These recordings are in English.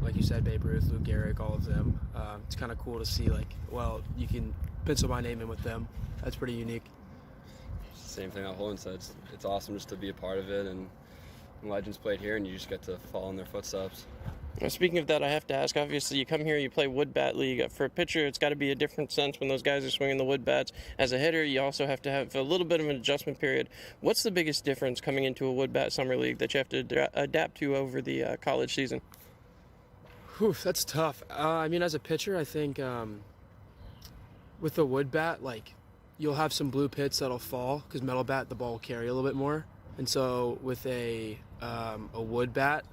like you said, Babe Ruth, Lou Gehrig, all of them. It's kind of cool to see, you can pencil my name in with them. That's pretty unique. Same thing that Holden said. It's awesome just to be a part of it, and legends played here, and you just get to follow in their footsteps. Now, speaking of that, I have to ask, obviously you come here, you play wood bat league. For a pitcher, it's got to be a different sense when those guys are swinging the wood bats. As a hitter, you also have to have a little bit of an adjustment period. What's the biggest difference coming into a wood bat summer league that you have to adapt to over the college season? Whew, that's tough. As a pitcher, I think with the wood bat, you'll have some blue pits that'll fall because metal bat, the ball will carry a little bit more. And so with a wood bat,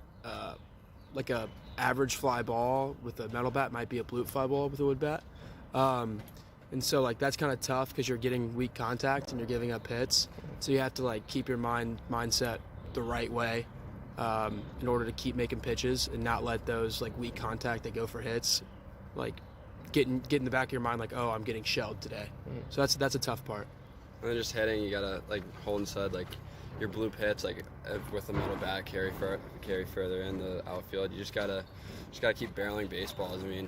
like a average fly ball with a metal bat might be a blue fly ball with a wood bat. And so that's kind of tough because you're getting weak contact and you're giving up hits. So you have to keep your mindset the right way in order to keep making pitches and not let those weak contact that go for hits get in the back of your mind oh, I'm getting shelled today. So that's a tough part. And then just hitting, you gotta, like Holden said, your blue pits, with the metal bat carry further in the outfield. You just gotta keep barreling baseballs. The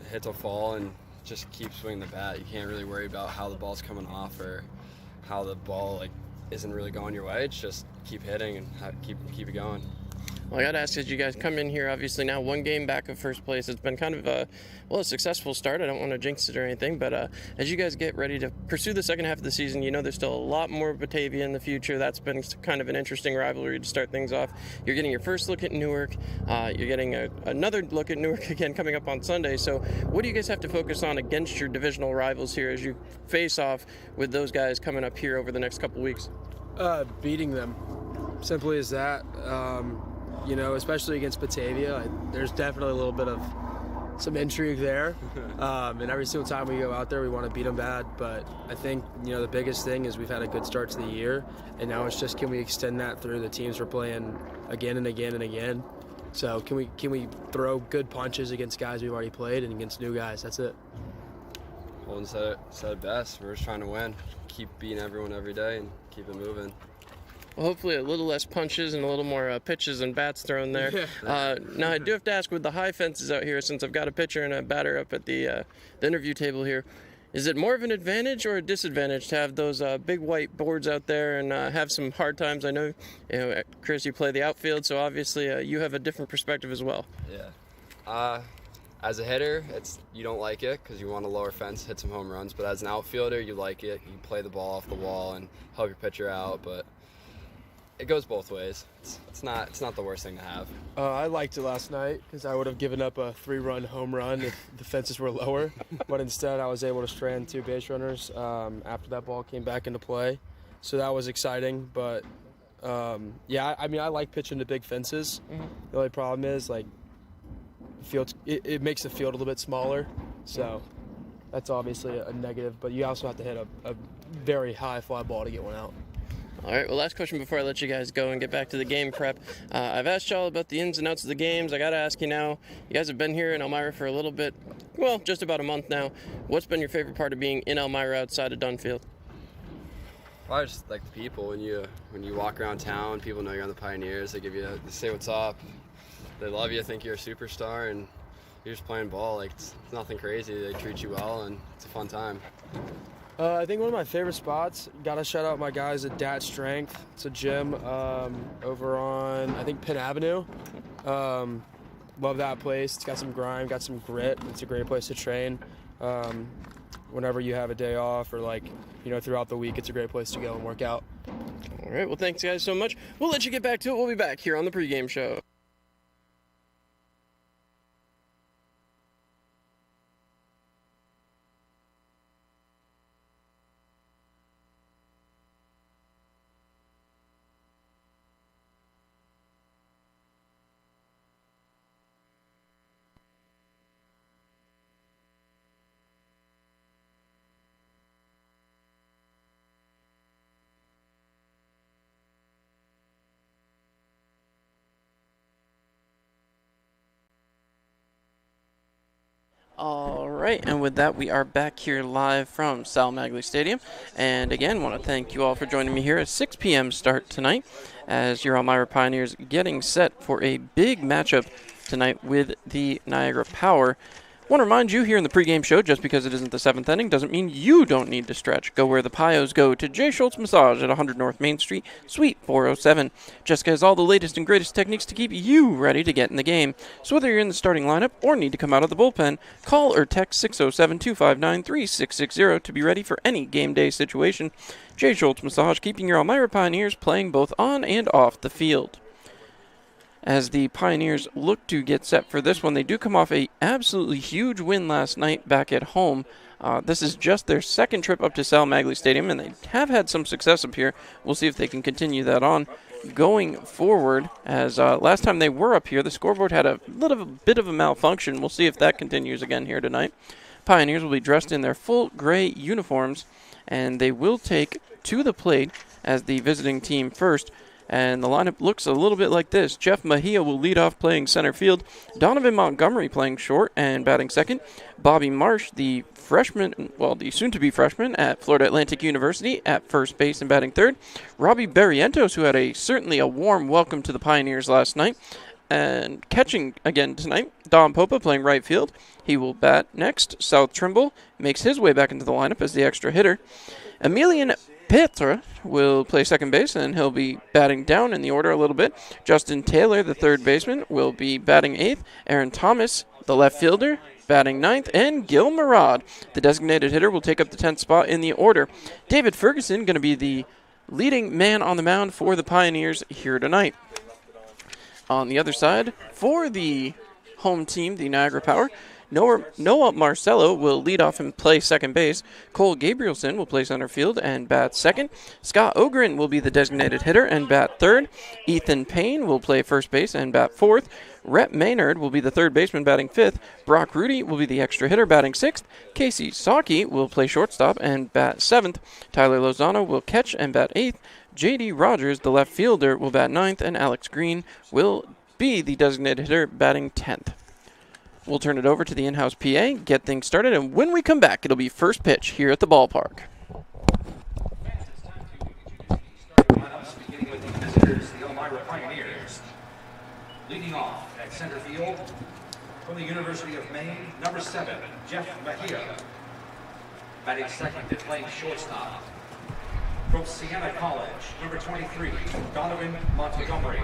hits will fall and just keep swinging the bat. You can't really worry about how the ball's coming off or how the ball isn't really going your way. It's just keep hitting and keep it going. Well, I got to ask, as you guys come in here, obviously now one game back of first place. It's been kind of a successful start. I don't want to jinx it or anything, but as you guys get ready to pursue the second half of the season, there's still a lot more Batavia in the future. That's been kind of an interesting rivalry to start things off. You're getting your first look at Newark. You're getting another look at Newark again coming up on Sunday. So what do you guys have to focus on against your divisional rivals here as you face off with those guys coming up here over the next couple weeks? Beating them. Simply as that. Especially against Batavia, there's definitely a little bit of some intrigue there. And every single time we go out there, we want to beat them bad. But I think, the biggest thing is we've had a good start to the year. And now it's just, can we extend that through the teams we're playing again and again and again? So can we throw good punches against guys we've already played and against new guys? That's it. Holden said it best. We're just trying to win. Keep beating everyone every day and keep it moving. Well, hopefully a little less punches and a little more pitches and bats thrown there. Yeah. Now, I do have to ask, with the high fences out here, since I've got a pitcher and a batter up at the interview table here, is it more of an advantage or a disadvantage to have those big white boards out there and have some hard times? I know, Chris, you play the outfield, so obviously you have a different perspective as well. Yeah. As a hitter, you don't like it because you want a lower fence, hit some home runs. But as an outfielder, you like it. You play the ball off the wall and help your pitcher out. But it goes both ways. It's not the worst thing to have. I liked it last night because I would have given up a 3-run home run if the fences were lower. But instead, I was able to strand 2 base runners after that ball came back into play. So that was exciting. But, I like pitching to big fences. Mm-hmm. The only problem is, it makes the field a little bit smaller. So that's obviously a negative. But you also have to hit a very high fly ball to get one out. All right, well, last question before I let you guys go and get back to the game prep. I've asked y'all about the ins and outs of the games. I got to ask you now, you guys have been here in Elmira for a little bit, just about a month now. What's been your favorite part of being in Elmira outside of Dunfield? Well, I just like the people. When you walk around town, people know you're on the Pioneers. They say what's up. They love you, think you're a superstar, and you're just playing ball. It's nothing crazy. They treat you well, and it's a fun time. I think one of my favorite spots, got to shout out my guys at Dat Strength. It's a gym over on, I think, Penn Avenue. Love that place. It's got some grind, got some grit. It's a great place to train. Whenever you have a day off or, throughout the week, it's a great place to go and work out. All right, well, thanks, guys, so much. We'll let you get back to it. We'll be back here on the pregame show. All right, and with that, we are back here live from Sal Magley Stadium. And again, want to thank you all for joining me here at 6 p.m. start tonight as your Elmira Pioneers getting set for a big matchup tonight with the Niagara Power. Want to remind you here in the pregame show, just because it isn't the 7th inning doesn't mean you don't need to stretch. Go where the Pios go, to J. Schultz Massage at 100 North Main Street, Suite 407. Jessica has all the latest and greatest techniques to keep you ready to get in the game. So whether you're in the starting lineup or need to come out of the bullpen, call or text 607-259-3660 to be ready for any game day situation. J. Schultz Massage, keeping your Elmira Pioneers playing both on and off the field. As the Pioneers look to get set for this one, they do come off a absolutely huge win last night back at home. This is just their second trip up to Sal Magley Stadium, and they have had some success up here. We'll see if they can continue that on going forward, as last time they were up here, the scoreboard had a little bit of a malfunction. We'll see if that continues again here tonight. Pioneers will be dressed in their full gray uniforms, and they will take to the plate as the visiting team first. And the lineup looks a little bit like this. Jeff Mejia will lead off playing center field. Donovan Montgomery playing short and batting second. Bobby Marsh, the soon-to-be freshman at Florida Atlantic University, at first base and batting third. Robbie Barrientos, who had certainly a warm welcome to the Pioneers last night. And catching again tonight, Don Popa playing right field. He will bat next. South Trimble makes his way back into the lineup as the extra hitter. Emilian Petra will play second base, and he'll be batting down in the order a little bit. Justin Taylor, the third baseman, will be batting eighth. Aaron Thomas, the left fielder, batting ninth. And Gil Murad, the designated hitter, will take up the 10th spot in the order. David Ferguson going to be the leading man on the mound for the Pioneers here tonight. On the other side, for the home team, the Niagara Power, Noah Marcello will lead off and play second base. Cole Gabrielson will play center field and bat second. Scott Ogren will be the designated hitter and bat third. Ethan Payne will play first base and bat fourth. Rhett Maynard will be the third baseman batting fifth. Brock Rudy will be the extra hitter batting sixth. Casey Saki will play shortstop and bat seventh. Tyler Lozano will catch and bat eighth. J.D. Rogers, the left fielder, will bat ninth. And Alex Green will be the designated hitter batting 10th. We'll turn it over to the in-house PA, get things started, and when we come back, it'll be first pitch here at the ballpark. Beginning with the visitors, the Elmira Pioneers. Leading off at center field from the University of Maine, number 7, Jeff Mejia. Batting second and playing shortstop. From Siena College, number 23, Donovan Montgomery.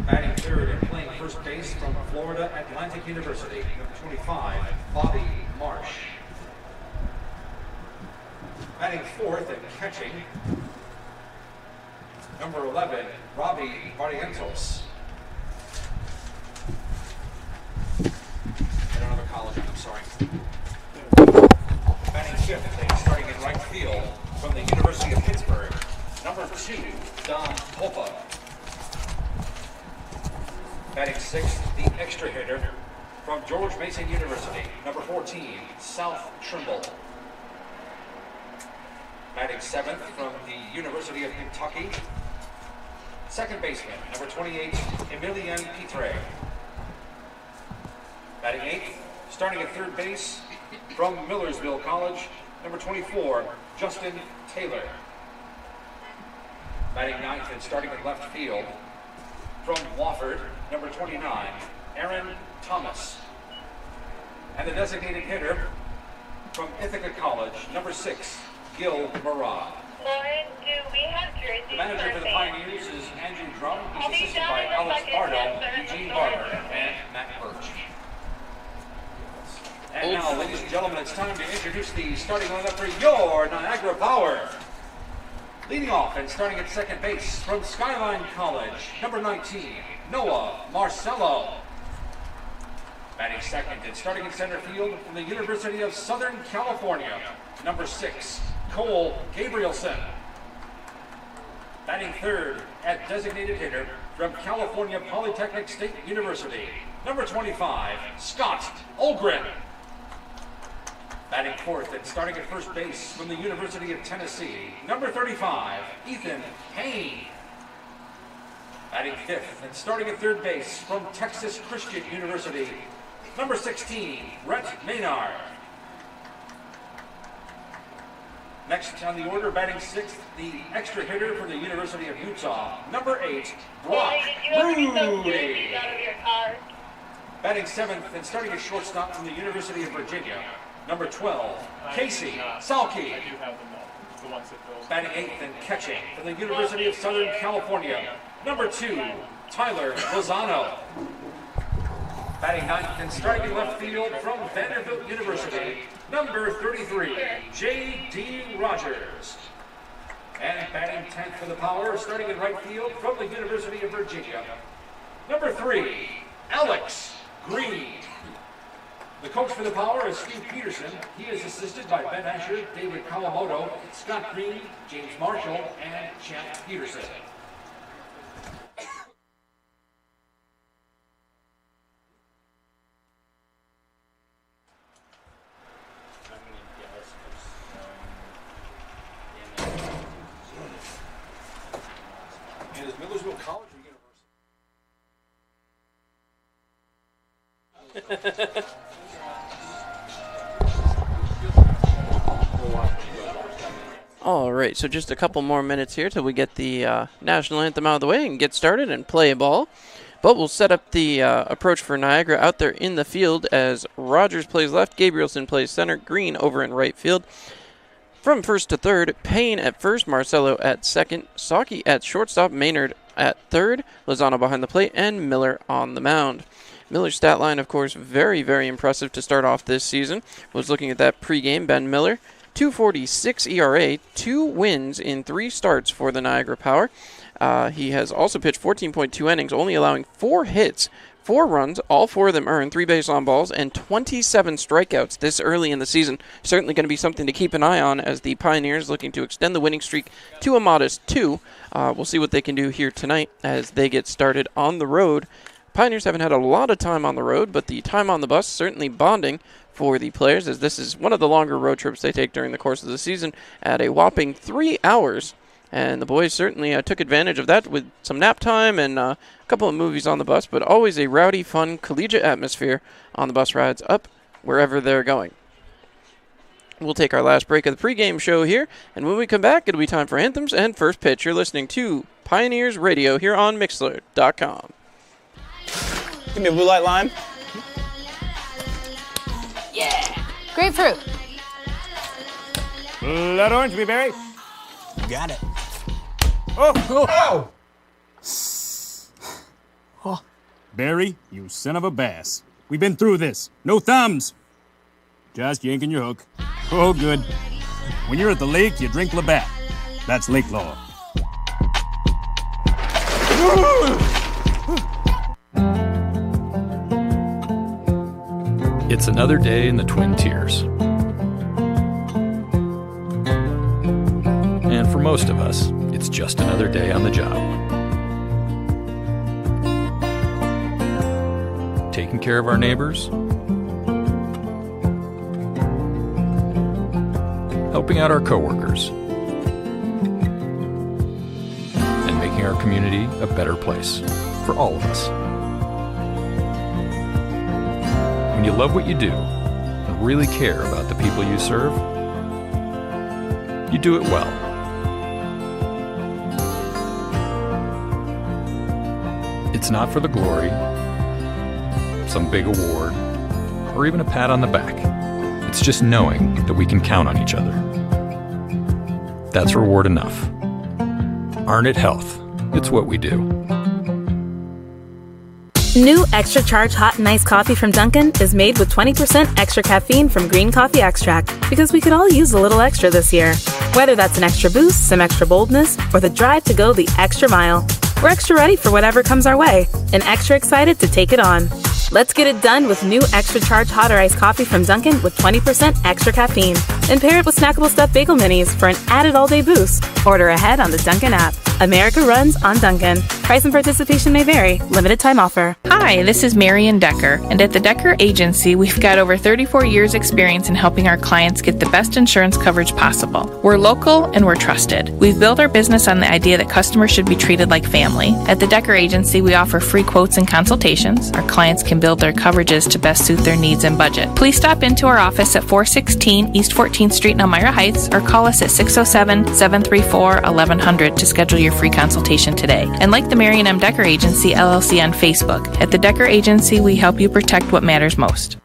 Batting third and playing first base from Florida Atlantic University, number 25, Bobby Marsh. Batting fourth and catching, number 11, Robbie Barrientos. I don't have a college on, I'm sorry. Batting fifth and starting in right field from the University of Pittsburgh, number 2, Don Popa. Batting sixth, the extra hitter from George Mason University, number 14, South Trimble. Batting seventh from the University of Kentucky, second baseman, number 28, Emilian Petre. Batting eighth, starting at third base from Millersville College, number 24, Justin Taylor. Batting ninth and starting at left field from Wofford, number 29, Aaron Thomas. And the designated hitter from Ithaca College, number 6, Gil Murad. Lauren, do we have jerseys? The manager for the Pioneers is Andrew Drum. He's assisted by Alex Bardo, Eugene Barber, and Matt Birch. And now, ladies and gentlemen, it's time to introduce the starting lineup for your Niagara Power. Leading off and starting at second base from Skyline College, number 19, Noah Marcello. Batting second and starting in center field from the University of Southern California, number 6, Cole Gabrielson. Batting third at designated hitter from California Polytechnic State University, number 25, Scott Olgren. Batting fourth and starting at first base from the University of Tennessee, number 35, Ethan Payne. Batting fifth and starting at third base from Texas Christian University, number 16, Rhett Maynard. Next on the order, batting 6th, the extra hitter for the University of Utah, number 8, Brock Rudy. Batting 7th and starting at shortstop from the University of Virginia, number 12, Casey Salke. Batting 8th and catching from the University of Southern California, number 2, Tyler Lozano. Batting 9th and starting in left field from Vanderbilt University, number 33, J.D. Rogers. And batting 10th for the Power, starting in right field from the University of Virginia, number 3, Alex Green. The coach for the Power is Steve Peterson. He is assisted by Ben Asher, David Kawamoto, Scott Green, James Marshall, and Champ Peterson. And is Millersville College or University? All right, so just a couple more minutes here till we get the national anthem out of the way and get started and play ball. But we'll set up the approach for Niagara out there in the field as Rogers plays left, Gabrielson plays center, Green over in right field. From first to third, Payne at first, Marcello at second, Saki at shortstop, Maynard at third, Lozano behind the plate, and Miller on the mound. Miller's stat line, of course, very, very impressive to start off this season. Was looking at that pregame, Ben Miller, 2.46 ERA, 2 wins in 3 starts for the Niagara Power. He has also pitched 14.2 innings, only allowing 4 hits, 4 runs, all 4 of them earned, 3 base on balls, and 27 strikeouts this early in the season. Certainly going to be something to keep an eye on as the Pioneers looking to extend the winning streak to a modest 2. We'll see what they can do here tonight as they get started on the road. Pioneers haven't had a lot of time on the road, but the time on the bus certainly bonding for the players, as this is one of the longer road trips they take during the course of the season at a whopping 3 hours. And the boys certainly took advantage of that with some nap time and a couple of movies on the bus, but always a rowdy, fun, collegiate atmosphere on the bus rides up wherever they're going. We'll take our last break of the pregame show here, and when we come back, it'll be time for anthems and first pitch. You're listening to Pioneers Radio here on Mixlr.com. Give me a blue light lime. Yeah! Grapefruit. Blood orange, blueberry. Got it. Oh! Barry, you son of a bass. We've been through this. No thumbs. Just yanking your hook. Oh, good. When you're at the lake, you drink Labatt. That's lake law. It's another day in the Twin Tiers. And for most of us, it's just another day on the job. Taking care of our neighbors, helping out our coworkers, and making our community a better place for all of us. When you love what you do and really care about the people you serve, you do it well. It's not for the glory, some big award, or even a pat on the back. It's just knowing that we can count on each other. That's reward enough. Arnett Health. It's what we do. New Extra Charge Hot and Iced Coffee from Dunkin' is made with 20% extra caffeine from green coffee extract, because we could all use a little extra this year. Whether that's an extra boost, some extra boldness, or the drive to go the extra mile, we're extra ready for whatever comes our way and extra excited to take it on. Let's get it done with new Extra Charge Hot or Iced Coffee from Dunkin' with 20% extra caffeine. And pair it with snackable stuffed bagel minis for an added all-day boost. Order ahead on the Dunkin' app. America runs on Dunkin'. Price and participation may vary. Limited time offer. Hi, this is Marian Decker, and at the Decker Agency, we've got over 34 years experience in helping our clients get the best insurance coverage possible. We're local and we're trusted. We've built our business on the idea that customers should be treated like family. At the Decker Agency, we offer free quotes and consultations. Our clients can build their coverages to best suit their needs and budget. Please stop into our office at 416 East 14th 14th Street in Elmira Heights, or call us at 607-734-1100 to schedule your free consultation today. And like the Marion M. Decker Agency, LLC on Facebook. At the Decker Agency, we help you protect what matters most.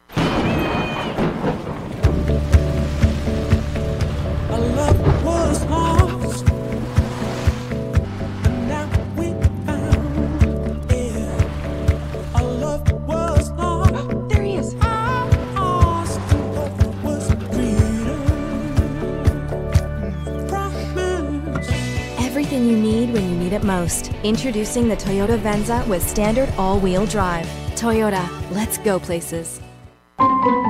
Everything you need when you need it most. Introducing the Toyota Venza with standard all-wheel drive. Toyota, let's go places.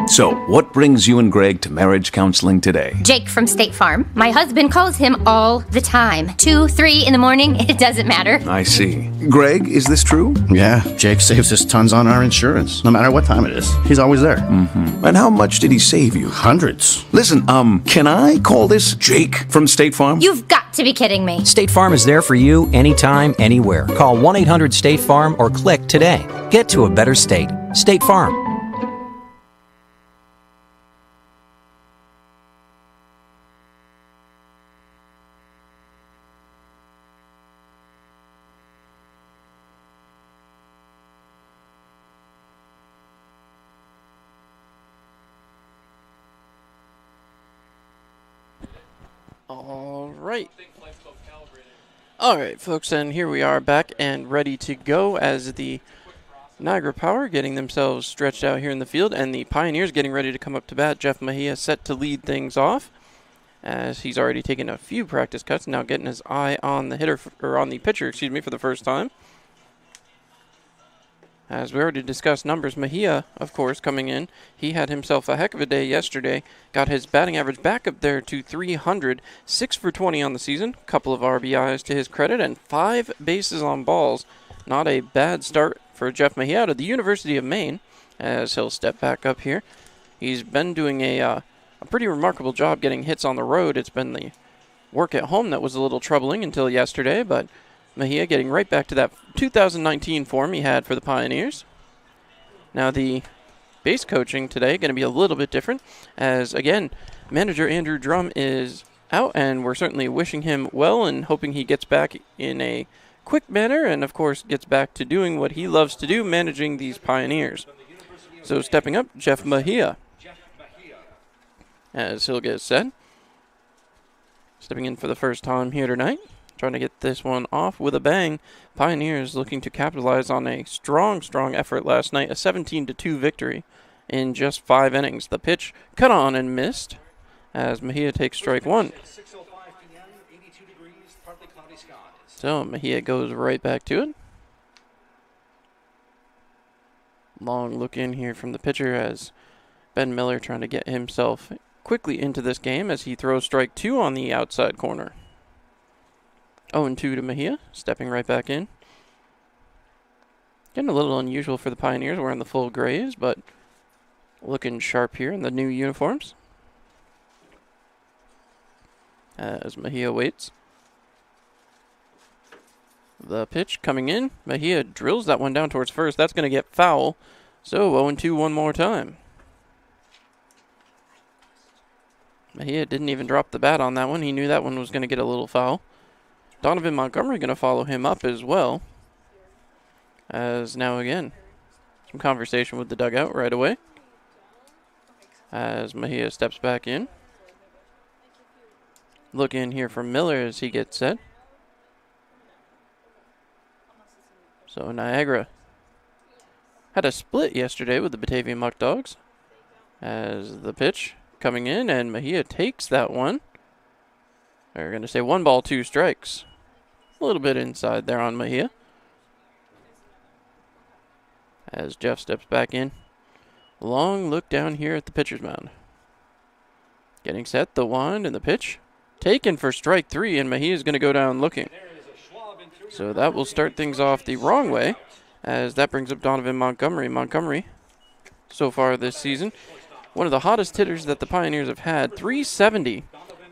So, what brings you and Greg to marriage counseling today? Jake from State Farm. My husband calls him all the time. 2, 3 in the morning, it doesn't matter. I see. Greg, is this true? Yeah, Jake saves us tons on our insurance. No matter what time it is, he's always there. Mm-hmm. And how much did he save you? Hundreds. Listen, can I call this Jake from State Farm? You've got to be kidding me. State Farm is there for you anytime, anywhere. Call 1-800-STATE-FARM or click today. Get to a better state. State Farm. All right, folks, and here we are back and ready to go as the Niagara Power getting themselves stretched out here in the field, and the Pioneers getting ready to come up to bat. Jeff Mejia set to lead things off, as he's already taken a few practice cuts, now getting his eye on the pitcher, for the first time. As we already discussed numbers, Mejia, of course, coming in, he had himself a heck of a day yesterday, got his batting average back up there to 300, 6 for 20 on the season, couple of RBIs to his credit, and 5 bases on balls. Not a bad start for Jeff Mejia out of the University of Maine, as he'll step back up here. He's been doing a pretty remarkable job getting hits on the road. It's been the work at home that was a little troubling until yesterday, but Mejia getting right back to that 2019 form he had for the Pioneers. Now the base coaching today going to be a little bit different, as again, manager Andrew Drum is out, and we're certainly wishing him well and hoping he gets back in a quick manner and of course gets back to doing what he loves to do, managing these Pioneers. So stepping up, Jeff Mejia, as he'll get set. Stepping in for the first time here tonight. Trying to get this one off with a bang. Pioneers looking to capitalize on a strong effort last night. A 17-2 victory in just 5 innings. The pitch cut on and missed as Mejia takes strike 1. So Mejia goes right back to it. Long look in here from the pitcher as Ben Miller trying to get himself quickly into this game as he throws strike 2 on the outside corner. 0-2 to Mejia, stepping right back in. Getting a little unusual for the Pioneers wearing the full grays, but looking sharp here in the new uniforms. As Mejia waits. The pitch coming in. Mejia drills that one down towards first. That's going to get foul. So 0-2 one more time. Mejia didn't even drop the bat on that one. He knew that one was going to get a little foul. Donovan Montgomery going to follow him up as well. As now again, some conversation with the dugout right away. As Mejia steps back in. Look in here from Miller as he gets set. So Niagara had a split yesterday with the Batavian Muck Dogs. As the pitch coming in, and Mejia takes that one. They're going to say 1 ball, 2 strikes. A little bit inside there on Mejia. As Jeff steps back in. Long look down here at the pitcher's mound. Getting set, the wind and the pitch. Taken for strike 3, and Mejia is going to go down looking. So that will start things off the wrong way, as that brings up Donovan Montgomery. Montgomery, so far this season, one of the hottest hitters that the Pioneers have had. 370,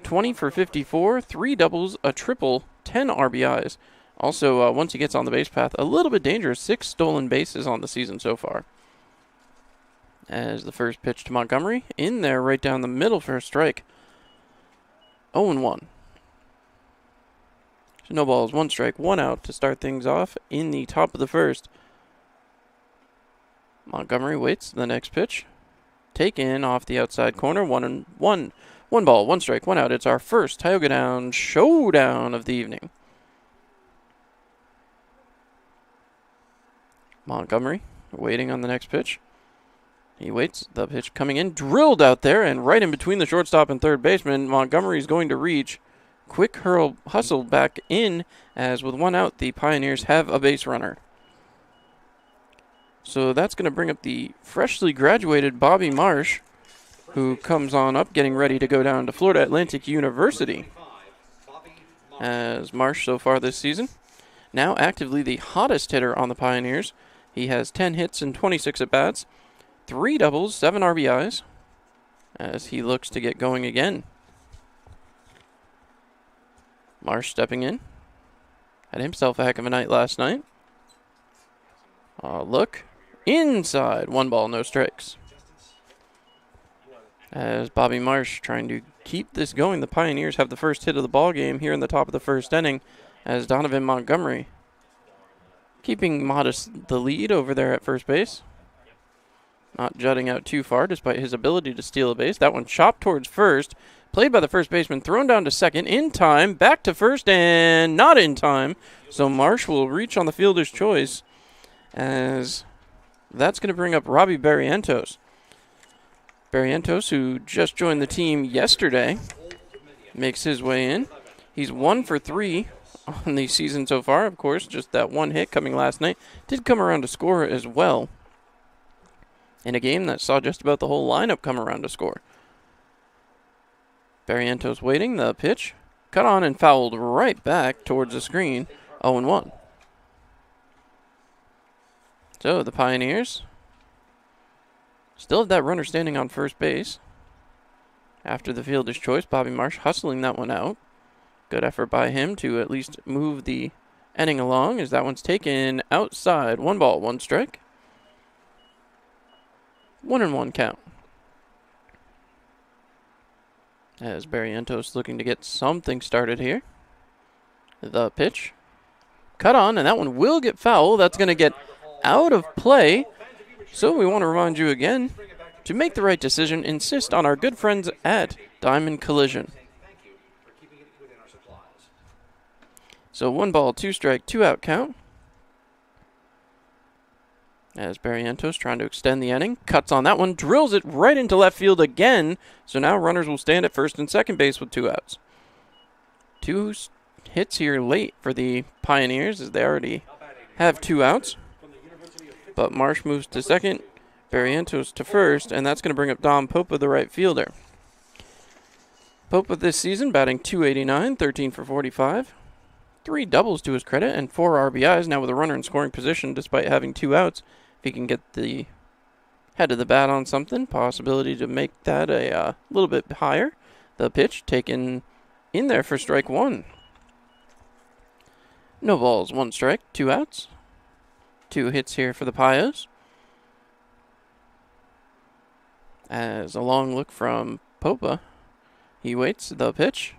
20 for 54, 3 doubles, a triple, 10 RBIs. Also, once he gets on the base path, a little bit dangerous. 6 stolen bases on the season so far. As the first pitch to Montgomery, in there right down the middle for a strike. 0-1. So no balls, 1 strike, 1 out to start things off in the top of the first. Montgomery waits the next pitch. Taken off the outside corner, 1-1. 1 ball, 1 strike, 1 out. It's our first Tioga Down showdown of the evening. Montgomery waiting on the next pitch. He waits, the pitch coming in, drilled out there, and right in between the shortstop and third baseman. Montgomery's going to reach. Quick hustle back in, as with 1 out, the Pioneers have a base runner. So that's going to bring up the freshly graduated Bobby Marsh, who comes on up, getting ready to go down to Florida Atlantic University. As Marsh so far this season, now actively the hottest hitter on the Pioneers. He has 10 hits and 26 at-bats, 3 doubles, 7 RBIs, as he looks to get going again. Marsh stepping in. Had himself a heck of a night last night. Look. Inside. 1 ball, no strikes. As Bobby Marsh trying to keep this going. The Pioneers have the first hit of the ball game here in the top of the first inning, as Donovan Montgomery keeping modest the lead over there at first base. Not jutting out too far despite his ability to steal a base. That one chopped towards first. Played by the first baseman, thrown down to second, in time, back to first, and not in time. So Marsh will reach on the fielder's choice, as that's going to bring up Robbie Barrientos. Barrientos, who just joined the team yesterday, makes his way in. He's 1 for 3 on the season so far. Of course, just that 1 hit coming last night. Did come around to score as well in a game that saw just about the whole lineup come around to score. Barrientos waiting, the pitch. Cut on and fouled right back towards the screen. 0-1. So the Pioneers still have that runner standing on first base. After the fielder's choice, Bobby Marsh hustling that one out. Good effort by him to at least move the inning along, as that one's taken outside. 1 ball, 1 strike. 1-1 count. As Barrientos looking to get something started here. The pitch. Cut on, and that one will get foul. That's going to get out of play. So we want to remind you again, to make the right decision, insist on our good friends at Diamond Collision. So 1 ball, 2 strike, 2 out count. As Barrientos trying to extend the inning. Cuts on that one, drills it right into left field again. So now runners will stand at first and second base with 2 outs. 2 hits here late for the Pioneers, as they already have 2 outs. But Marsh moves to second, Barrientos to first, and that's going to bring up Dom Popa, the right fielder. Popa this season batting .289, 13 for 45. 3 doubles to his credit, and 4 RBIs, now with a runner in scoring position despite having 2 outs. If he can get the head of the bat on something, possibility to make that a little bit higher. The pitch taken in there for strike 1. No balls, 1 strike, 2 outs. 2 hits here for the Pios. As a long look from Popa. He waits, the pitch.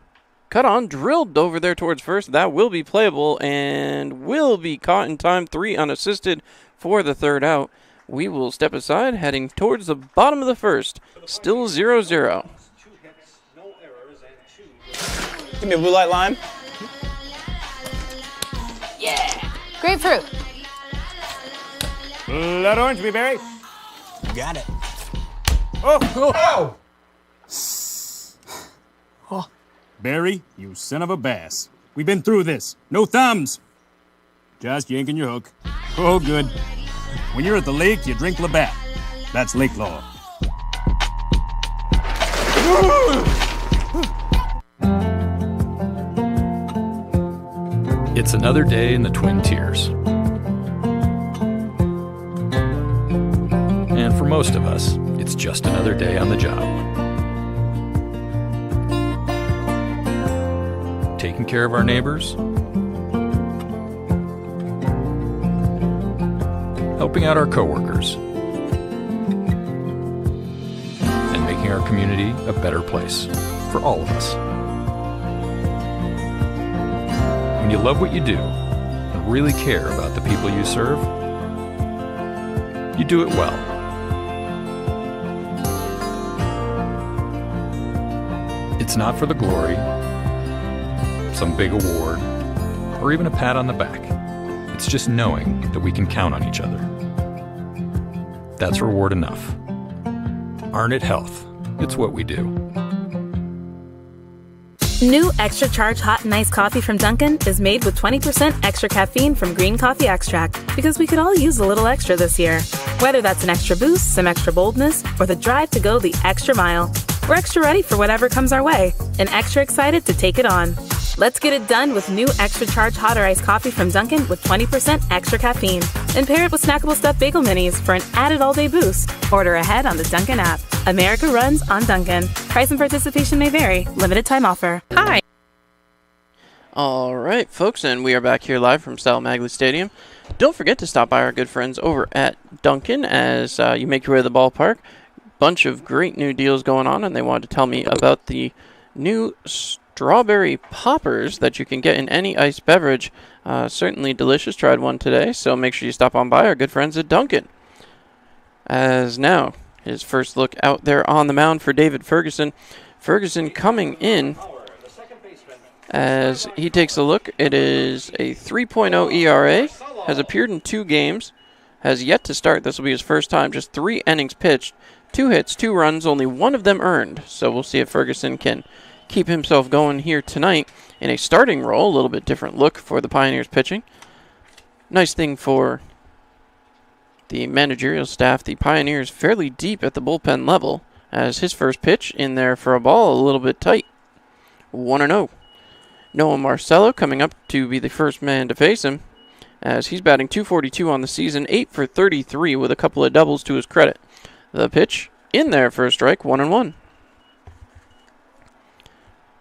Cut on, drilled over there towards first. That will be playable and will be caught in time. 3 unassisted for the 3rd out. We will step aside, heading towards the bottom of the first. Still 0-0. Give me a blue light lime. Yeah. Grapefruit. Blood orange, me berry. Got it. Oh! Oh! Barry, you son of a bass. We've been through this. No thumbs. Just yanking your hook. Oh, good. When you're at the lake, you drink Labatt. That's lake law. It's another day in the Twin Tiers. And for most of us, it's just another day on the job. Taking care of our neighbors, helping out our coworkers, and making our community a better place for all of us. When you love what you do and really care about the people you serve, you do it well. It's not for the glory, some big award, or even a pat on the back. It's just knowing that we can count on each other. That's reward enough. Arnett Health. It's what we do. New Extra Charge Hot and Iced Coffee from Dunkin' is made with 20% extra caffeine from green coffee extract, because we could all use a little extra this year. Whether that's an extra boost, some extra boldness, or the drive to go the extra mile, we're extra ready for whatever comes our way and extra excited to take it on. Let's get it done with new Extra Charge Hot or Iced Coffee from Dunkin' with 20% extra caffeine. And pair it with snackable stuffed bagel minis for an added all-day boost. Order ahead on the Dunkin' app. America runs on Dunkin'. Price and participation may vary. Limited time offer. Hi. All right, folks, and we are back here live from Sal Magley Stadium. Don't forget to stop by our good friends over at Dunkin' as you make your way to the ballpark. Bunch of great new deals going on, and they wanted to tell me about the new strawberry poppers that you can get in any iced beverage. Certainly delicious. Tried one today, so make sure you stop on by our good friends at Dunkin'. As now, his first look out there on the mound for David Ferguson. Ferguson coming in as he takes a look. It is a 3.0 ERA, has appeared in 2 games, has yet to start. This will be his first time. Just 3 innings pitched, 2 hits, 2 runs, only 1 of them earned. So we'll see if Ferguson can keep himself going here tonight in a starting role. A little bit different look for the Pioneers pitching. Nice thing for the managerial staff, the Pioneers fairly deep at the bullpen level, as his first pitch in there for a ball a little bit tight. 1-0. Noah Marcello coming up to be the first man to face him, as he's batting .242 on the season, 8 for 33 with a couple of doubles to his credit. The pitch in there for a strike, 1-1.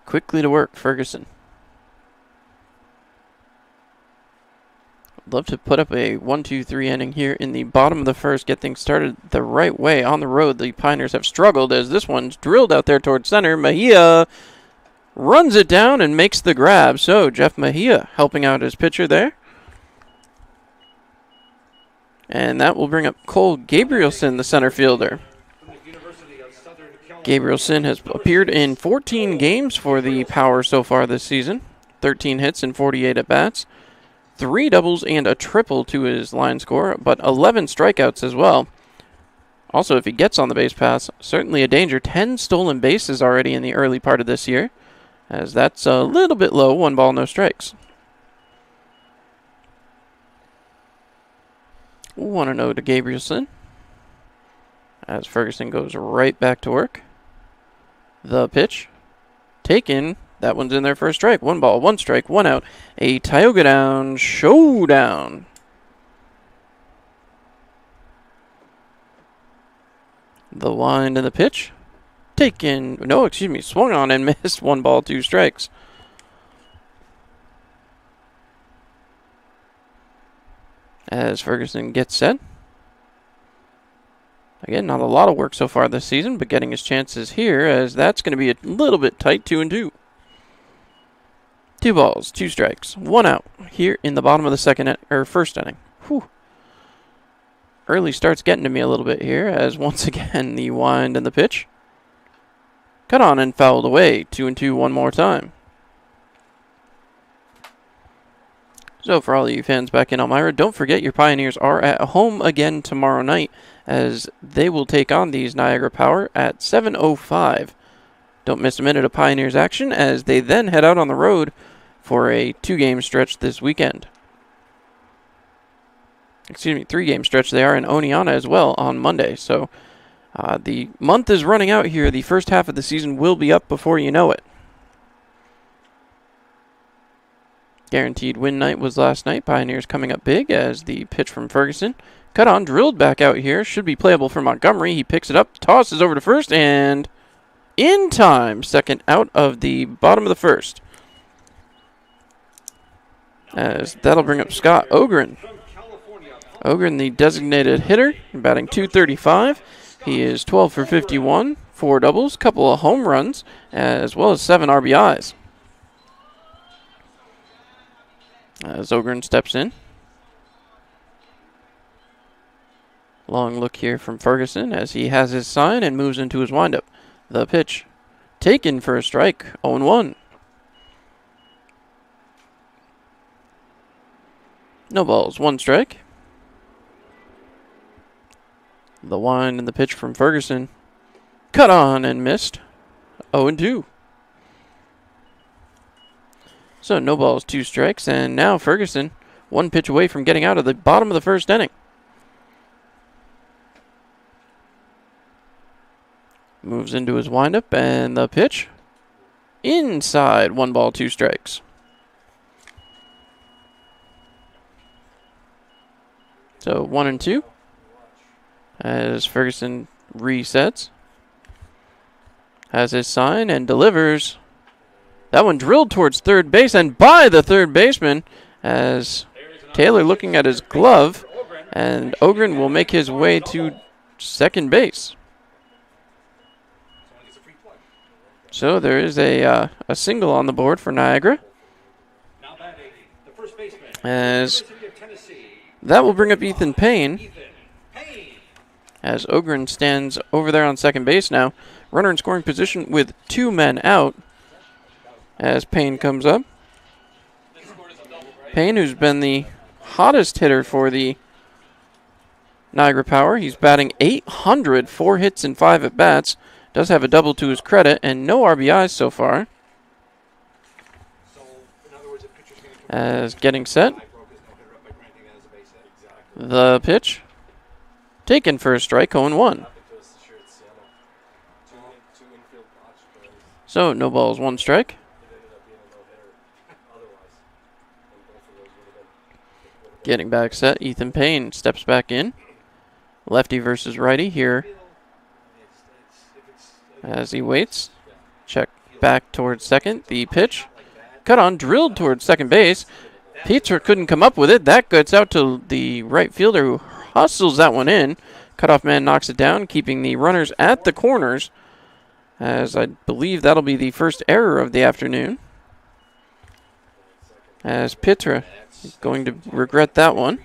Quickly to work, Ferguson. Love to put up a 1-2-3 inning here in the bottom of the first, get things started the right way. On the road, the Pioneers have struggled as this one's drilled out there towards center. Mejia runs it down and makes the grab. So Jeff Mejia helping out his pitcher there. And that will bring up Cole Gabrielson, the center fielder. Gabrielson has appeared in 14 games for the Power so far this season. 13 hits and 48 at-bats. 3 doubles and a triple to his line score, but 11 strikeouts as well. Also, if he gets on the base pass, certainly a danger. 10 stolen bases already in the early part of this year, as that's a little bit low. 1 ball, no strikes. 1-0 to Gabrielson, as Ferguson goes right back to work. The pitch taken. That one's in there for a strike. 1 ball, 1 strike, 1 out. A Tioga down showdown. The wind and the pitch. Swung on and missed. 1 ball, 2 strikes. As Ferguson gets set. Again, not a lot of work so far this season, but getting his chances here, as that's going to be a little bit tight, 2-2. 2 balls, 2 strikes, 1 out here in the bottom of the first inning. Whew. Early start's getting to me a little bit here, as once again the wind and the pitch. Cut on and fouled away. 2-2 one more time. So for all of you fans back in Elmira, don't forget your Pioneers are at home again tomorrow night, as they will take on these Niagara Power at 7:05. Don't miss a minute of Pioneers action, as they then head out on the road for a 2-game stretch this weekend. 3-game stretch. They are in Oneonta as well on Monday. So the month is running out here. The first half of the season will be up before you know it. Guaranteed win night was last night. Pioneers coming up big as the pitch from Ferguson. Cut on, drilled back out here. Should be playable for Montgomery. He picks it up, tosses over to first, and in time. Second out of the bottom of the first. As that'll bring up Scott Ogren. Ogren, the designated hitter, batting .235. He is 12 for 51, 4 doubles, couple of home runs, as well as 7 RBIs. As Ogren steps in. Long look here from Ferguson as he has his sign and moves into his windup. The pitch taken for a strike, 0-1. No balls, 1 strike. The wind and the pitch from Ferguson. Cut on and missed, 0-2. So no balls, 2 strikes, and now Ferguson 1 pitch away from getting out of the bottom of the first inning. Moves into his windup, and the pitch inside, 1 ball, 2 strikes. So 1-2 as Ferguson resets. Has his sign and delivers. That one drilled towards third base and by the third baseman as Taylor looking at his glove, and Ogren will make his way to second base. So there is a single on the board for Niagara. As that will bring up Ethan Payne. As Ogren stands over there on second base now. Runner in scoring position with 2 men out. As Payne comes up. Payne, who's been the hottest hitter for the Niagara Power. He's batting .800, 4 hits and 5 at-bats. Does have a double to his credit and no RBIs so far. As getting set. The pitch. Taken for a strike, 0-1. So no balls, 1 strike. Getting back set, Ethan Payne steps back in. Lefty versus righty here. As he waits. Check back towards second. The pitch. Cut on, drilled towards second base. Peter couldn't come up with it. That gets out to the right fielder who hustles that one in. Cutoff man knocks it down, keeping the runners at the corners. As I believe that'll be the first error of the afternoon. As Pitra is going to regret that one.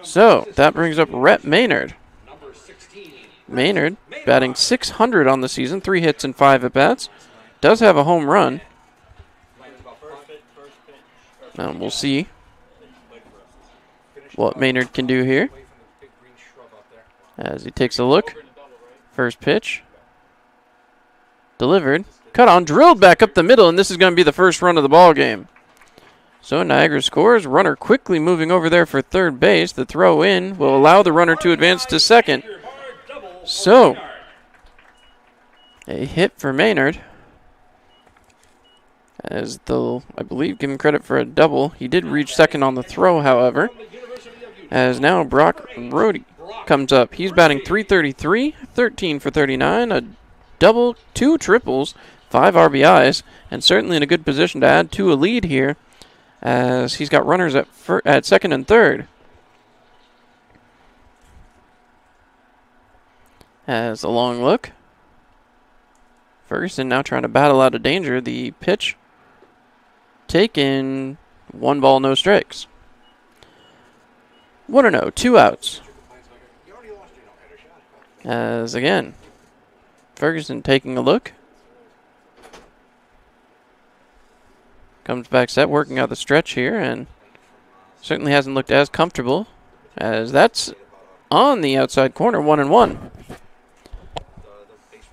So that brings up Rhett Maynard. Maynard batting .600 on the season, 3 hits and 5 at-bats. Does have a home run. Now we'll see what Maynard can do here. As he takes a look. First pitch. Delivered. Cut on, drilled back up the middle, and this is going to be the first run of the ball game. So Niagara scores. Runner quickly moving over there for third base. The throw in will allow the runner to advance to second. So, a hit for Maynard. As they'll, I believe, give him credit for a double. He did reach second on the throw, however. As now Brock Brody comes up. He's batting .333, 13 for 39, a double, 2 triples, 5 RBIs, and certainly in a good position to add to a lead here, as he's got runners at second and third. As a long look. Ferguson now trying to battle out of danger. The pitch taken, 1 ball, no strikes. 1-0, 2 outs. As again, Ferguson taking a look. Comes back set, working out the stretch here, and certainly hasn't looked as comfortable, as that's on the outside corner, 1-1.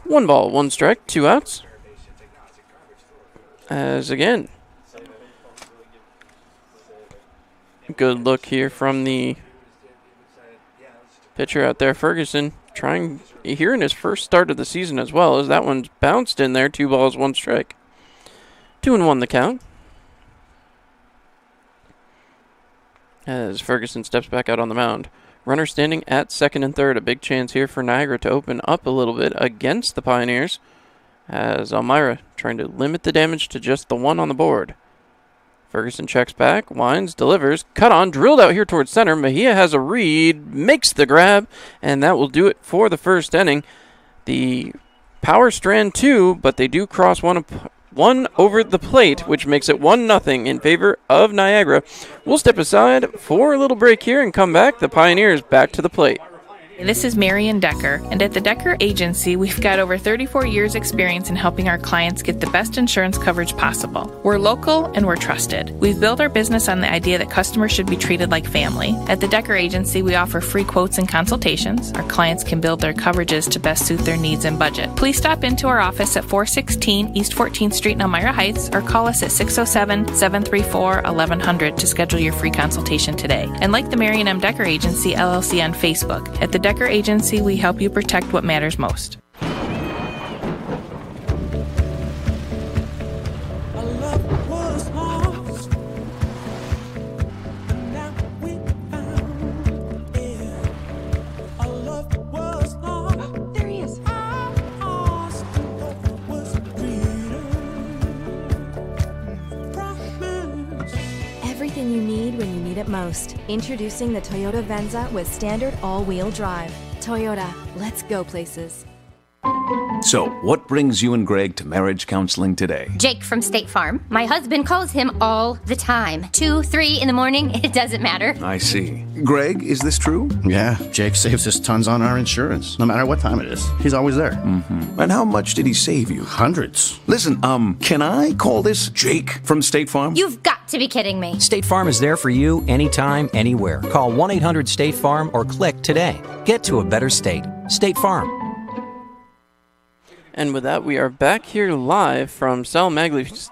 1 ball, 1 strike, 2 outs. As again, good look here from the pitcher out there, Ferguson, trying here in his first start of the season as well, as that one's bounced in there, 2 balls, 1 strike. 2-1 the count. As Ferguson steps back out on the mound. Runner standing at second and third. A big chance here for Niagara to open up a little bit against the Pioneers. As Elmira trying to limit the damage to just the 1 on the board. Ferguson checks back, winds, delivers, cut on, drilled out here towards center. Mejia has a read, makes the grab, and that will do it for the first inning. The Power strand 2, but they do cross one one over the plate, which makes it 1-0 in favor of Niagara. We'll step aside for a little break here and come back. The Pioneers back to the plate. This is Marion Decker, and at the Decker Agency, we've got over 34 years experience in helping our clients get the best insurance coverage possible. We're local and we're trusted. We've built our business on the idea that customers should be treated like family. At the Decker Agency, we offer free quotes and consultations. Our clients can build their coverages to best suit their needs and budget. Please stop into our office at 416 East 14th Street in Elmira Heights or call us at 607-734-1100 to schedule your free consultation today. And like the Marion M. Decker Agency LLC on Facebook, at the Decker Agency, we help you protect what matters most. Everything you need when you need it most. Introducing the Toyota Venza with standard all-wheel drive. Toyota, let's go places. So, what brings you and Greg to marriage counseling today? Jake from State Farm. My husband calls him all the time. 2, 3 in the morning, it doesn't matter. I see. Greg, is this true? Yeah, Jake saves us tons on our insurance. No matter what time it is, he's always there. Mm-hmm. And how much did he save you? Hundreds. Listen, can I call this Jake from State Farm? You've got to be kidding me. State Farm is there for you anytime, anywhere. Call 1-800-STATE-FARM or click today. Get to a better state. State Farm. And with that, we are back here live from Sal Magley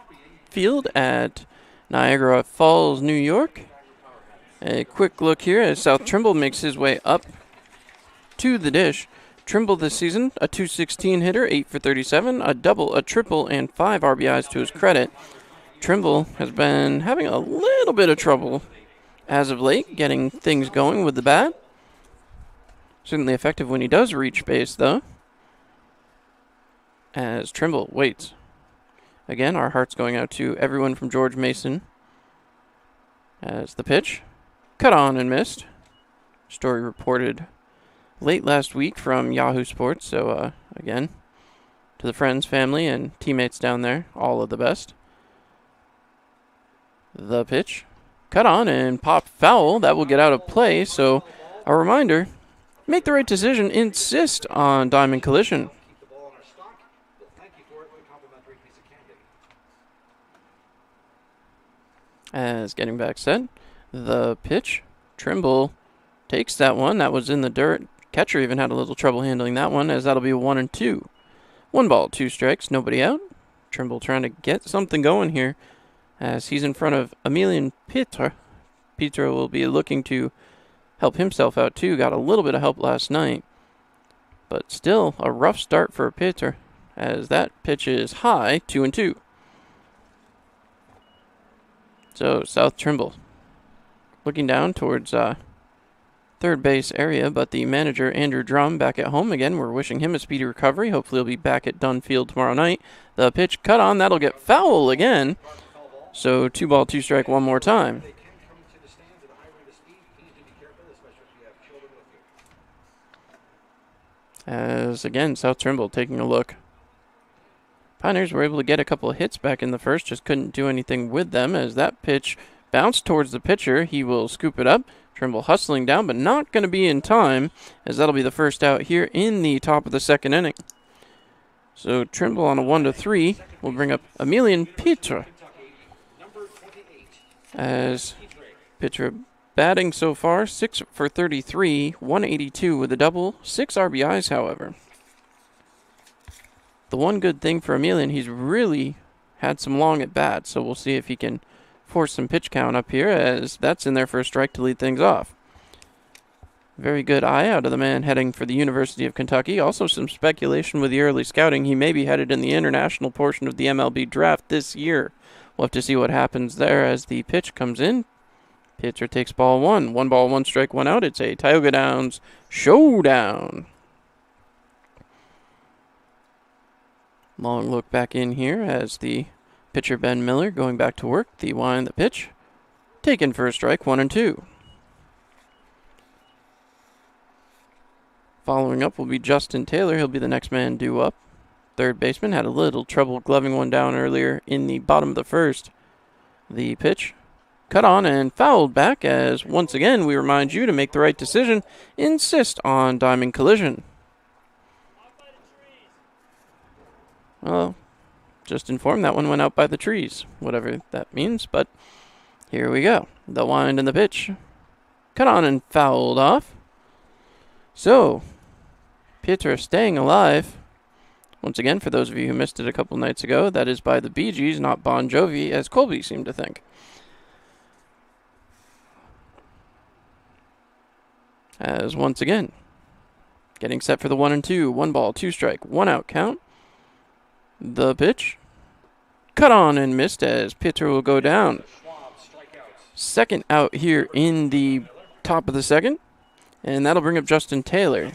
Field at Niagara Falls, New York. A quick look here as South Trimble makes his way up to the dish. Trimble this season, a .216 hitter, 8 for 37, a double, a triple, and 5 RBIs to his credit. Trimble has been having a little bit of trouble as of late getting things going with the bat. Certainly effective when he does reach base, though. As Trimble waits. Again, our hearts going out to everyone from George Mason. As the pitch, cut on and missed. Story reported late last week from Yahoo Sports. So, again, to the friends, family, and teammates down there, all of the best. The pitch, cut on and popped foul. That will get out of play. So, a reminder, make the right decision. Insist on Diamond Collision. As getting back set, the pitch, Trimble takes that one. That was in the dirt. Catcher even had a little trouble handling that one, as that'll be 1-2. 1 ball, 2 strikes, nobody out. Trimble trying to get something going here, as he's in front of Emilian Pitre. Pitre will be looking to help himself out too. Got a little bit of help last night, but still a rough start for Pitre, as that pitch is high, 2-2. So, South Trimble looking down towards third base area, but the manager, Andrew Drum, back at home again. We're wishing him a speedy recovery. Hopefully he'll be back at Dunn Field tomorrow night. The pitch cut on. That'll get foul again. So, 2 ball, 2 strike one more time. As, again, South Trimble taking a look. Pioneers were able to get a couple of hits back in the first, just couldn't do anything with them as that pitch bounced towards the pitcher. He will scoop it up. Trimble hustling down, but not going to be in time, as that'll be the first out here in the top of the second inning. So Trimble on a 1-3 will bring up Emilian Pitre. As Pitre batting so far, 6 for 33, 182 with a double, 6 RBIs, however. The one good thing for Emilian, he's really had some long at-bats, so we'll see if he can force some pitch count up here, as that's in there for a strike to lead things off. Very good eye out of the man heading for the University of Kentucky. Also some speculation with the early scouting. He may be headed in the international portion of the MLB draft this year. We'll have to see what happens there as the pitch comes in. Pitcher takes ball 1. 1 ball, 1 strike, 1 out. It's a Tioga Downs showdown. Long look back in here as the pitcher Ben Miller going back to work. The wind, the pitch. Taken for a strike, 1-2. Following up will be Justin Taylor. He'll be the next man due up. third baseman. Had a little trouble gloving one down earlier in the bottom of the first. The pitch cut on and fouled back, as once again we remind you to make the right decision. Insist on diamond collision. Well, just informed that one went out by the trees, whatever that means, but here we go. The wind and the pitch cut on and fouled off. So, Pietra staying alive. Once again, for those of you who missed it a couple nights ago, that is by the Bee Gees, not Bon Jovi, as Colby seemed to think. As once again, getting set for the 1-2, 1 ball, 2 strike, 1 out count. The pitch cut on and missed, as Pietra will go down. Second out here in the top of the second, and that'll bring up Justin Taylor.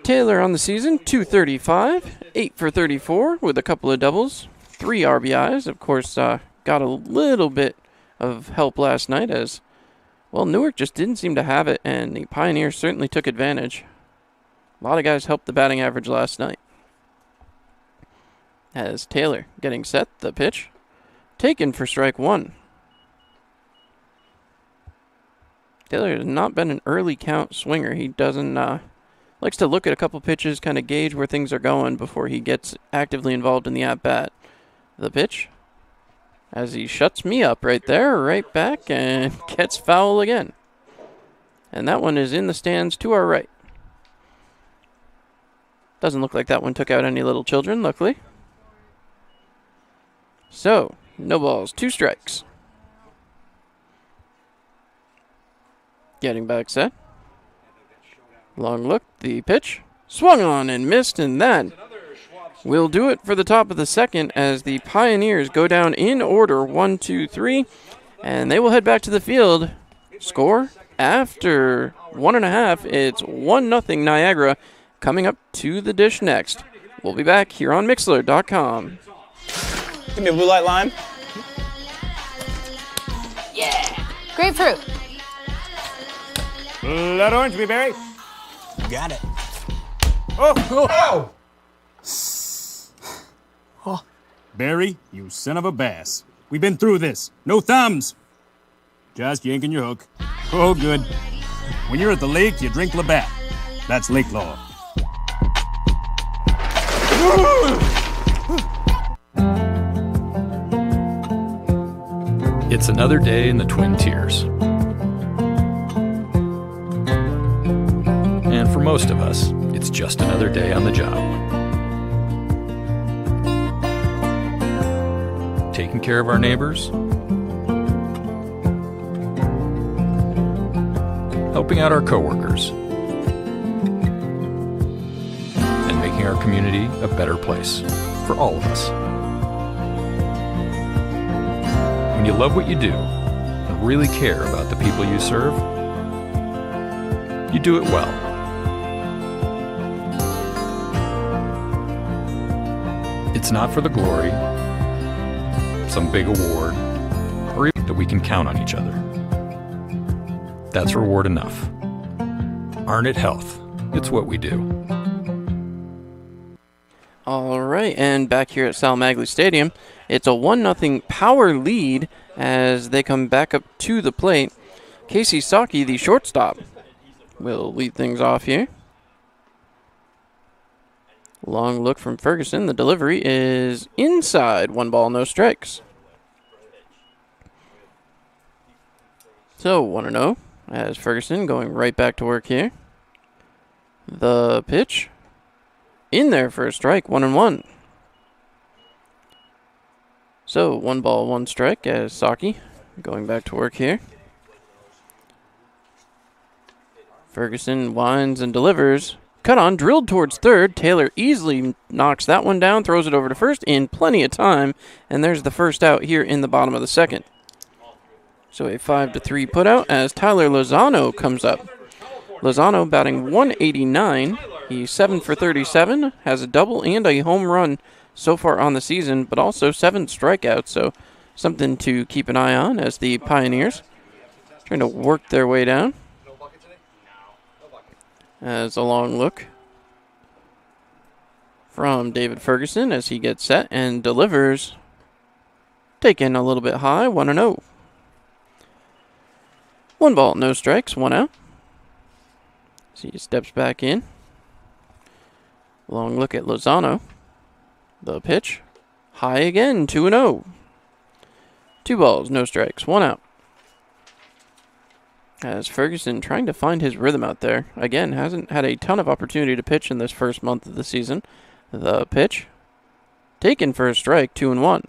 Taylor on the season, 235, 8 for 34 with a couple of doubles, 3 RBIs. Of course, got a little bit of help last night, as, well, Newark just didn't seem to have it, and the Pioneers certainly took advantage. A lot of guys helped the batting average last night. As Taylor getting set, the pitch taken for strike 1. Taylor has not been an early count swinger. He doesn't likes to look at a couple pitches, kind of gauge where things are going before he gets actively involved in the at-bat. The pitch, as he shuts me up right there, right back, and gets foul again. And that one is in the stands to our right. Doesn't look like that one took out any little children, luckily. So, no balls, 2 strikes. Getting back set. Long look, the pitch swung on and missed, and that will do it for the top of the second, as the Pioneers go down in order, 1, 2, 3, and they will head back to the field. Score after 1.5, it's 1-0 Niagara, coming up to the dish next. We'll be back here on Mixlr.com. Give me a blue light lime. Yeah. Grapefruit. Blood orange, Barry. Got it. Oh! Oh! Barry, you son of a bass. We've been through this. No thumbs. Just yanking your hook. Oh, good. When you're at the lake, you drink Labatt. That's lake law. It's another day in the Twin Tiers. And for most of us, it's just another day on the job. Taking care of our neighbors, helping out our coworkers, and making our community a better place for all of us. When you love what you do and really care about the people you serve, you do it well. It's not for the glory, some big award, or even that we can count on each other. That's reward enough. Arnett Health, it's what we do. All right, and back here at Sal Magley Stadium, it's a 1-0 power lead as they come back up to the plate. Casey Saki, the shortstop, will lead things off here. Long look from Ferguson. The delivery is inside. 1 ball, no strikes. So 1-0 as Ferguson going right back to work here. The pitch in there for a strike. 1-1. So 1 ball, 1 strike as Saki going back to work here. Ferguson winds and delivers. Cut on, drilled towards third. Taylor easily knocks that one down, throws it over to first in plenty of time, and there's the first out here in the bottom of the second. So a 5-3 putout as Tyler Lozano comes up. Lozano batting 189. He's 7 for 37, has a double and a home run so far on the season, but also 7 strikeouts, so something to keep an eye on as the Pioneers trying to work their way down. As a long look from David Ferguson as he gets set and delivers. Taken a little bit high, 1-0. 1 ball, no strikes, 1 out. So he steps back in. Long look at Lozano. The pitch. High again, 2-0. 2 balls, no strikes, 1 out. As Ferguson trying to find his rhythm out there. Again, hasn't had a ton of opportunity to pitch in this first month of the season. The pitch. Taken for a strike, 2-1.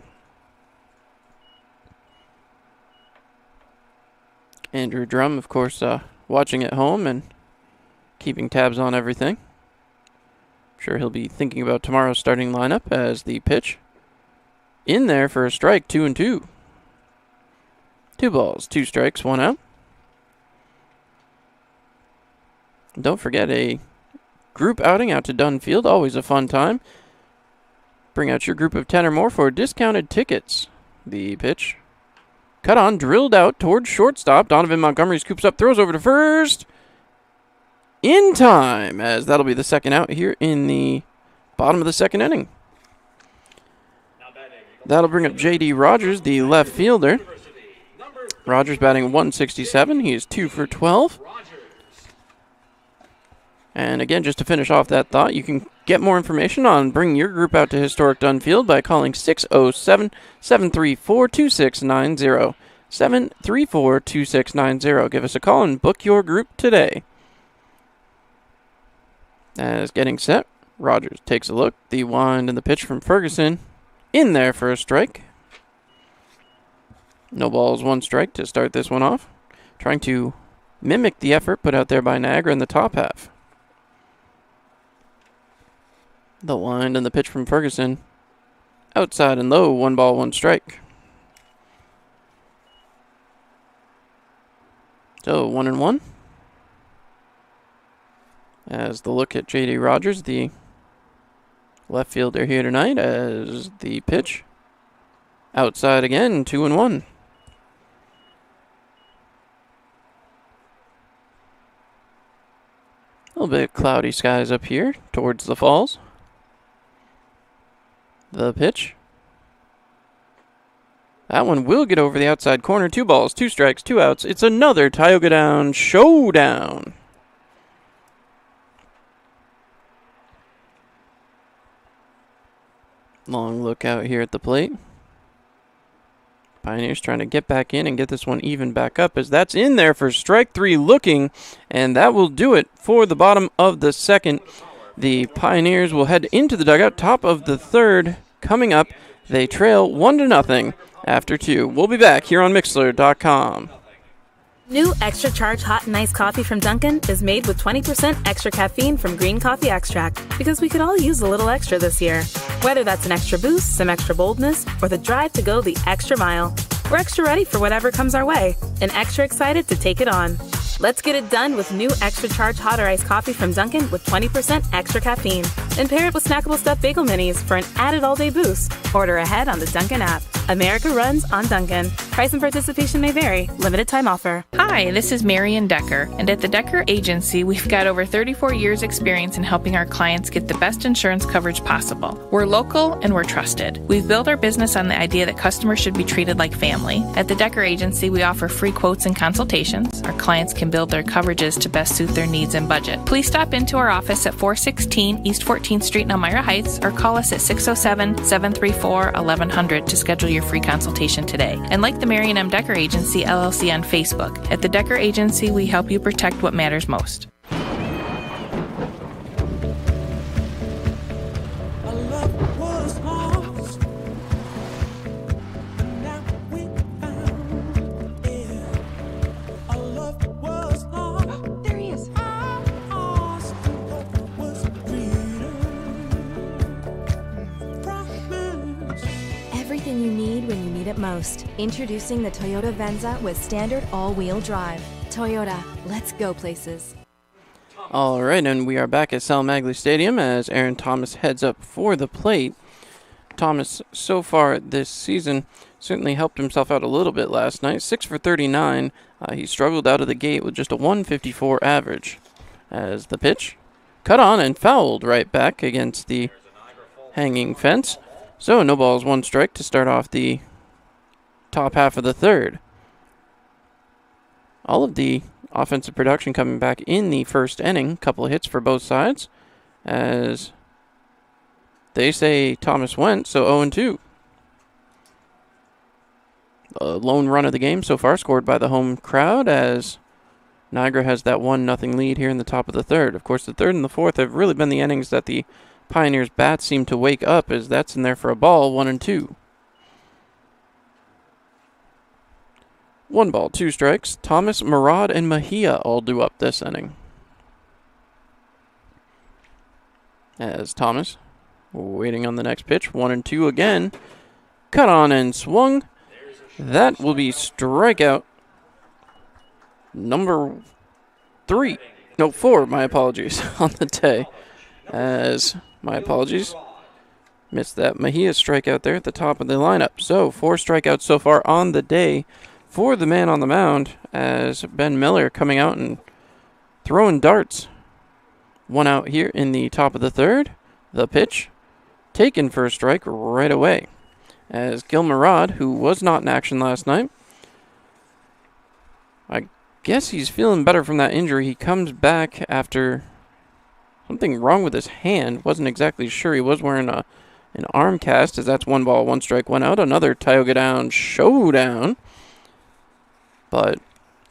Andrew Drum, of course, watching at home and keeping tabs on everything. I'm sure he'll be thinking about tomorrow's starting lineup as the pitch. In there for a strike, 2-2. 2 balls, 2 strikes, 1 out. Don't forget a group outing out to Dunfield, always a fun time. Bring out your group of 10 or more for discounted tickets. The pitch. Cut on, drilled out towards shortstop. Donovan Montgomery scoops up, throws over to first. In time, as that'll be the second out here in the bottom of the second inning. That'll bring up J.D. Rogers, the left fielder. Rogers batting 167. He is 2 for 12. And again, just to finish off that thought, you can get more information on bringing your group out to historic Dunfield by calling 607-734-2690. 734-2690. Give us a call and book your group today. As getting set, Rogers takes a look. The wind and the pitch from Ferguson. In there for a strike. No balls, 1 strike to start this one off. Trying to mimic the effort put out there by Niagara in the top half. The wind and the pitch from Ferguson. Outside and low, 1 ball, 1 strike. So 1-1. As the look at J.D. Rogers, the left fielder here tonight, as the pitch. Outside again, 2-1. A little bit cloudy skies up here towards the falls. The pitch. That one will get over the outside corner. 2 balls, 2 strikes, 2 outs. It's another Tioga Down showdown. Long look out here at the plate. Pioneers trying to get back in and get this one even back up, as that's in there for strike 3 looking, and that will do it for the bottom of the second. The Pioneers will head into the dugout, top of the third. Coming up, they trail 1-0 after 2. We'll be back here on Mixler.com. New Extra Charge Hot and Iced Coffee from Dunkin' is made with 20% extra caffeine from green coffee extract, because we could all use a little extra this year. Whether that's an extra boost, some extra boldness, or the drive to go the extra mile, we're extra ready for whatever comes our way and extra excited to take it on. Let's get it done with new Extra Charge Hot or Iced Coffee from Dunkin' with 20% extra caffeine. And pair it with snackable stuffed bagel minis for an added all-day boost. Order ahead on the Dunkin' app. America runs on Dunkin'. Price and participation may vary. Limited time offer. Hi, this is Marian Decker, and at the Decker Agency, we've got over 34 years experience in helping our clients get the best insurance coverage possible. We're local and we're trusted. We've built our business on the idea that customers should be treated like family. At the Decker Agency, we offer free quotes and consultations. Our clients can build their coverages to best suit their needs and budget. Please stop into our office at 416 East 14th Street in Elmira Heights, or call us at 607-734-1100 to schedule your free consultation today. And like the Marian M. Decker Agency, LLC on Facebook. At the Decker Agency, we help you protect what matters most. Everything you need when you need it most. Introducing the Toyota Venza with standard all-wheel drive. Toyota, let's go places. All right, and we are back at Sal Magley Stadium as Aaron Thomas heads up for the plate. Thomas, so far this season, certainly helped himself out a little bit last night. 6 for 39. He struggled out of the gate with just a 154 average. As the pitch cut on and fouled right back against the hanging fence. So no balls, 1 strike to start off the top half of the third. All of the offensive production coming back in the first inning. Couple of hits for both sides. As they say Thomas went, so 0-2. The lone run of the game so far scored by the home crowd as Niagara has that 1-0 lead here in the top of the third. Of course, the third and the fourth have really been the innings that the Pioneers' bats seem to wake up, as that's in there for a ball, 1-2. 1 ball, 2 strikes. Thomas, Murad, and Mejia all due up this inning. As Thomas waiting on the next pitch, 1-2 again. Cut on and swung. That will be strikeout number 4, my apologies, on the day. As, my apologies, missed that Mejia strikeout there at the top of the lineup. So, 4 strikeouts so far on the day for the man on the mound, as Ben Miller coming out and throwing darts. 1 out here in the top of the third. The pitch taken for a strike right away. As Gil Murad, who was not in action last night, I guess he's feeling better from that injury. He comes back after something wrong with his hand. Wasn't exactly sure. He was wearing an arm cast, as that's 1 ball, 1 strike, 1 out. Another Tioga Down showdown. But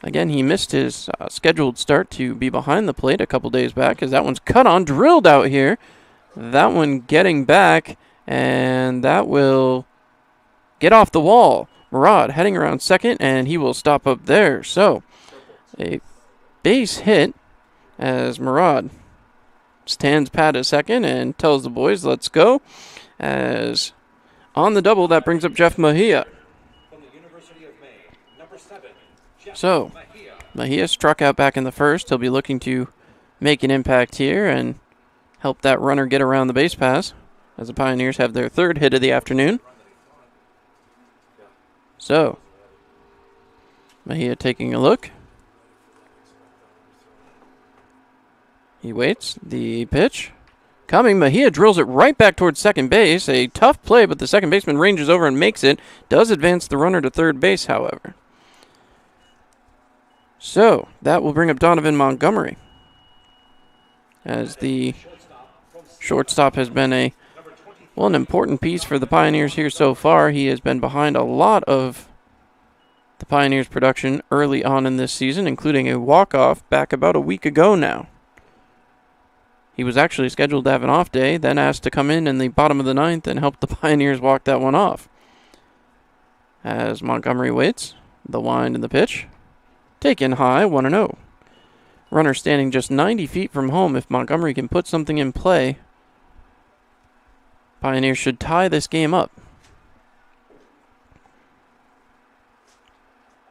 again, he missed his scheduled start to be behind the plate a couple days back, as that one's cut on, drilled out here. That one getting back, and that will get off the wall. Murad heading around second, and he will stop up there. So, a base hit as Murad stands pat at second and tells the boys, let's go. As on the double, that brings up Jeff Mejia. So, Mejia struck out back in the first. He'll be looking to make an impact here and help that runner get around the base pass, as the Pioneers have their 3rd hit of the afternoon. So, Mejia taking a look. He waits. The pitch coming. Mejia drills it right back towards second base. A tough play, but the second baseman ranges over and makes it. Does advance the runner to third base, however. So, that will bring up Donovan Montgomery, as the shortstop has been an important piece for the Pioneers here so far. He has been behind a lot of the Pioneers' production early on in this season, including a walk-off back about a week ago now. He was actually scheduled to have an off day, then asked to come in the bottom of the 9th and help the Pioneers walk that one off. As Montgomery waits, the wind and the pitch. Taken high, 1-0. Runner standing just 90 feet from home. If Montgomery can put something in play, Pioneers should tie this game up.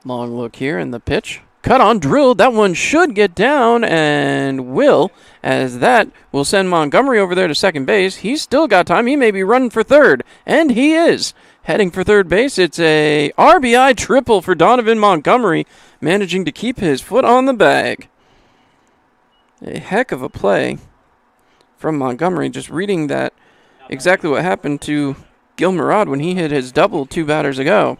Long look here in the pitch. Cut on, drilled. That one should get down and will, as that will send Montgomery over there to second base. He's still got time. He may be running for third, and he is heading for third base. It's a RBI triple for Donovan Montgomery, managing to keep his foot on the bag. A heck of a play from Montgomery, just reading that exactly what happened to Gil Murad when he hit his double 2 batters ago.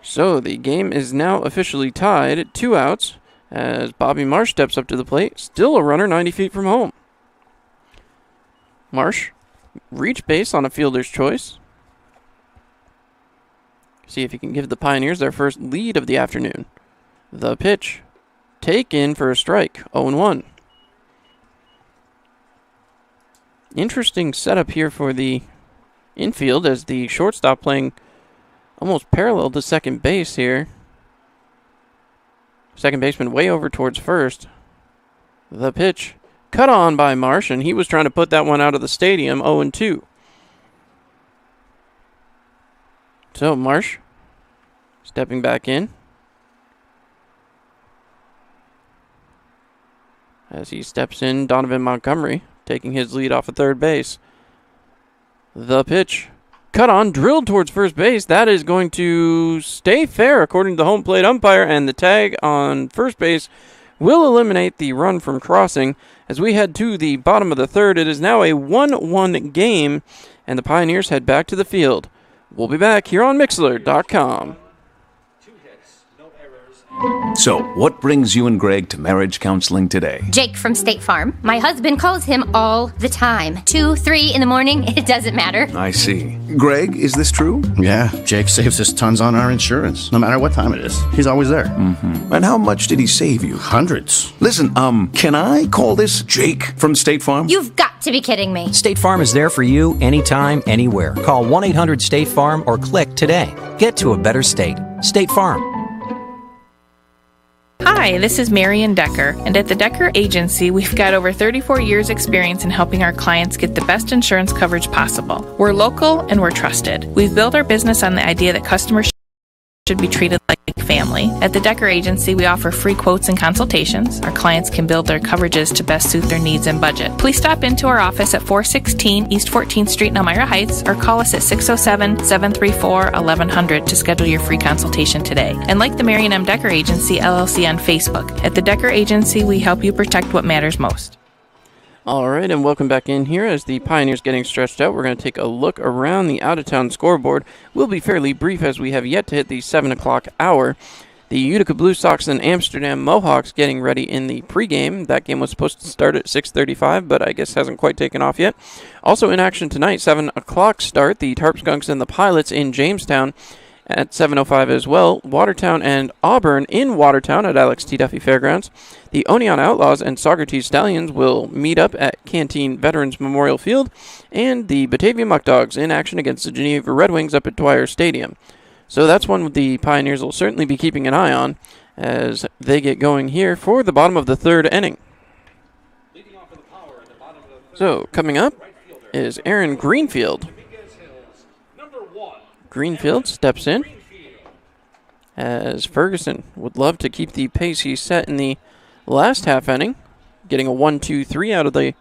So the game is now officially tied at 2 outs as Bobby Marsh steps up to the plate. Still a runner 90 feet from home. Marsh reach base on a fielder's choice. See if he can give the Pioneers their first lead of the afternoon. The pitch taken for a strike, 0-1. Interesting setup here for the infield, as the shortstop playing almost parallel to second base here. Second baseman way over towards first. The pitch cut on by Marsh, and he was trying to put that one out of the stadium, 0-2. So Marsh stepping back in as he steps in. Donovan Montgomery taking his lead off of third base. The pitch cut on, drilled towards first base. That is going to stay fair according to the home plate umpire, and the tag on first base will eliminate the run from crossing. As we head to the bottom of the third, it is now a 1-1 game, and the Pioneers head back to the field. We'll be back here on Mixlr.com. So, what brings you and Greg to marriage counseling today? Jake from State Farm. My husband calls him all the time. 2, 3 in the morning, it doesn't matter. I see. Greg, is this true? Yeah, Jake saves us tons on our insurance. No matter what time it is, he's always there. Mm-hmm. And how much did he save you? Hundreds. Listen, can I call this Jake from State Farm? You've got to be kidding me. State Farm is there for you anytime, anywhere. Call 1-800-STATE-FARM or click today. Get to a better state. State Farm. Hi, this is Marian Decker, and at the Decker Agency, we've got over 34 years experience in helping our clients get the best insurance coverage possible. We're local and we're trusted. We've built our business on the idea that customers should be treated like family. At the Decker Agency, we offer free quotes and consultations. Our clients can build their coverages to best suit their needs and budget. Please stop into our office at 416 East 14th Street in Elmira Heights or call us at 607-734-1100 to schedule your free consultation today. And like the Marian M. Decker Agency, LLC on Facebook. At the Decker Agency, we help you protect what matters most. All right, and welcome back in here. As the Pioneers getting stretched out, we're going to take a look around the out-of-town scoreboard. We'll be fairly brief as we have yet to hit the 7 o'clock hour. The Utica Blue Sox and Amsterdam Mohawks getting ready in the pregame. That game was supposed to start at 6:35, but I guess hasn't quite taken off yet. Also in action tonight, 7 o'clock start, the Tarp Skunks and the Pilots in Jamestown. At 7:05 as well, Watertown and Auburn in Watertown at Alex T. Duffy Fairgrounds. The Oneon Outlaws and Saugerties Stallions will meet up at Canteen Veterans Memorial Field, and the Batavia Muck Dogs in action against the Geneva Red Wings up at Dwyer Stadium. So that's one the Pioneers will certainly be keeping an eye on as they get going here for the bottom of the third inning. So coming up is Aaron Greenfield. Greenfield steps in as Ferguson would love to keep the pace he set in the last half inning, getting a 1-2-3 out of the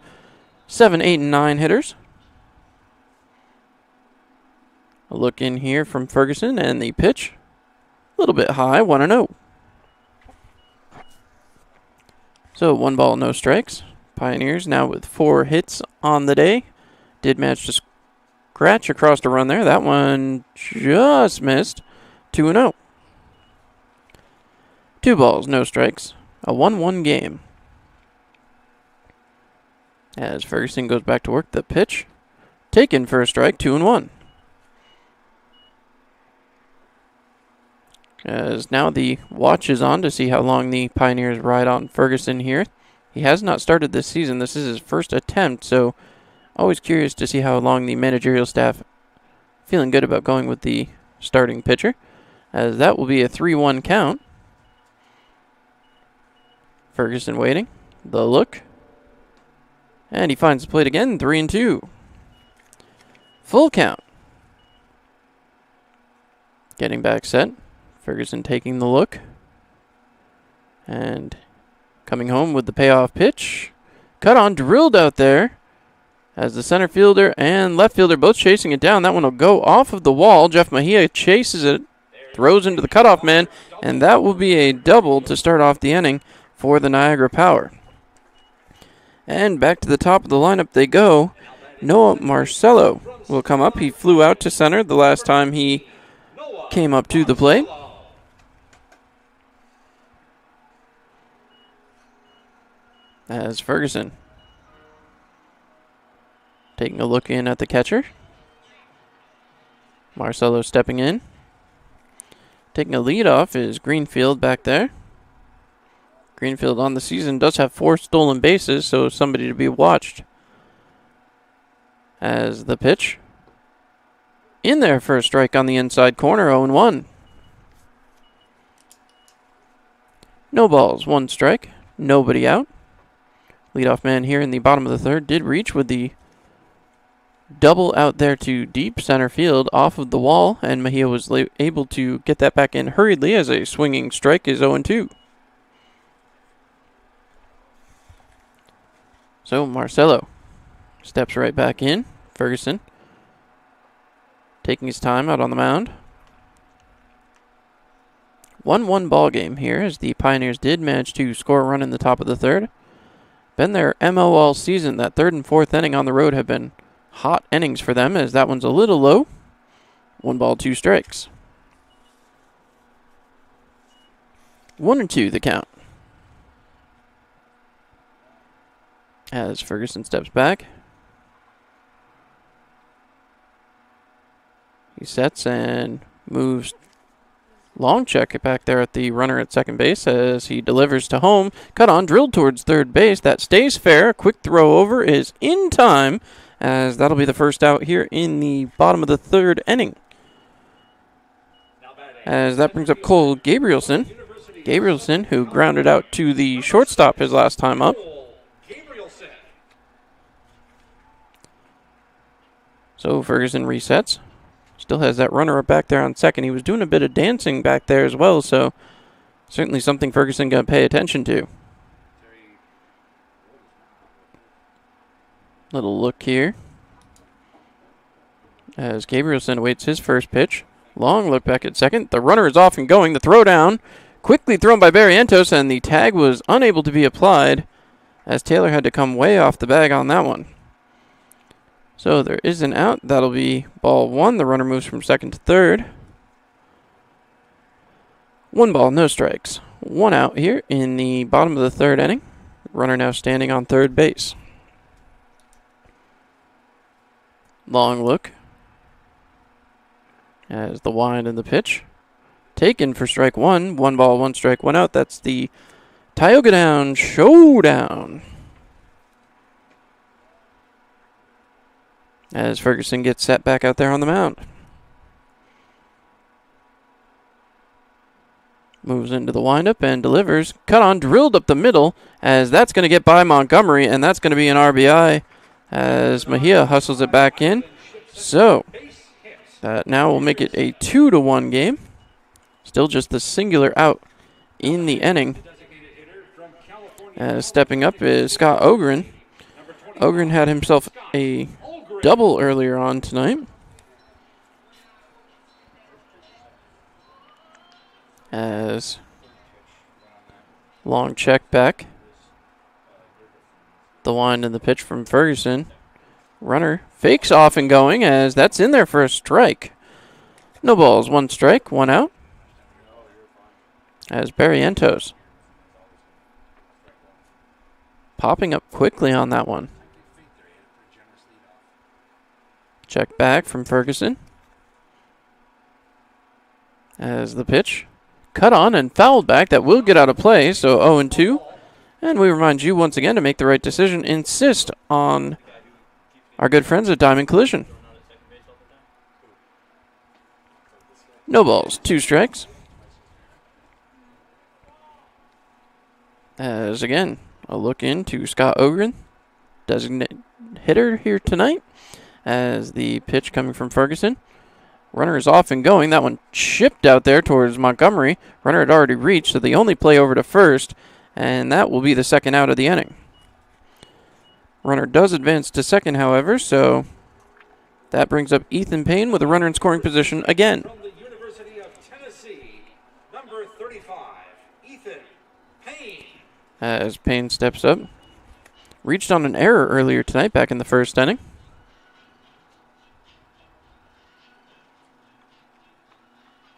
7, 8, and 9 hitters. A look in here from Ferguson, and the pitch, a little bit high, 1-0. So 1 ball, no strikes. Pioneers now with 4 hits on the day. Did manage to scratch across the run there. That one just missed. 2-0. 2 balls, no strikes. A 1-1 game. As Ferguson goes back to work, the pitch taken for a strike, 2-1. As now the watch is on to see how long the Pioneers ride on Ferguson here. He has not started this season. This is his first attempt, so always curious to see how long the managerial staff feeling good about going with the starting pitcher, as that will be a 3-1 count. Ferguson waiting. The look. And he finds the plate again, 3-2. Full count. Getting back set. Ferguson taking the look. And coming home with the payoff pitch. Cut on, drilled out there. As the center fielder and left fielder both chasing it down. That one will go off of the wall. Jeff Mejia chases it, throws into the cutoff man, and that will be a double to start off the inning for the Niagara Power. And back to the top of the lineup they go. Noah Marcello will come up. He flew out to center the last time he came up to the plate. As Ferguson taking a look in at the catcher. Marcello stepping in. Taking a lead off is Greenfield back there. Greenfield on the season does have 4 stolen bases, so somebody to be watched. As the pitch in there for a strike on the inside corner, 0-1. No balls, 1 strike, nobody out. Leadoff man here in the bottom of the third did reach with the double out there to deep center field off of the wall, and Mejia was able to get that back in hurriedly as a swinging strike is 0-2. So Marcello steps right back in. Ferguson taking his time out on the mound. 1-1 ball game here as the Pioneers did manage to score a run in the top of the third. Been their MO all season. That third and fourth inning on the road have been hot innings for them, as that one's a little low. 1 ball, 2 strikes. 1-2 the count. As Ferguson steps back. He sets and moves. Long check back there at the runner at second base as he delivers to home. Cut on, drilled towards third base. That stays fair. Quick throw over is in time, as that'll be the first out here in the bottom of the third inning. As that brings up Cole Gabrielson. Gabrielson, who grounded out to the shortstop his last time up. So Ferguson resets. Still has that runner up back there on second. He was doing a bit of dancing back there as well, so certainly something Ferguson going to pay attention to. Little look here as Gabrielson awaits his first pitch. Long look back at second. The runner is off and going. The throw down, quickly thrown by Barrientos, and the tag was unable to be applied as Taylor had to come way off the bag on that one. So there is an out. That'll be ball 1. The runner moves from second to third. 1 ball, no strikes. 1 out here in the bottom of the third inning. Runner now standing on third base. Long look as the wind and the pitch. Taken for strike 1. 1 ball, 1 strike, 1 out. That's the Tioga Down Showdown. As Ferguson gets set back out there on the mound. Moves into the windup and delivers. Cut on, drilled up the middle, as that's going to get by Montgomery, and that's going to be an RBI as Mejia hustles it back in. So that now will make it a 2-1 game. Still just the singular out in the inning. As stepping up is Scott Ogren. Ogren had himself a double earlier on tonight. As long check back. The wind and the pitch from Ferguson. Runner fakes off and going, as that's in there for a strike. No balls, 1 strike, 1 out. As Barrientos popping up quickly on that one. Check back from Ferguson. As the pitch cut on and fouled back. That will get out of play, so 0-2. And we remind you once again to make the right decision. Insist on our good friends at Diamond Collision. No balls, 2 strikes. As again, a look into Scott Ogren, designated hitter here tonight. As the pitch coming from Ferguson. Runner is off and going. That one chipped out there towards Montgomery. Runner had already reached, so the only play over to first, and that will be the second out of the inning. Runner does advance to second, however, so that brings up Ethan Payne with a runner in scoring position again. From the University of Tennessee, number 35, Ethan Payne. As Payne steps up. Reached on an error earlier tonight back in the first inning.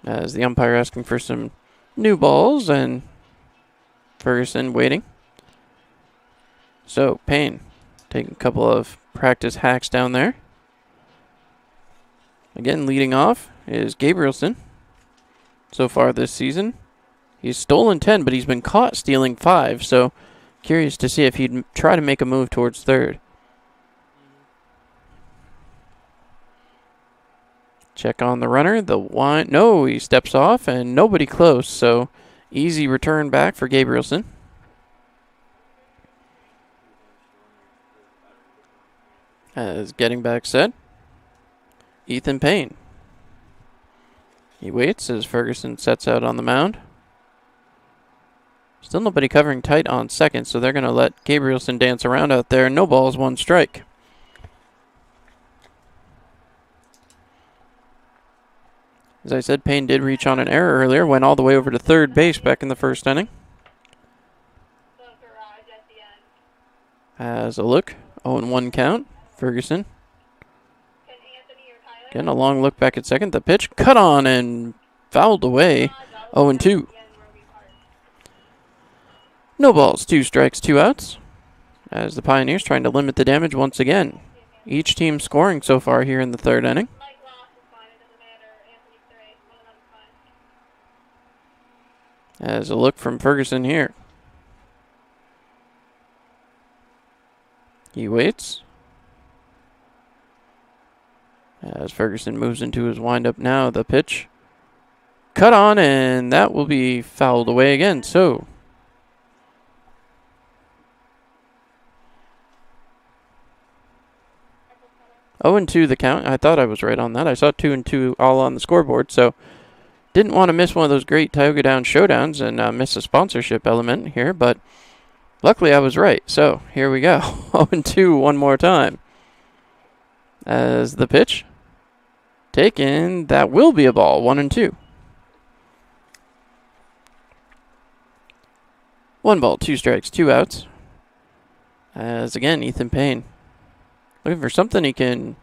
As the umpire asking for some new balls, and Ferguson waiting. So Payne taking a couple of practice hacks down there. Again, leading off is Gabrielson. So far this season, he's stolen 10, but he's been caught stealing 5. So curious to see if he'd try to make a move towards third. Check on the runner. The wind. No, he steps off and nobody close. So easy return back for Gabrielson. As getting back set, Ethan Payne. He waits as Ferguson sets out on the mound. Still nobody covering tight on second, so they're going to let Gabrielson dance around out there. No balls, 1 strike. As I said, Payne did reach on an error earlier, went all the way over to third base back in the first inning. Has a look, 0-1 count, Ferguson. Getting a long look back at second. The pitch cut on and fouled away, 0-2. No balls, 2 strikes, 2 outs. As the Pioneers trying to limit the damage once again. Each team scoring so far here in the third inning. As a look from Ferguson here. He waits. As Ferguson moves into his windup now, the pitch cut on, and that will be fouled away again. So 0-2 the count. I thought I was right on that. I saw 2-2 all on the scoreboard, so didn't want to miss one of those great Tioga Down showdowns and miss a sponsorship element here, but luckily I was right. So here we go. 0-2 one more time. As the pitch taken, that will be a ball, 1-2. 1 ball, 2 strikes, 2 outs. As again, Ethan Payne looking for something he can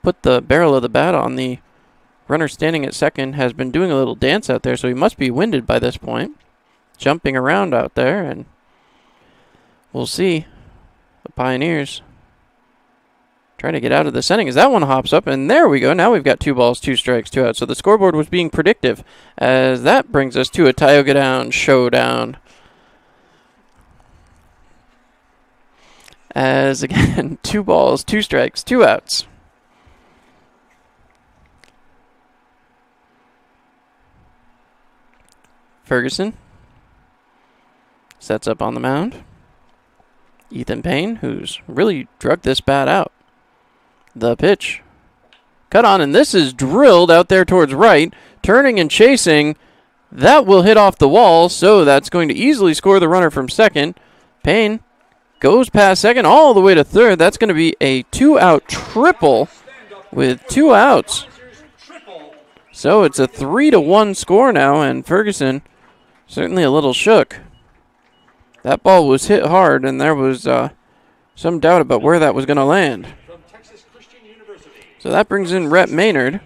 put the barrel of the bat on. The runner standing at second has been doing a little dance out there, so he must be winded by this point. Jumping around out there, and we'll see. The Pioneers trying to get out of this inning as that one hops up, and there we go. Now we've got 2 balls, 2 strikes, 2 outs. So the scoreboard was being predictive, as that brings us to a Tioga Down showdown. As again, 2 balls, 2 strikes, 2 outs. Ferguson sets up on the mound. Ethan Payne, who's really drugged this bat out. The pitch cut on, and this is drilled out there towards right, turning and chasing. That will hit off the wall, so that's going to easily score the runner from second. Payne goes past second all the way to third. That's going to be a 2-out triple with 2 outs. So it's a 3-1 score now, and Ferguson certainly a little shook. That ball was hit hard, and there was some doubt about where that was going to land. So that brings in Rhett Maynard.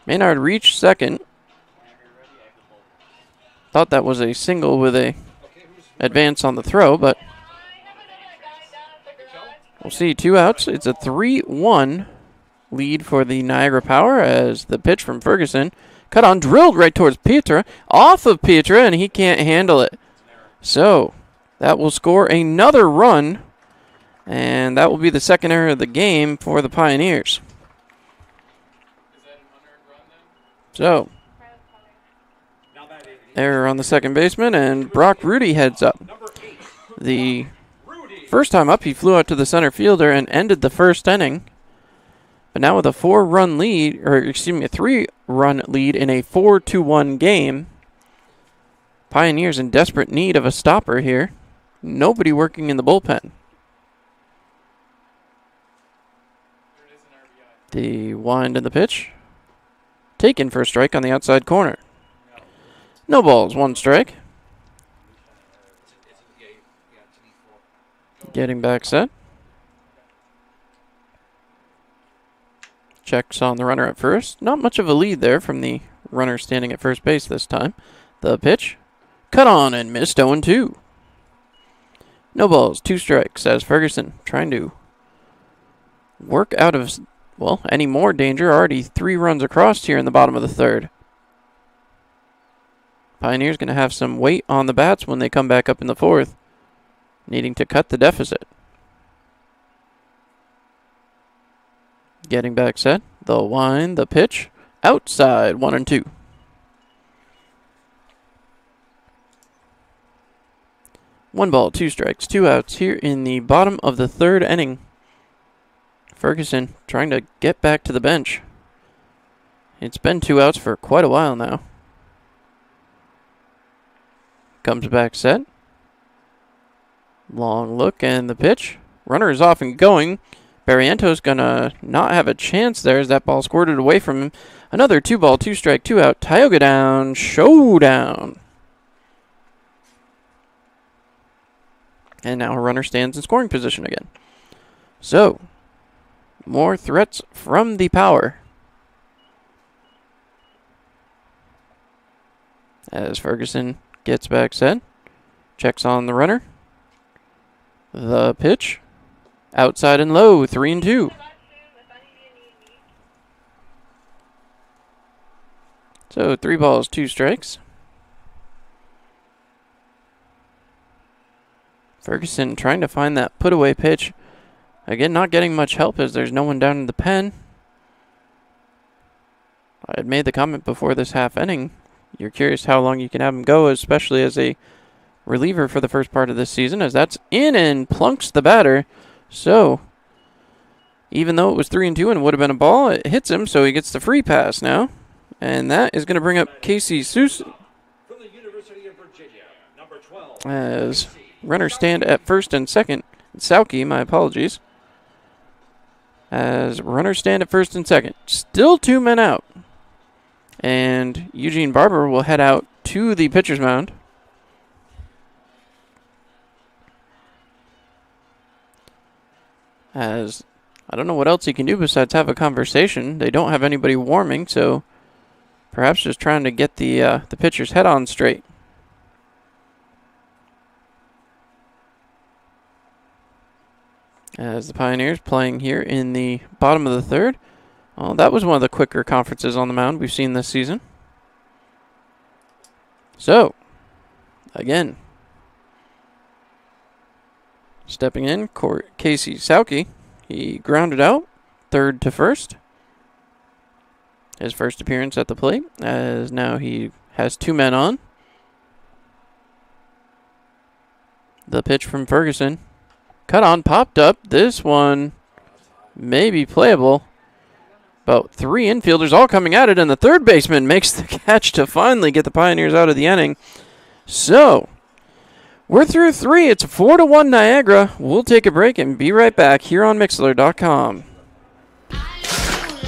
Maynard reached second. Thought that was a single with a advance on the throw, but we'll see. 2 outs. It's a 3-1 lead for the Niagara Power as the pitch from Ferguson cut on, drilled right towards Pietra, off of Pietra, and he can't handle it. So that will score another run, and that will be the second error of the game for the Pioneers. So error on the second baseman, and Brock Rudy heads up. The first time up, he flew out to the center fielder and ended the first inning. But now with a 3-run lead in a 4-1 game, Pioneers in desperate need of a stopper here. Nobody working in the bullpen. The wind and the pitch. Taken for a strike on the outside corner. No balls, 1 strike. Getting back set. Checks on the runner at first. Not much of a lead there from the runner standing at first base this time. The pitch. Cut on and missed, 0-2. No balls, 2 strikes as Ferguson trying to work out of, well, any more danger. Already 3 runs across here in the bottom of the third. Pioneers going to have some weight on the bats when they come back up in the fourth, needing to cut the deficit. Getting back set. The wind, the pitch. Outside, 1-2. One ball, 2 strikes, 2 outs here in the bottom of the third inning. Ferguson trying to get back to the bench. It's been 2 outs for quite a while now. Comes back set. Long look and the pitch. Runner is off and going. Barrientos gonna not have a chance there as that ball squirted away from him. Another 2-ball, 2-strike, 2-out. Tioga down, showdown. And now a runner stands in scoring position again. So, more threats from the power. As Ferguson gets back set, checks on the runner. The pitch, outside and low, 3-2. So 3 balls, 2 strikes. Ferguson trying to find that put-away pitch. Again, not getting much help as there's no one down in the pen. I had made the comment before this half inning. You're curious how long you can have him go, especially as a reliever for the first part of this season, as that's in and plunks the batter. So, even though it was 3-2 and would have been a ball, it hits him, so he gets the free pass now. And that is going to bring up Casey Seuss as runners stand at first and second. Sauke, my apologies. As runners stand at first and second. Still 2 men out. And Eugene Barber will head out to the pitcher's mound. As I don't know what else he can do besides have a conversation. They don't have anybody warming, so perhaps just trying to get the pitcher's head on straight. As the Pioneers playing here in the bottom of the third. Well, that was one of the quicker conferences on the mound we've seen this season. So, again, stepping in, Casey Sauke. He grounded out, third to first. His first appearance at the plate, as now he has 2 men on. The pitch from Ferguson. Cut on, popped up. This one may be playable. About 3 infielders all coming at it, and the third baseman makes the catch to finally get the Pioneers out of the inning. So, we're through 3. It's 4-1 Niagara. We'll take a break and be right back here on Mixlr.com.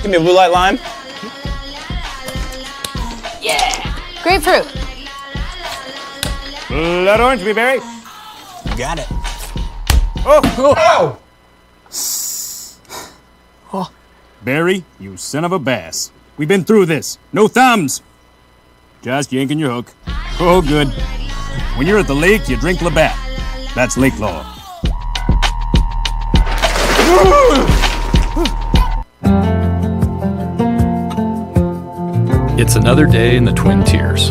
Give me a blue light lime. Yeah! Grapefruit. Blood orange, blueberry. You got it. Oh! Barry, you son of a bass. We've been through this. No thumbs. Just yanking your hook. Oh, good. When you're at the lake, you drink Labatt. That's lake law. It's another day in the Twin Tiers.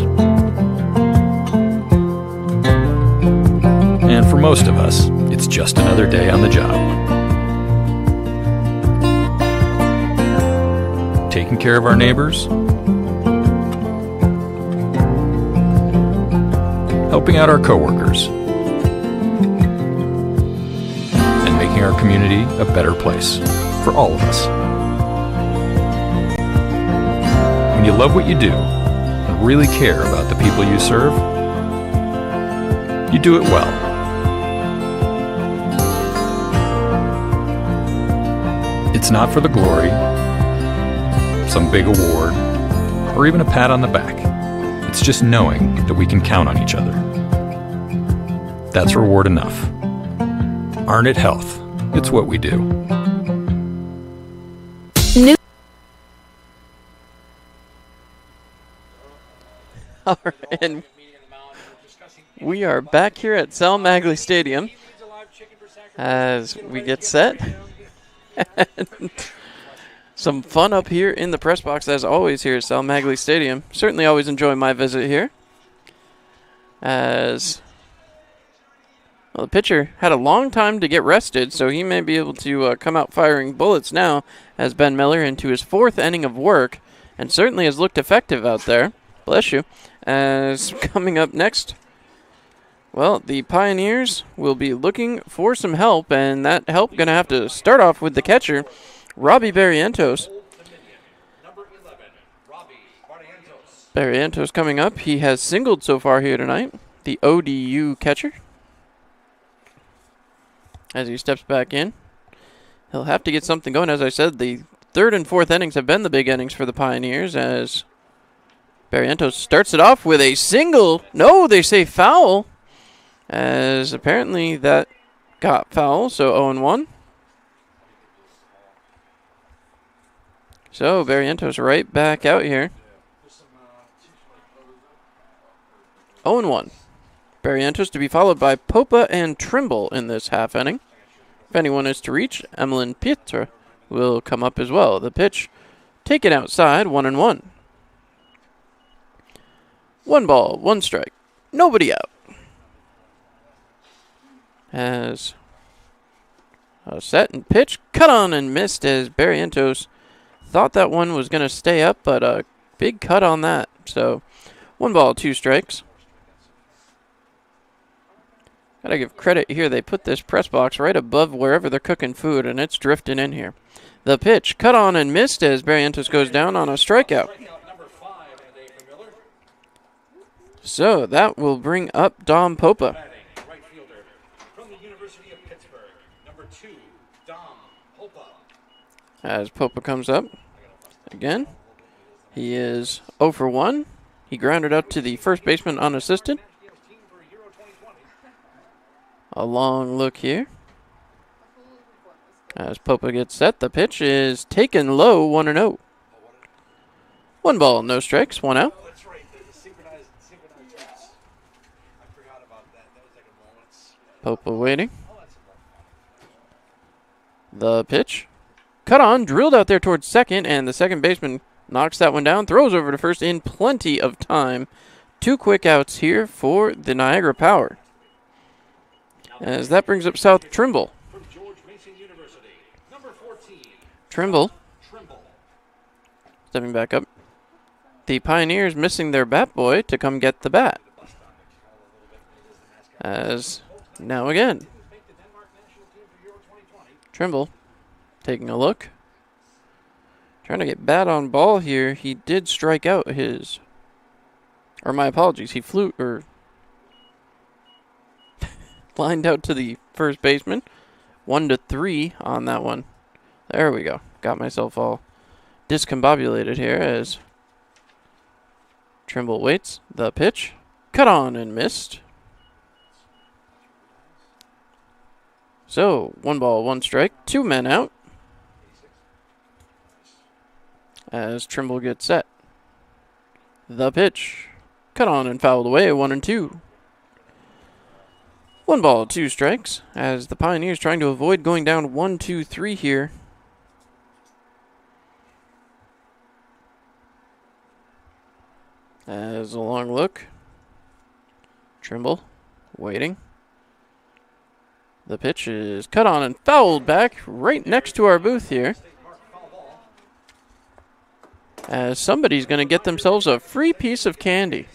And for most of us, it's just another day on the job. Taking care of our neighbors, helping out our coworkers, and making our community a better place for all of us. When you love what you do and really care about the people you serve, you do it well. It's not for the glory, some big award, or even a pat on the back. It's just knowing that we can count on each other. That's reward enough. Arnett Health. It's what we do. All right, and we are back here at Sal Magley Stadium as we get set. Some fun up here in the press box, as always, here at Sal Magley Stadium. Certainly always enjoy my visit here. As well, the pitcher had a long time to get rested, so he may be able to come out firing bullets now as Ben Miller into his 4th inning of work, and certainly has looked effective out there. Bless you. As coming up next, well, the Pioneers will be looking for some help, and that help going to have to start off with the catcher, Robbie Barrientos. Barrientos coming up. He has singled so far here tonight, the ODU catcher. As he steps back in, He'll have to get something going. As I said, the third and fourth innings have been the big innings for the Pioneers as Barrientos starts it off with a single. No, they say foul, as apparently that got foul, so 0-1. So Barrientos right back out here. 0-1. Barrientos to be followed by Popa and Trimble in this half inning. If anyone is to reach, Emmeline Pietra will come up as well. The pitch taken outside, 1-1. 1 ball, 1 strike. Nobody out. As a set and pitch, cut on and missed as Barrientos thought that one was going to stay up, but a big cut on that. So 1 ball, 2 strikes. Gotta give credit here. They put this press box right above wherever they're cooking food, and it's drifting in here. The pitch cut on and missed as Barrientos goes down on a strikeout. So that will bring up Dom Popa. As Popa comes up again, he is 0 for 1. He grounded out to the first baseman unassisted. A long look here. As Popa gets set, the pitch is taken low, 1-0. 1 ball, no strikes, 1 out. Popa waiting. The pitch. Cut on, drilled out there towards second, and the second baseman knocks that one down, throws over to first in plenty of time. 2 quick outs here for the Niagara Power. As that brings up South Trimble. Trimble stepping back up. The Pioneers missing their bat boy to come get the bat. As now again, Trimble taking a look. Trying to get bat on ball here. He did strike out his, or my apologies, he flew, or lined out to the first baseman. 1-3 on that one. There we go. Got myself all discombobulated here as Trimble waits. The pitch. Cut on and missed. So, 1 ball, 1 strike. 2 men out. As Trimble gets set. The pitch. Cut on and fouled away. 1-2. 1 ball, 2 strikes, as the Pioneers trying to avoid going down 1-2-3 here. As a long look. Trimble waiting. The pitch is cut on and fouled back right next to our booth here. As somebody's going to get themselves a free piece of candy.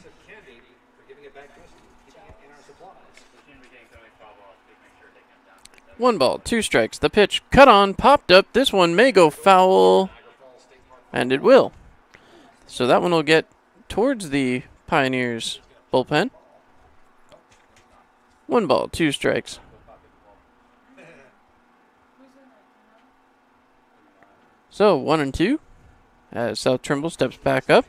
1 ball, 2 strikes. The pitch cut on, popped up. This one may go foul, and it will. So that one will get towards the Pioneers bullpen. 1 ball, 2 strikes. So 1-2 as South Trimble steps back up.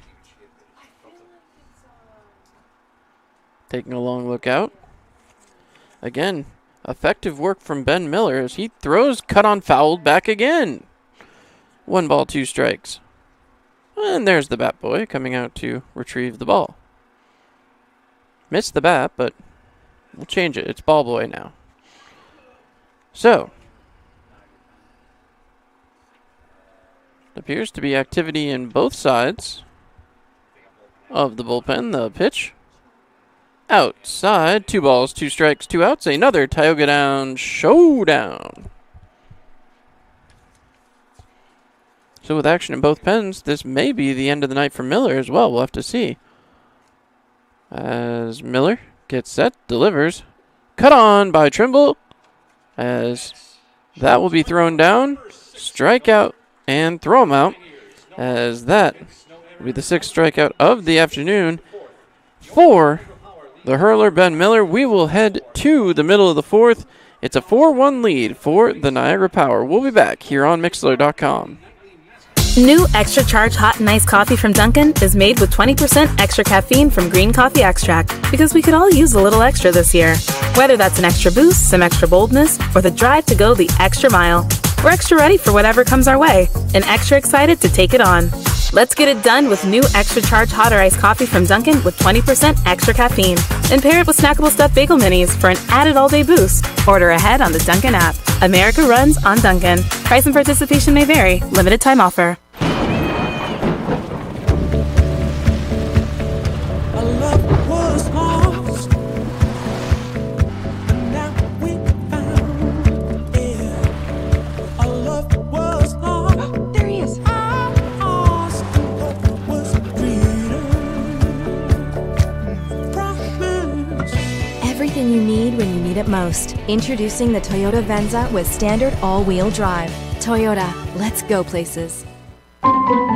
Taking a long look out. Again, effective work from Ben Miller as he throws, cut on, fouled back again. 1 ball, 2 strikes. And there's the bat boy coming out to retrieve the ball. Missed the bat, but we'll change it. It's ball boy now. So, appears to be activity in both sides of the bullpen. The pitch. Outside, 2 balls, 2 strikes, 2 outs. Another Tioga Down showdown. So with action in both pens, this may be the end of the night for Miller as well. We'll have to see. As Miller gets set, delivers. Cut on by Trimble. As that will be thrown down. Strikeout and throw him out. As that will be the 6th strikeout of the afternoon for the hurler, Ben Miller. We will head to the middle of the 4th It's a 4-1 lead for the Niagara Power. We'll be back here on Mixler.com. New extra charge hot and iced coffee from Dunkin' is made with 20% extra caffeine from green coffee extract because we could all use a little extra this year. Whether that's an extra boost, some extra boldness, or the drive to go the extra mile, we're extra ready for whatever comes our way and extra excited to take it on. Let's get it done with new extra charge hot or iced coffee from Dunkin' with 20% extra caffeine. And pair it with snackable stuffed bagel minis for an added all-day boost. Order ahead on the Dunkin' app. America runs on Dunkin'. Price and participation may vary. Limited time offer. Everything you need when you need it most. Introducing the Toyota Venza with standard all-wheel drive. Toyota, let's go places.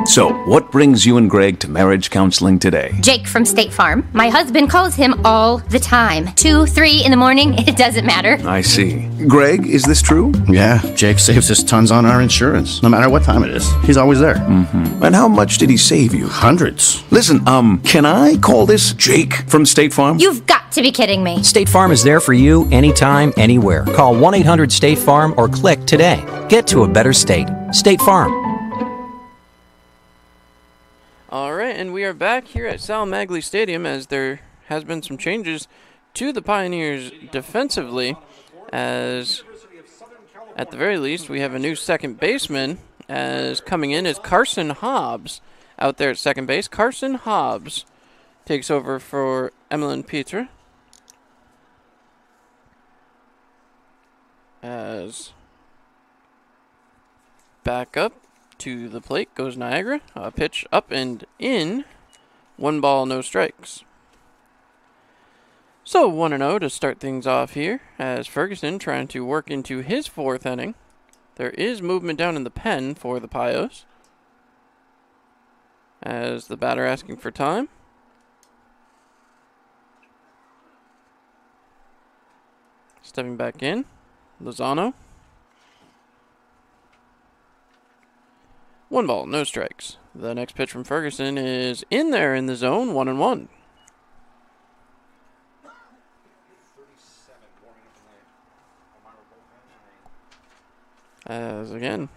So, what brings you and Greg to marriage counseling today? Jake from State Farm. My husband calls him all the time. 2, 3 in the morning, it doesn't matter. I see. Greg, is this true? Yeah, Jake saves us tons on our insurance. No matter what time it is, he's always there. Mm-hmm. And how much did he save you? Hundreds. Listen, can I call this Jake from State Farm? You've got to be kidding me. State Farm is there for you anytime, anywhere. Call 1-800-STATE-FARM or click today. Get to a better state. State Farm. All right, and we are back here at Sal Magley Stadium as there has been some changes to the Pioneers defensively, as at the very least we have a new second baseman, as coming in is Carson Hobbs out there at second base. Carson Hobbs takes over for Emmeline Pietra, as back up to the plate goes Niagara. A pitch up and in. 1 ball, no strikes. So 1-0 to start things off here as Ferguson trying to work into his 4th inning. There is movement down in the pen for the Pios, as the batter asking for time. Stepping back in, Lozano. 1 ball, no strikes. The next pitch from Ferguson is in there in the zone, 1-1. As again,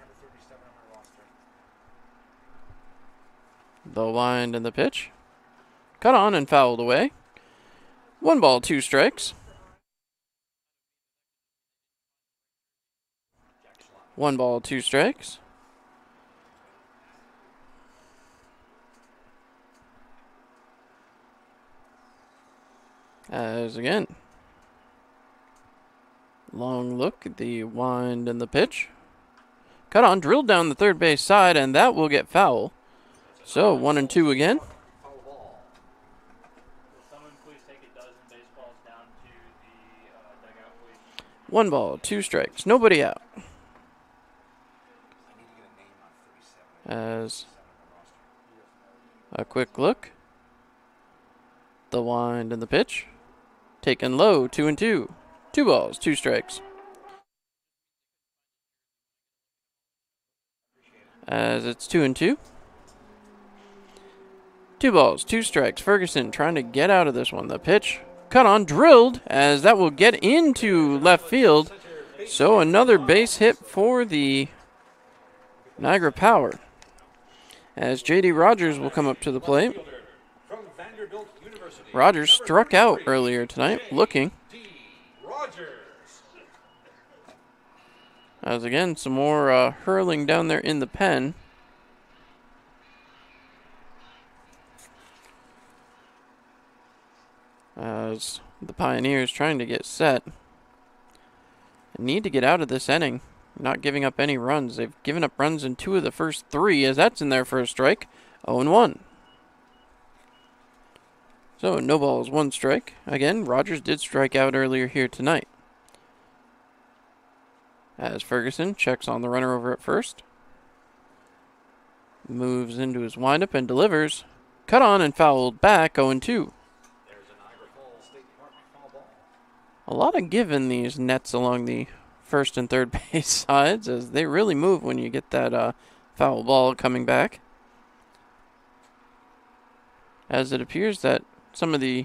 the wind and the pitch. Cut on and fouled away. 1 ball, 2 strikes. 1 ball, 2 strikes. As again, long look at the wind and the pitch. Cut on, drilled down the third base side, and that will get foul. So 1-2 again. 1 ball, 2 strikes, nobody out. As a quick look, the wind and the pitch. Taken low, 2-2. 2 balls, 2 strikes. As it's 2-2. 2 balls, 2 strikes. Ferguson trying to get out of this one. The pitch cut on, drilled, as that will get into left field. So another base hit for the Niagara Power, as J.D. Rogers will come up to the plate. Rogers struck out earlier tonight, looking. As again, some more hurling down there in the pen. As the Pioneers trying to get set. Need to get out of this inning. Not giving up any runs. They've given up runs in 2 of the first 3, as that's in there for a strike. 0-1. So, no balls, 1 strike. Again, Rogers did strike out earlier here tonight. As Ferguson checks on the runner over at first. Moves into his windup and delivers. Cut on and fouled back, 0-2. A lot of give in these nets along the first and third base sides, as they really move when you get that foul ball coming back. As it appears that some of the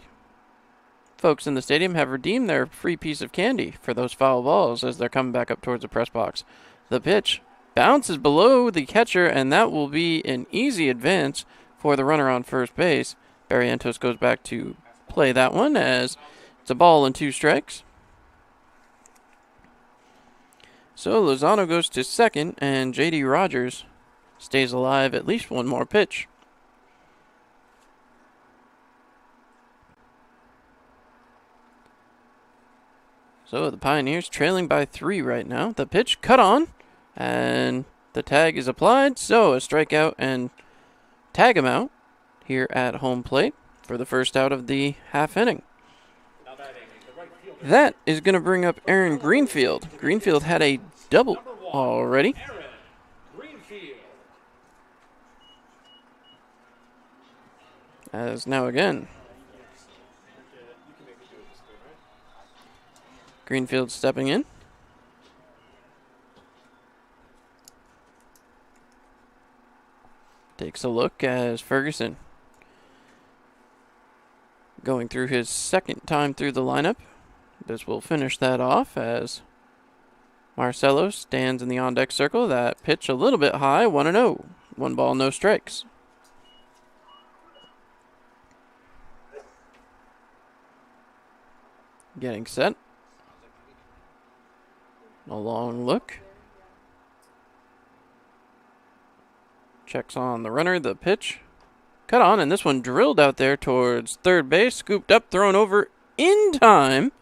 folks in the stadium have redeemed their free piece of candy for those foul balls as they're coming back up towards the press box. The pitch bounces below the catcher, and that will be an easy advance for the runner on first base. Barrientos goes back to play that one as it's a ball and 2 strikes. So Lozano goes to second, and J.D. Rogers stays alive at least one more pitch. So the Pioneers trailing by 3 right now. The pitch cut on, and the tag is applied. So a strikeout and tag him out here at home plate for the first out of the half inning. That is going to bring up Aaron Greenfield. Greenfield had a double already. As now again, Greenfield stepping in. Takes a look as Ferguson going through his second time through the lineup. This will finish that off as Marcelo stands in the on-deck circle. That pitch a little bit high, 1-0. 1 ball, no strikes. Getting set. A long look. Checks on the runner, the pitch. Cut on, and this one drilled out there towards third base. Scooped up, thrown over in time.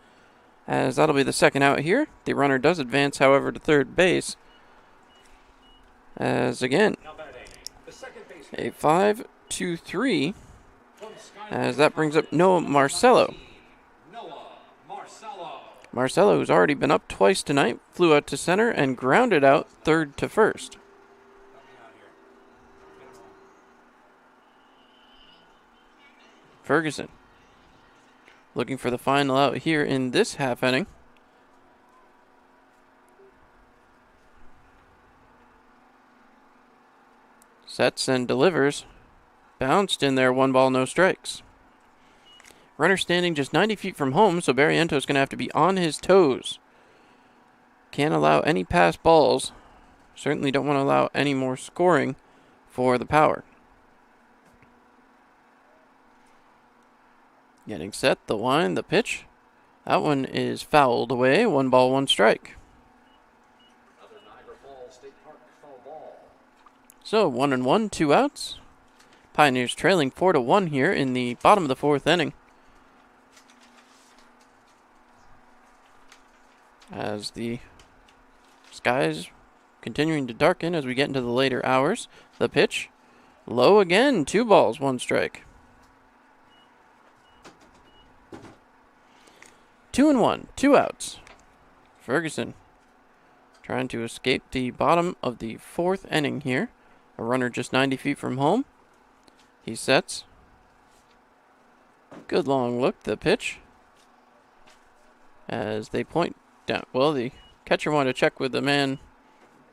As that'll be the second out here. The runner does advance, however, to third base. As again, a 5-2-3. As that brings up Noah Marcelo. Marcelo, who's already been up twice tonight, flew out to center and grounded out third to first. Ferguson looking for the final out here in this half inning. Sets and delivers. Bounced in there, 1 ball, no strikes. Runner standing just 90 feet from home, so Barrientos going to have to be on his toes. Can't allow any pass balls. Certainly don't want to allow any more scoring for the Power. Getting set, the wind, the pitch. That one is fouled away, 1 ball, 1 strike. So 1-1, 2 outs. Pioneers trailing 4-1 here in the bottom of the 4th inning. As the skies continuing to darken as we get into the later hours. The pitch, low again, 2 balls, 1 strike. 2-1, 2 outs. Ferguson trying to escape the bottom of the 4th inning here. A runner just 90 feet from home. He sets. Good long look, the pitch. As they point down. Well, the catcher wanted to check with the man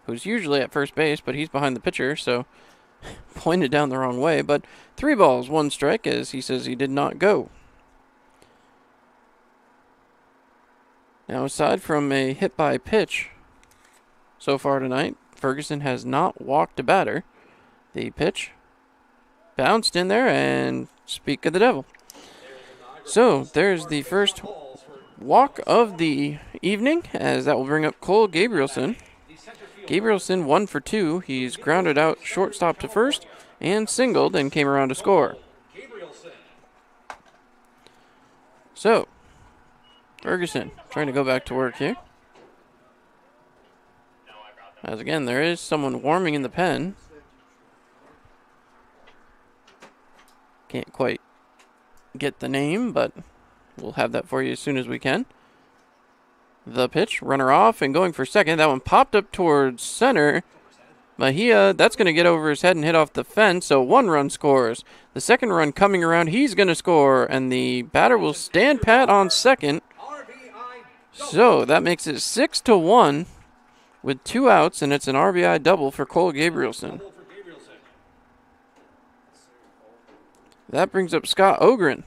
who's usually at first base, but he's behind the pitcher, so pointed down the wrong way. But 3 balls, 1 strike, as he says he did not go. Now, aside from a hit by pitch so far tonight, Ferguson has not walked a batter. The pitch bounced in there, and speak of the devil. So, there's the first walk of the evening, as that will bring up Cole Gabrielson. Gabrielson 1 for 2. He's grounded out shortstop to first and singled and came around to score. So, Ferguson trying to go back to work here. As again, there is someone warming in the pen. Can't quite get the name, but we'll have that for you as soon as we can. The pitch, runner off and going for second. That one popped up towards center. Mejia, that's going to get over his head and hit off the fence, so 1 run scores. The second run coming around, he's going to score, and the batter will stand pat on second. So that makes it 6-1 with 2 outs, and it's an RBI double for Cole Gabrielson. That brings up Scott Ogren,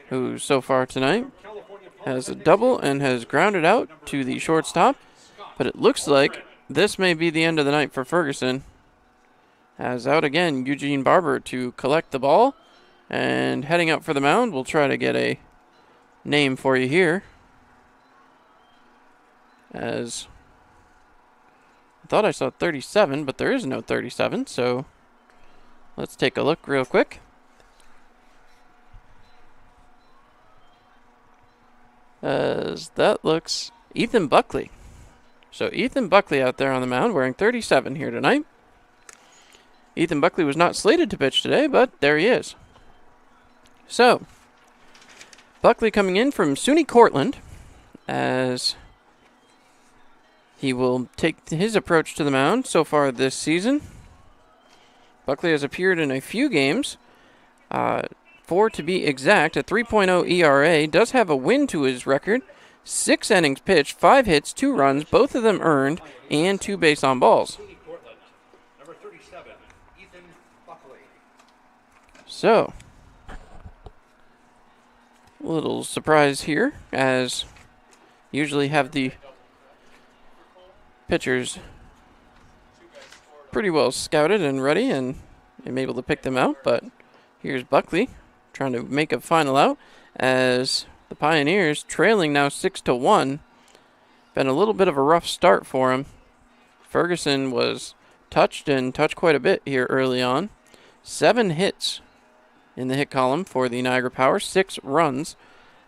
who so far tonight has a double and has grounded out to the shortstop. But it looks like this may be the end of the night for Ferguson. As out again, Eugene Barber to collect the ball. And heading up for the mound, we'll try to get a name for you here. As I thought I saw 37, but there is no 37, so let's take a look real quick. As that looks Ethan Buckley. So Ethan Buckley out there on the mound wearing 37 here tonight. Ethan Buckley was not slated to pitch today, but there he is. So, Buckley coming in from SUNY Cortland as he will take his approach to the mound so far this season. Buckley has appeared in a few games, 4 to be exact, a 3.0 ERA, does have a win to his record, 6 innings pitched, 5 hits, 2 runs, both of them earned, and 2 base on balls. So, a little surprise here, as usually have the pitchers pretty well scouted and ready, and I'm able to pick them out, but here's Buckley trying to make a final out as the Pioneers trailing now 6-1. Been a little bit of a rough start for him. Ferguson was touched quite a bit here early on. 7 hits in the hit column for the Niagara Power, 6 runs,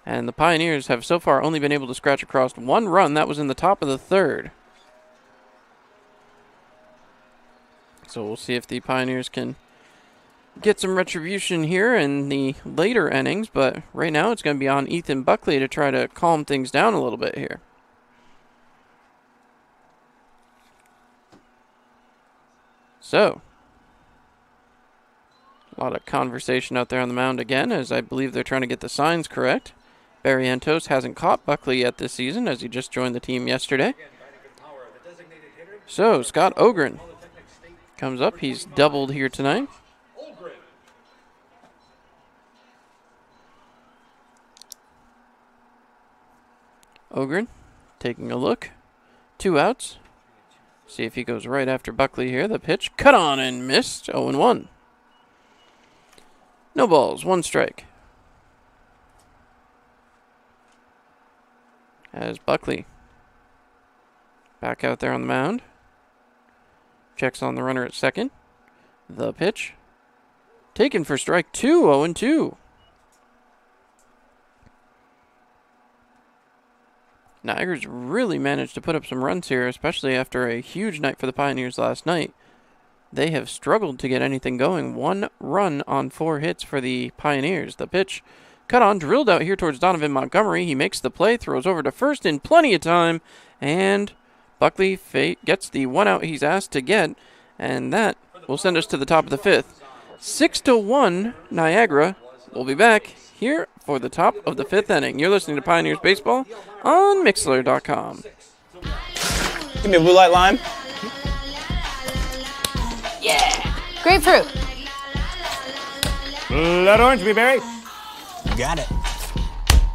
and the Pioneers have so far only been able to scratch across 1 run. That was in the top of the 3rd. So we'll see if the Pioneers can get some retribution here in the later innings, but right now it's going to be on Ethan Buckley to try to calm things down a little bit here. So, a lot of conversation out there on the mound again, as I believe they're trying to get the signs correct. Barry Antos hasn't caught Buckley yet this season, as he just joined the team yesterday. So, Scott Ogren comes up. He's doubled here tonight. Ogren taking a look. 2 outs. See if he goes right after Buckley here. The pitch cut on and missed. 0-1. No balls, 1 strike. As Buckley back out there on the mound. Checks on the runner at second. The pitch taken for strike 2, 0-2. Niagara's really managed to put up some runs here, especially after a huge night for the Pioneers last night. They have struggled to get anything going. 1 run on 4 hits for the Pioneers. The pitch cut on, drilled out here towards Donovan Montgomery. He makes the play, throws over to first in plenty of time, and Buckley gets the 1 out he's asked to get, and that will send us to the top of the 5th. 6-1 Niagara. We'll be back here for the top of the 5th inning. You're listening to Pioneers Baseball on Mixlr.com. Give me a blue light lime. Yeah! Grapefruit. Blood orange, me, Barry. Got it.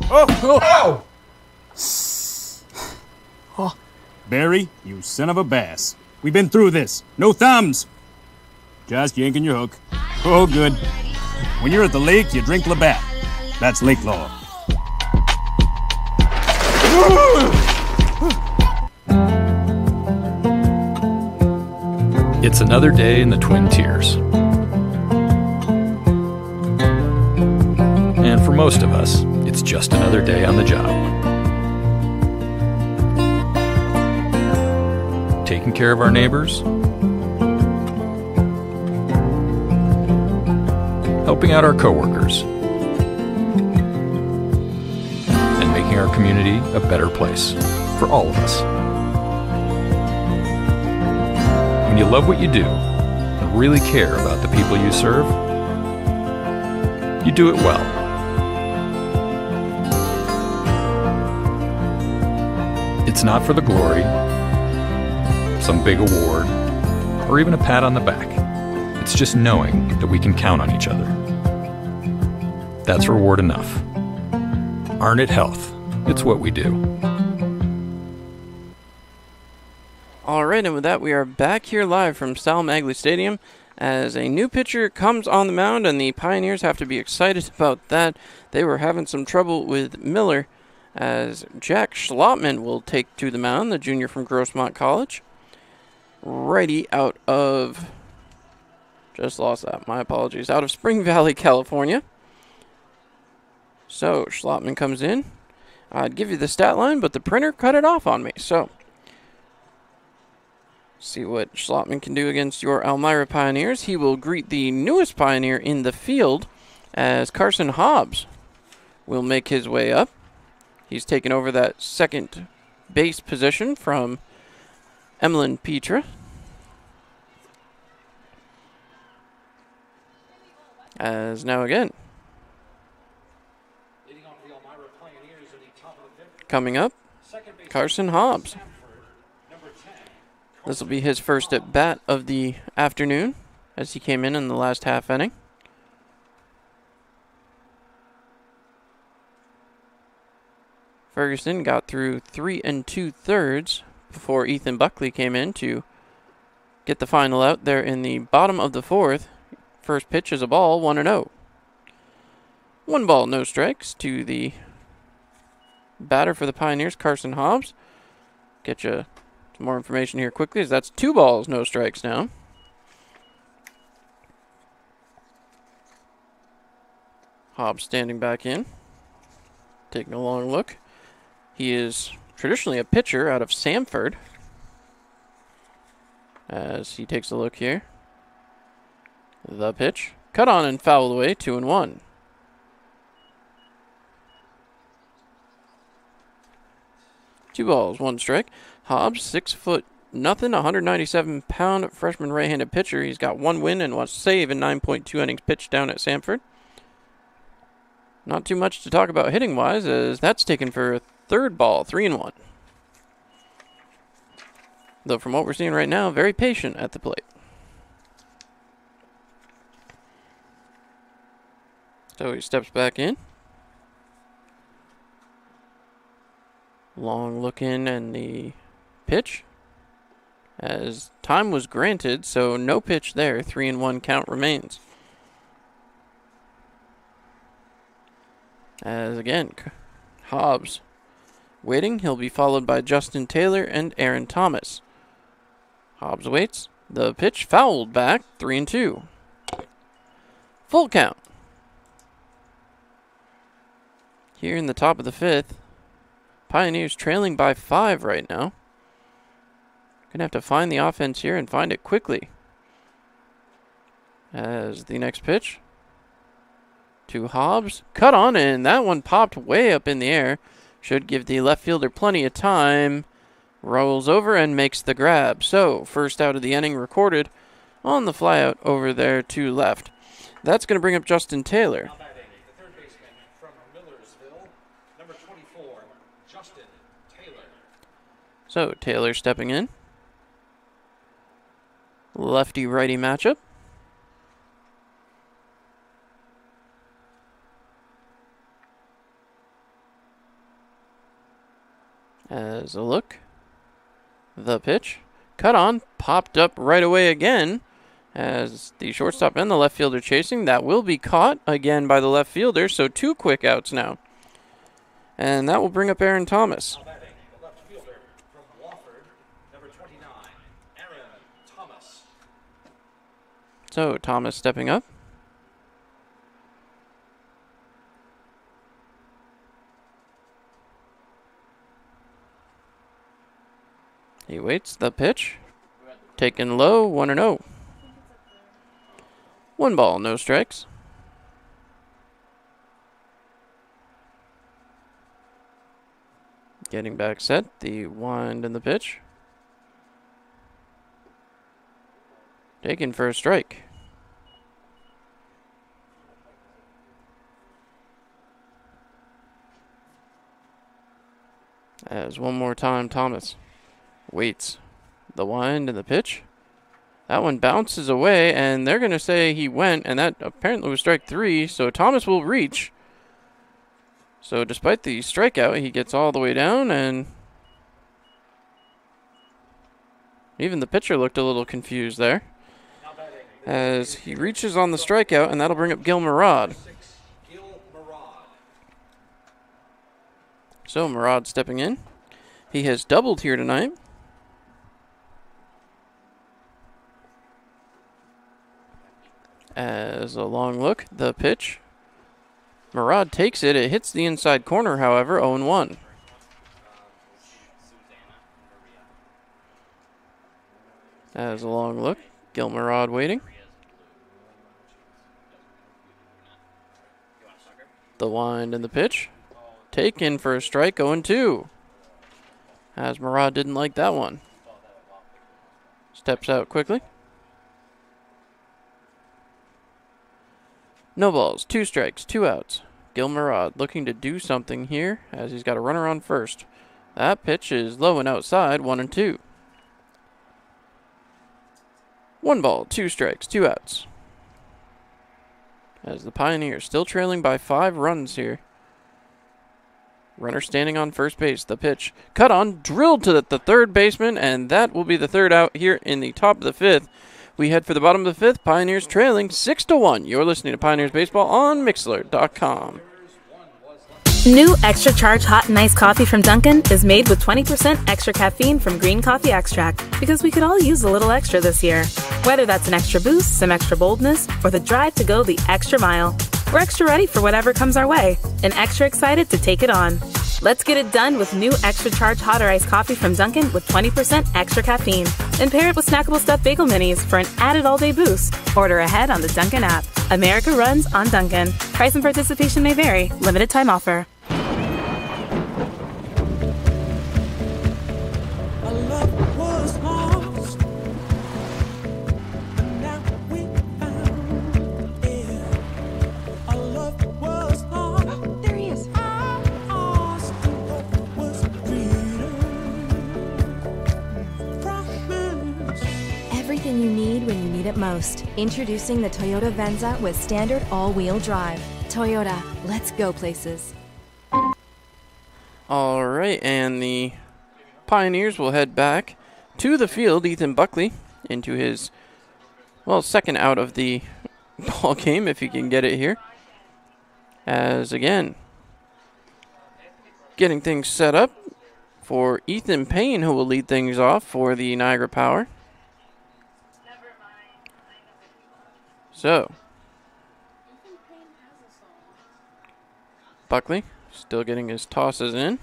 Oh! Oh! Barry, you son of a bass. We've been through this. No thumbs. Just yanking your hook. Oh, good. When you're at the lake, you drink Labatt. That's lake law. It's another day in the Twin Tiers. And for most of us, it's just another day on the job. Taking care of our neighbors, helping out our coworkers, and making our community a better place for all of us. When you love what you do and really care about the people you serve, you do it well. It's not for the glory, some big award, or even a pat on the back. It's just knowing that we can count on each other. That's reward enough. Arnett Health. It's what we do. All right, and with that, we are back here live from Sal Magley Stadium as a new pitcher comes on the mound, and the Pioneers have to be excited about that. They were having some trouble with Miller, as Jack Schlottman will take to the mound, the junior from Grossmont College. Righty out of, just lost that, my apologies, out of Spring Valley, California. So Schlottman comes in. I'd give you the stat line, but the printer cut it off on me, so see what Schlottman can do against your Elmira Pioneers. He will greet the newest Pioneer in the field as Carson Hobbs will make his way up. He's taken over that second base position from Emlyn Petra. As now again, coming up, Carson Hobbs. This will be his first at bat of the afternoon as he came in the last half inning. Ferguson got through 3 2/3 before Ethan Buckley came in to get the final out there in the bottom of the fourth. First pitch is a ball, 1-0. 1 ball, no strikes to the batter for the Pioneers, Carson Hobbs. Get you some more information here quickly, as that's 2 balls, no strikes now. Hobbs standing back in, taking a long look. He is traditionally a pitcher out of Samford. As he takes a look here. The pitch. Cut on and fouled away, 2-1. Two balls, 1 strike. Hobbs, 6'0", 197-pound freshman right-handed pitcher. He's got 1 win and 1 save in 9.2 innings pitched down at Samford. Not too much to talk about hitting-wise, as that's taken for a 3rd ball, 3-1. Though from what we're seeing right now, very patient at the plate. So he steps back in. Long look in and the pitch. As time was granted, so no pitch there. 3-1 count remains. As again, Hobbs waiting. He'll be followed by Justin Taylor and Aaron Thomas. Hobbs waits. The pitch fouled back. 3-2. Full count. Here in the top of the 5th. Pioneers trailing by 5 right now. Gonna have to find the offense here and find it quickly. As the next pitch to Hobbs. Cut on, and that one popped way up in the air. Should give the left fielder plenty of time. Rolls over and makes the grab. So, first out of the inning recorded on the flyout over there to left. That's going to bring up Justin Taylor. So, Taylor stepping in. Lefty-righty matchup. As a look. The pitch. Cut on. Popped up right away again. As the shortstop and the left fielder chasing. That will be caught again by the left fielder. So 2 quick outs now. And that will bring up Aaron Thomas. So, Thomas stepping up. He waits. The pitch. Taken low. 1-0. 1 ball, no strikes. Getting back set. The wind and the pitch. Taken for a strike. As one more time, Thomas waits. The wind and the pitch. That one bounces away, and they're going to say he went, and that apparently was strike 3, so Thomas will reach. So despite the strikeout, he gets all the way down, and even the pitcher looked a little confused there as he reaches on the strikeout, and that'll bring up Gil Murad. So Murad stepping in. He has doubled here tonight. As a long look, the pitch. Murad takes it. It hits the inside corner, however, 0-1. As a long look, Gil Murad waiting. The wind and the pitch. Taken for a strike, 0-2. As Murad didn't like that one. Steps out quickly. No balls, 2 strikes, 2 outs. Gil Murad looking to do something here as he's got a runner on first. That pitch is low and outside, 1-2. 1 ball, 2 strikes, 2 outs. As the Pioneers still trailing by 5 runs here. Runner standing on first base. The pitch cut on, drilled to the third baseman, and that will be the 3rd out here in the top of the 5th. We head for the bottom of the 5th. Pioneers trailing 6-1. You're listening to Pioneers Baseball on Mixlr.com. New Extra Charge Hot and Iced Coffee from Dunkin' is made with 20% extra caffeine from green coffee extract, because we could all use a little extra this year. Whether that's an extra boost, some extra boldness, or the drive to go the extra mile, we're extra ready for whatever comes our way and extra excited to take it on. Let's get it done with new Extra Charge Hot or Iced Coffee from Dunkin' with 20% extra caffeine. And pair it with snackable stuffed bagel minis for an added all-day boost. Order ahead on the Dunkin' app. America runs on Dunkin'. Price and participation may vary. Limited time offer. Everything you need when you need it most. Introducing the Toyota Venza with standard all-wheel drive. Toyota, let's go places. All right, and the Pioneers will head back to the field. Ethan Buckley into his, well, 2nd out of the ball game, if he can get it here. As, again, getting things set up for Ethan Payne, who will lead things off for the Niagara Power. So, Buckley still getting his tosses in.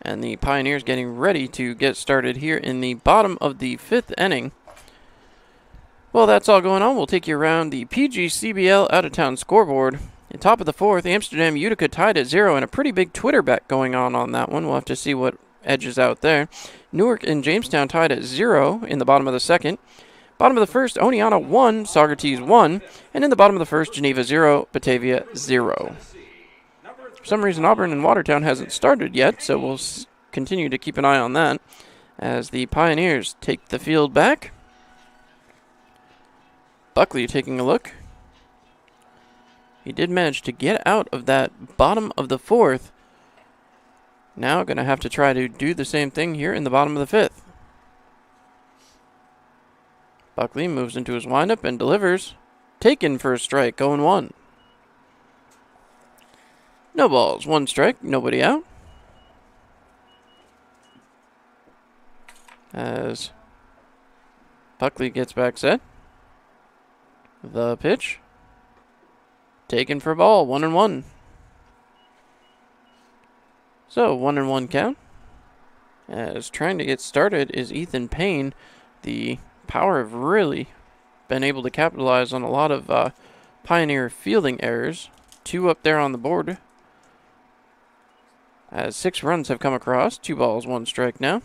And the Pioneers getting ready to get started here in the bottom of the 5th inning. Well, that's all going on. We'll take you around the PGCBL out-of-town scoreboard. In top of the 4th, Amsterdam Utica tied at 0, and a pretty big Twitter bet going on that one. We'll have to see what edges out there. Newark and Jamestown tied at 0 in the bottom of the 2nd. Bottom of the 1st, Oneonta 1, Saugerties 1, and in the bottom of the 1st, Geneva 0, Batavia 0. For some reason, Auburn and Watertown hasn't started yet, so we'll continue to keep an eye on that as the Pioneers take the field back. Buckley taking a look. He did manage to get out of that bottom of the 4th. Now going to have to try to do the same thing here in the bottom of the 5th. Buckley moves into his windup and delivers. Taken for a strike, 0-1. No balls, 1 strike, nobody out. As Buckley gets back set. The pitch. Taken for a ball, 1-1. So, 1-1 count. As trying to get started is Ethan Payne. The Power have really been able to capitalize on a lot of Pioneer fielding errors. 2 up there on the board. As 6 runs have come across. 2 balls, 1 strike now.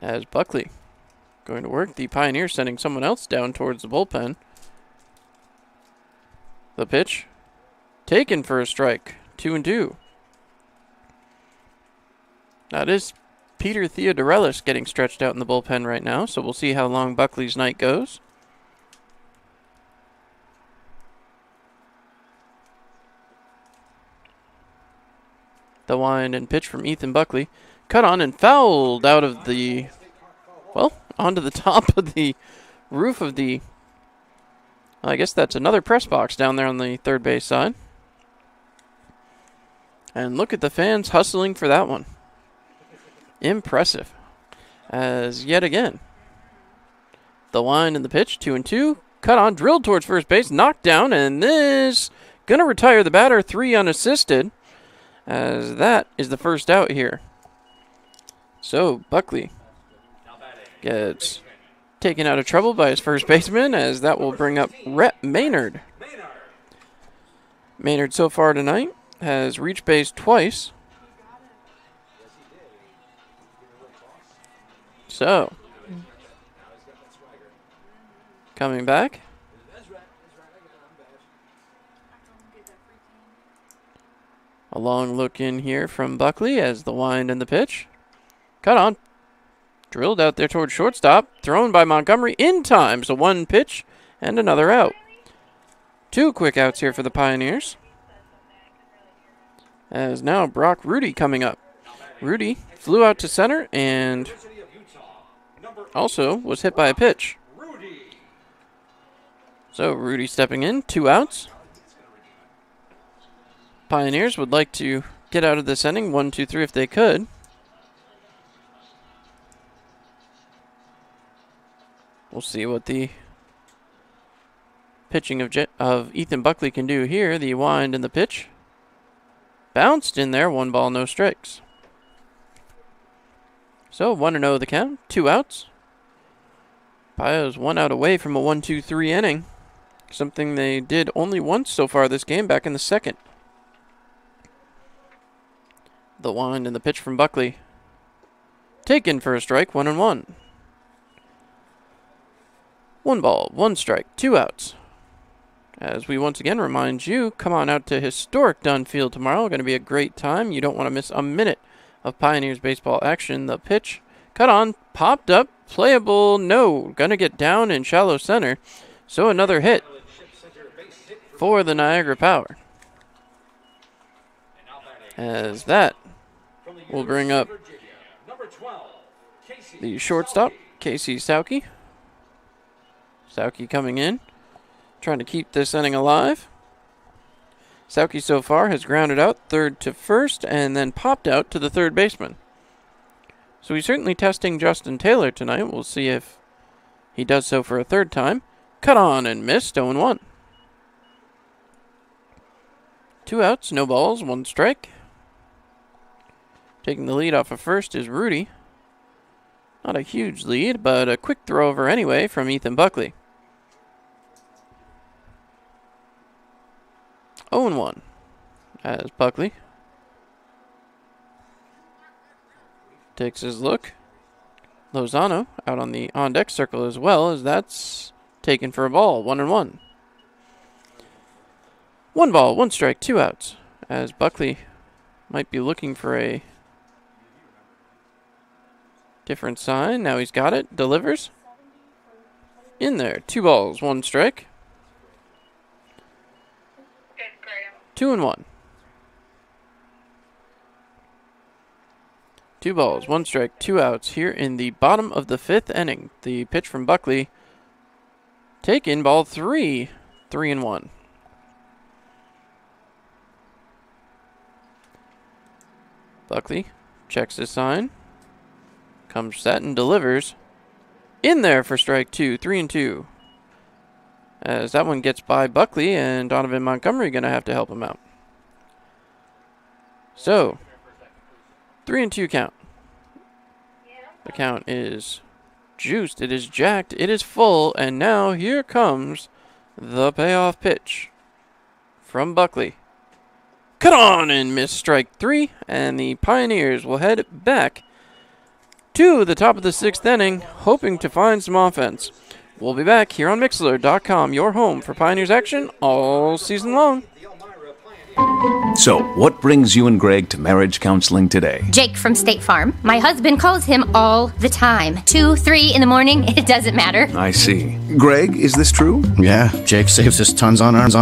As Buckley going to work. The Pioneers sending someone else down towards the bullpen. The pitch. Taken for a strike. 2-2. That is Peter Theodorelis getting stretched out in the bullpen right now, so we'll see how long Buckley's night goes. The wind and pitch from Ethan Buckley. Cut on and fouled out of the, well, onto the top of the roof of the, I guess that's another press box down there on the third base side. And look at the fans hustling for that one. Impressive. As yet again, the wind and the pitch, 2-2. Cut on, drilled towards first base, knocked down, and this gonna retire the batter, 3 unassisted. As that is the first out here. So Buckley gets taken out of trouble by his first baseman, as that will bring up Rhett Maynard. Maynard so far tonight has reached base twice. So, coming back. A long look in here from Buckley as the wind and the pitch. Cut on. Drilled out there towards shortstop. Thrown by Montgomery in time. So 1 pitch and another out. 2 quick outs here for the Pioneers. As now Brock Rudy coming up. Rudy flew out to center and also was hit by a pitch. So Rudy stepping in. 2 outs. Pioneers would like to get out of this inning 1, 2, 3 if they could. We'll see what the pitching of Ethan Buckley can do here. The wind and the pitch. Bounced in there, 1 ball, no strikes. So 1-0 the count, 2 outs. Pio's 1 out away from a 1-2-3 inning. Something they did only once so far this game, back in the second. The wind and the pitch from Buckley. Taken for a strike, 1-1. 1 ball, 1 strike, 2 outs. As we once again remind you, come on out to historic Dunn Field tomorrow. Going to be a great time. You don't want to miss a minute of Pioneers baseball action. The pitch, cut on, popped up, playable, no. Going to get down in shallow center. So another hit for the Niagara Power. As that will bring up the shortstop, Casey Sauke. Sauke coming in, trying to keep this inning alive. Sauke so far has grounded out third to first and then popped out to the third baseman. So he's certainly testing Justin Taylor tonight. We'll see if he does so for a third time. Cut on and missed, 0-1. 2 outs, no balls, 1 strike. Taking the lead off of first is Rudy. Not a huge lead, but a quick throw over anyway from Ethan Buckley. 0-1 as Buckley takes his look. Lozano out on the on-deck circle as well, as that's taken for a ball, 1-1. 1 ball, 1 strike, 2 outs, as Buckley might be looking for a different sign. Now he's got it, delivers. In there, 2 balls, 1 strike. 2-1. 2 balls, 1 strike, 2 outs here in the bottom of the 5th inning. The pitch from Buckley. Taken, ball 3. 3-1. Buckley checks his sign. Comes set and delivers. In there for strike 2. 3-2. As that one gets by Buckley, and Donovan Montgomery going to have to help him out. So, 3-2 count. The count is juiced. It is jacked. It is full. And now here comes the payoff pitch from Buckley. Cut on and miss, strike 3. And the Pioneers will head back to the top of the 6th inning, hoping to find some offense. We'll be back here on Mixlr.com, your home for Pioneers action all season long. So, what brings you and Greg to marriage counseling today? Jake from State Farm. My husband calls him all the time. 2, 3 in the morning, it doesn't matter. I see. Greg, is this true? Yeah, Jake saves us tons on arms.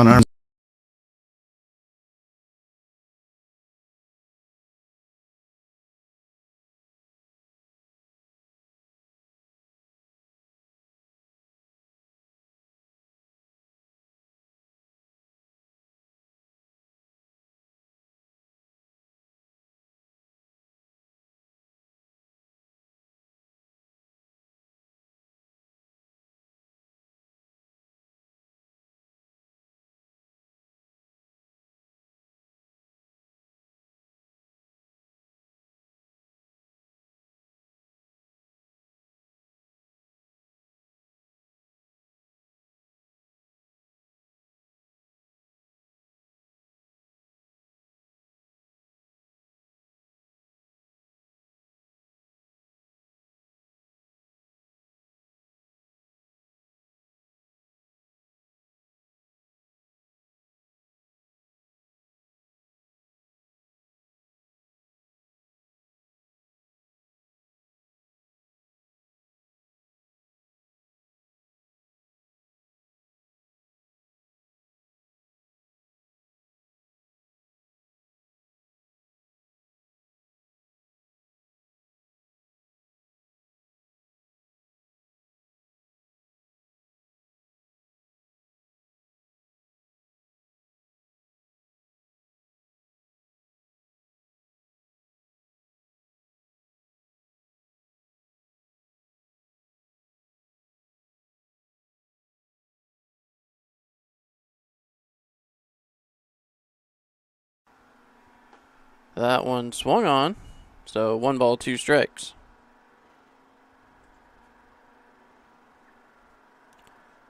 That one swung on, so 1 ball, 2 strikes.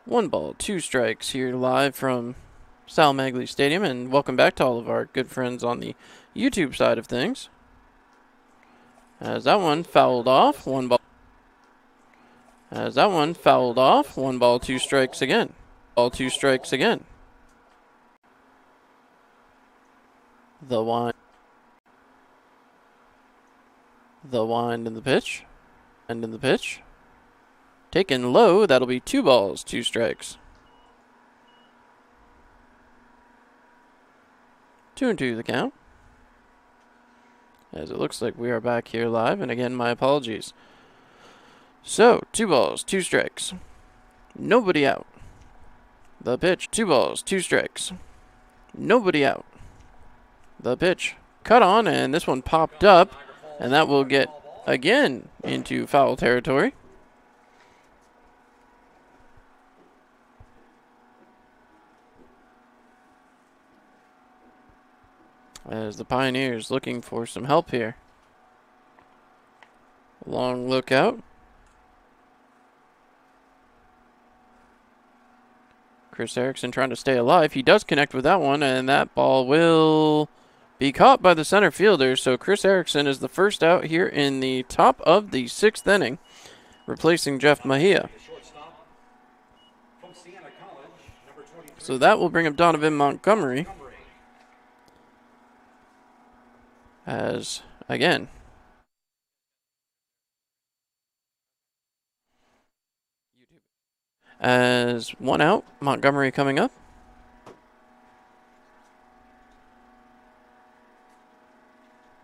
1 ball, 2 strikes here live from Sal Magley Stadium, and welcome back to all of our good friends on the YouTube side of things. As that one fouled off, 1 ball. As that one fouled off, 1 ball, 2 strikes again. Ball, 2 strikes again. The wind. The wind in the pitch. And in the pitch. Taken low, that'll be 2 balls, 2 strikes. 2-2 the count. As it looks like we are back here live, and again, my apologies. So, 2 balls, 2 strikes. Nobody out. The pitch, 2 balls, 2 strikes. Nobody out. The pitch, cut on, and this one popped up, and that will get, again, into foul territory. As the Pioneers looking for some help here. Long lookout. Chris Erickson trying to stay alive. He does connect with that one, and that ball will be caught by the center fielder. So Chris Erickson is the first out here in the top of the 6th inning, replacing Jeff Mejia. So that will bring up Donovan Montgomery. As, again, as 1 out, Montgomery coming up.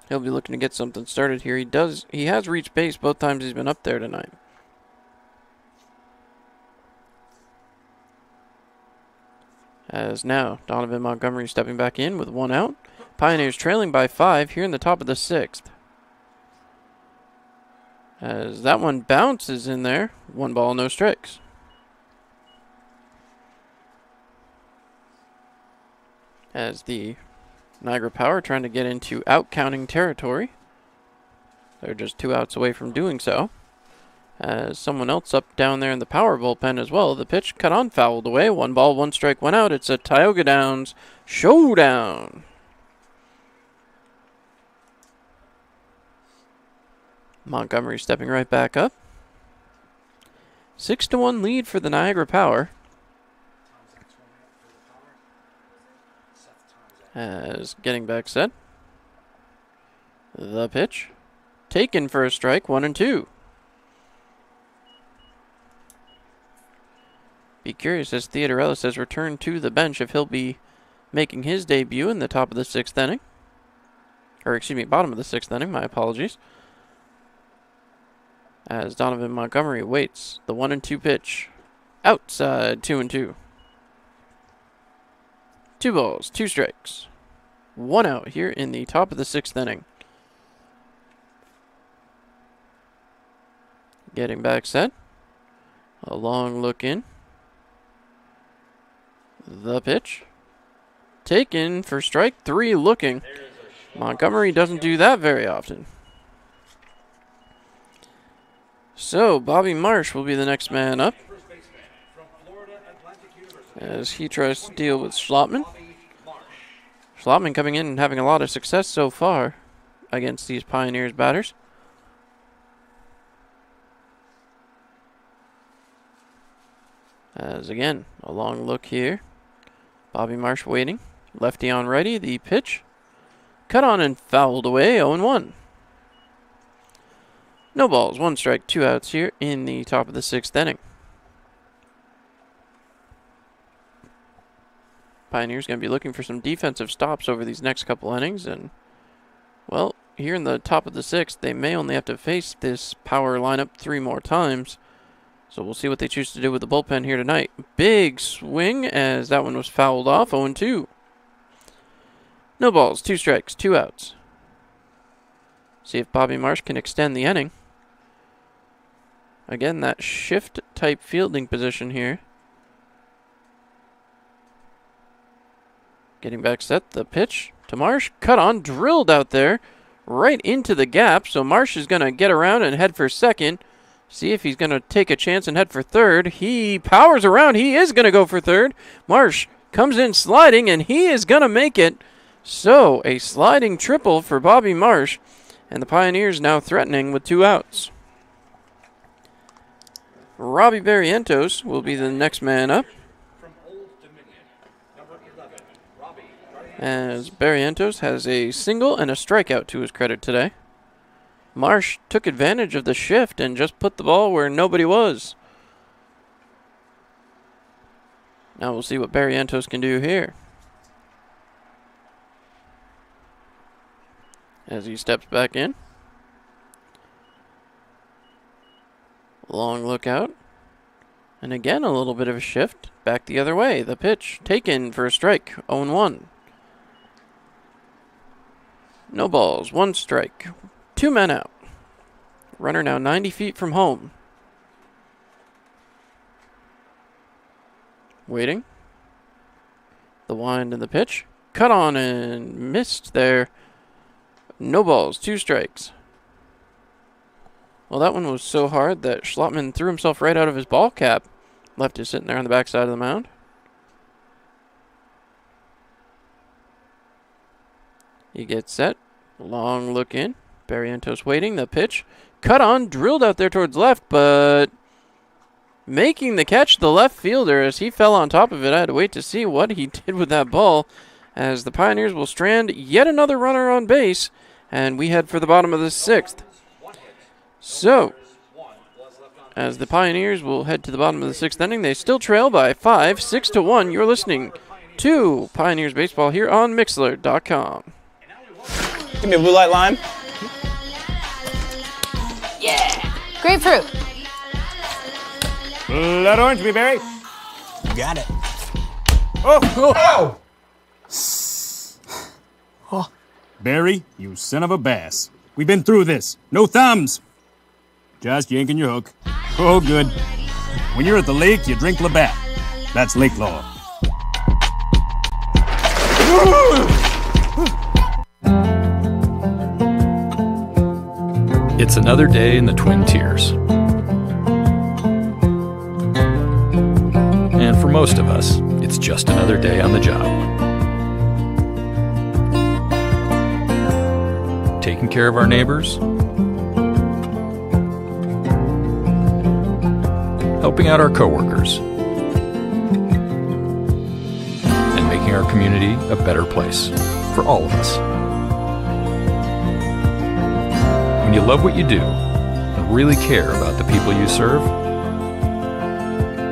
He'll be looking to get something started here. He has reached base both times he's been up there tonight. As now, Donovan Montgomery stepping back in with 1 out. Pioneers trailing by 5 here in the top of the 6th. As that one bounces in there, 1 ball, no strikes. As the Niagara Power trying to get into out-counting territory. They're just 2 outs away from doing so. As someone else up down there in the Power bullpen as well. The pitch cut on, fouled away. 1 ball, 1 strike, 1 out. It's a Tioga Downs showdown. Montgomery stepping right back up. 6-1 lead for the Niagara Power. As getting back set. The pitch. Taken for a strike, 1-2. Be curious as Theodorellis has returned to the bench if he'll be making his debut in the top of the 6th inning. Or, excuse me, bottom of the 6th inning, my apologies. As Donovan Montgomery waits the 1-2 pitch. Outside, 2-2. 2 balls, 2 strikes. 1 out here in the top of the 6th inning. Getting back set. A long look in. The pitch. Taken for strike 3 looking. Montgomery doesn't do that very often. So, Bobby Marsh will be the next man up as he tries to deal with Schlottman. Schlottman coming in and having a lot of success so far against these Pioneers batters. As again, a long look here. Bobby Marsh waiting. Lefty on righty, the pitch. Cut on and fouled away, 0-1. No balls, 1 strike, 2 outs here in the top of the 6th inning. Pioneers going to be looking for some defensive stops over these next couple innings. And, well, here in the top of the 6th, they may only have to face this power lineup 3 more times. So we'll see what they choose to do with the bullpen here tonight. Big swing as that one was fouled off, 0-2. No balls, 2 strikes, 2 outs. See if Bobby Marsh can extend the inning. Again, that shift-type fielding position here. Getting back set, the pitch to Marsh. Cut on, drilled out there, right into the gap. So Marsh is going to get around and head for second. See if he's going to take a chance and head for third. He powers around. He is going to go for third. Marsh comes in sliding, and he is going to make it. So, a sliding triple for Bobby Marsh. And the Pioneers now threatening with 2 outs. Robbie Barrientos will be the next man up. As Barrientos has a single and a strikeout to his credit today. Marsh took advantage of the shift and just put the ball where nobody was. Now we'll see what Barrientos can do here. As he steps back in. Long look out. And again, a little bit of a shift. Back the other way. The pitch taken for a strike. 0-1. No balls. 1 strike. 2 men out. Runner now 90 feet from home. Waiting. The wind and the pitch. Cut on and missed there. No balls. 2 strikes. Well, that one was so hard that Schlottman threw himself right out of his ball cap. Left it sitting there on the backside of the mound. He gets set. Long look in. Barrientos waiting. The pitch. Cut on. Drilled out there towards left, but making the catch, the left fielder, as he fell on top of it. I had to wait to see what he did with that ball, as the Pioneers will strand yet another runner on base, and we head for the bottom of the 6th. So, as the Pioneers will head to the bottom of the 6th inning, they still trail by 5, 6-1. You're listening to Pioneers Baseball here on Mixlr.com. Give me a blue light lime. Yeah! Grapefruit. Blood orange, me berry. Got it. Oh! Oh! Barry, you son of a bass. We've been through this. No thumbs. Just yanking your hook. Oh, good. When you're at the lake, you drink Labatt. That's lake law. It's another day in the Twin Tiers. And for most of us, it's just another day on the job. Taking care of our neighbors, helping out our coworkers, and making our community a better place for all of us. When you love what you do and really care about the people you serve,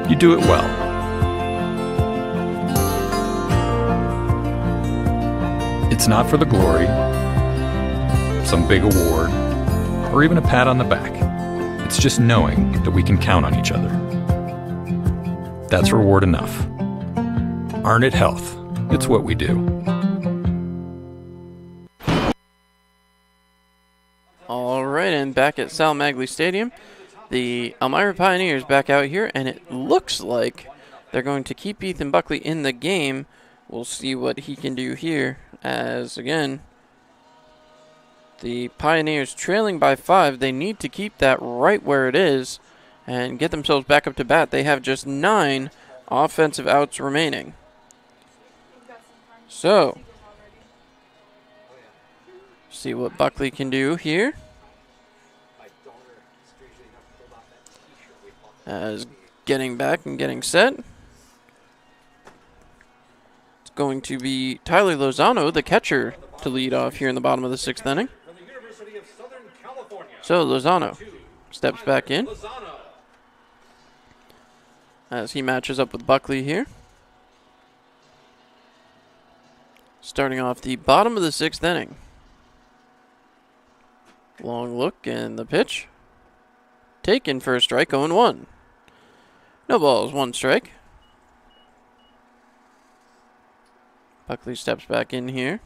you do it well. It's not for the glory, some big award, or even a pat on the back. It's just knowing that we can count on each other. That's reward enough. Arnett Health. It's what we do. All right, and back at Sal Magley Stadium, the Elmira Pioneers back out here, and it looks like they're going to keep Ethan Buckley in the game. We'll see what he can do here, as again, the Pioneers trailing by 5. They need to keep that right where it is and get themselves back up to bat. They have just 9 offensive outs remaining. So, see what Buckley can do here. As getting back and getting set. It's going to be Tyler Lozano, the catcher, to lead off here in the bottom of the 6th inning. So Lozano steps back in as he matches up with Buckley here. Starting off the bottom of the 6th inning. Long look and the pitch. Taken for a strike, 0-1. No balls, 1 strike. Buckley steps back in here.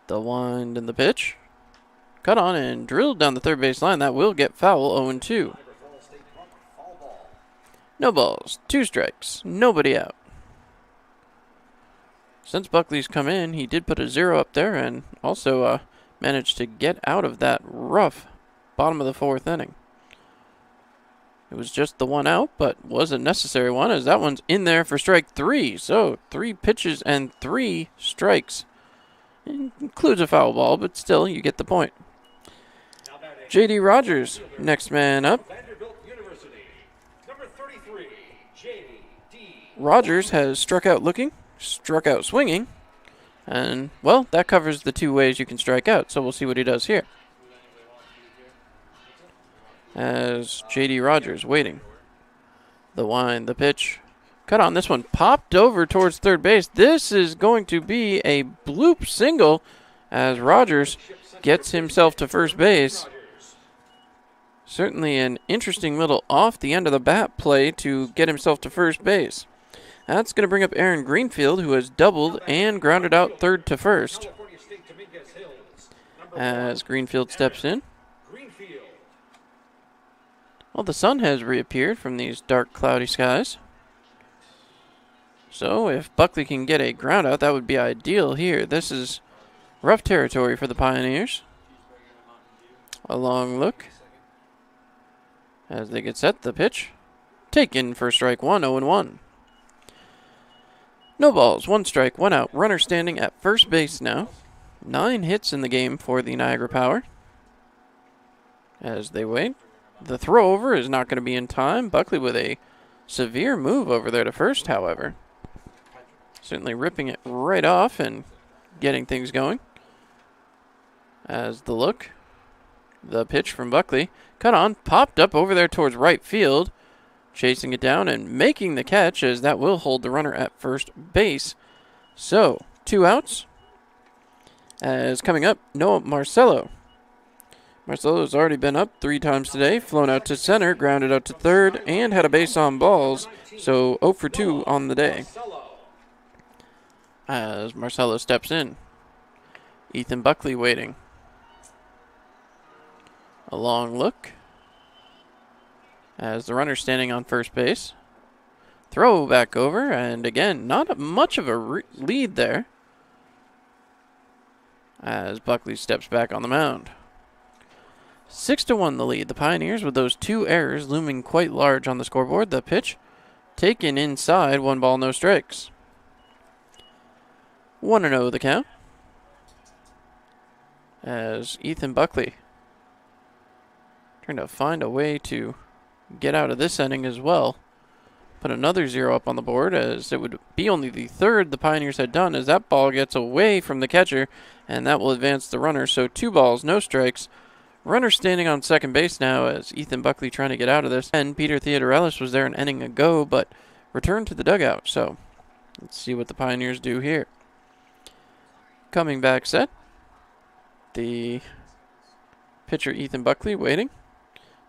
The wind and the pitch. Cut on and drilled down the third base line. That will get foul, 0-2. No balls, 2 strikes, nobody out. Since Buckley's come in, he did put a 0 up there and also managed to get out of that rough bottom of the 4th inning. It was just the 1 out, but was a necessary one, as that one's in there for strike 3. So 3 pitches and 3 strikes. It includes a foul ball, but still, you get the point. J.D. Rogers, next man up. Rogers has struck out looking, struck out swinging, and, well, that covers the 2 ways you can strike out, so we'll see what he does here. As J.D. Rogers waiting. The wind, the pitch. Cut on, this one popped over towards third base. This is going to be a bloop single as Rogers gets himself to first base. Certainly an interesting little off the end of the bat play to get himself to first base. That's going to bring up Aaron Greenfield, who has doubled and grounded out third to first. As Greenfield steps in. Well, the sun has reappeared from these dark, cloudy skies. So if Buckley can get a ground out, that would be ideal here. This is rough territory for the Pioneers. A long look. As they get set, the pitch. Taken for strike 1, 0-1. No balls, 1 strike, 1 out. Runner standing at first base now. 9 hits in the game for the Niagara Power. As they wait. The throw over is not going to be in time. Buckley with a severe move over there to first, however. Certainly ripping it right off and getting things going. As the look. The pitch from Buckley. Cut on, popped up over there towards right field. Chasing it down and making the catch, as that will hold the runner at first base. So, 2 outs. As coming up, Noah Marcello. Marcelo's already been up 3 times today, flown out to center, grounded out to third, and had a base on balls, so 0 for 2 on the day. As Marcelo steps in. Ethan Buckley waiting. A long look. As the runner standing on first base. Throw back over, and again, not much of a lead there. As Buckley steps back on the mound. 6-1 the lead. The Pioneers with those 2 errors looming quite large on the scoreboard. The pitch taken inside, 1 ball, no strikes. 1-0 the count. As Ethan Buckley trying to find a way to get out of this inning as well. put another 0 up on the board, as it would be only the third the Pioneers had done, as that ball gets away from the catcher, and that will advance the runner. So 2 balls, no strikes. Runner standing on second base now as Ethan Buckley trying to get out of this. And Peter Theodorelis was there an inning ago, but returned to the dugout. So let's see what the Pioneers do here. Coming back set. The pitcher Ethan Buckley waiting.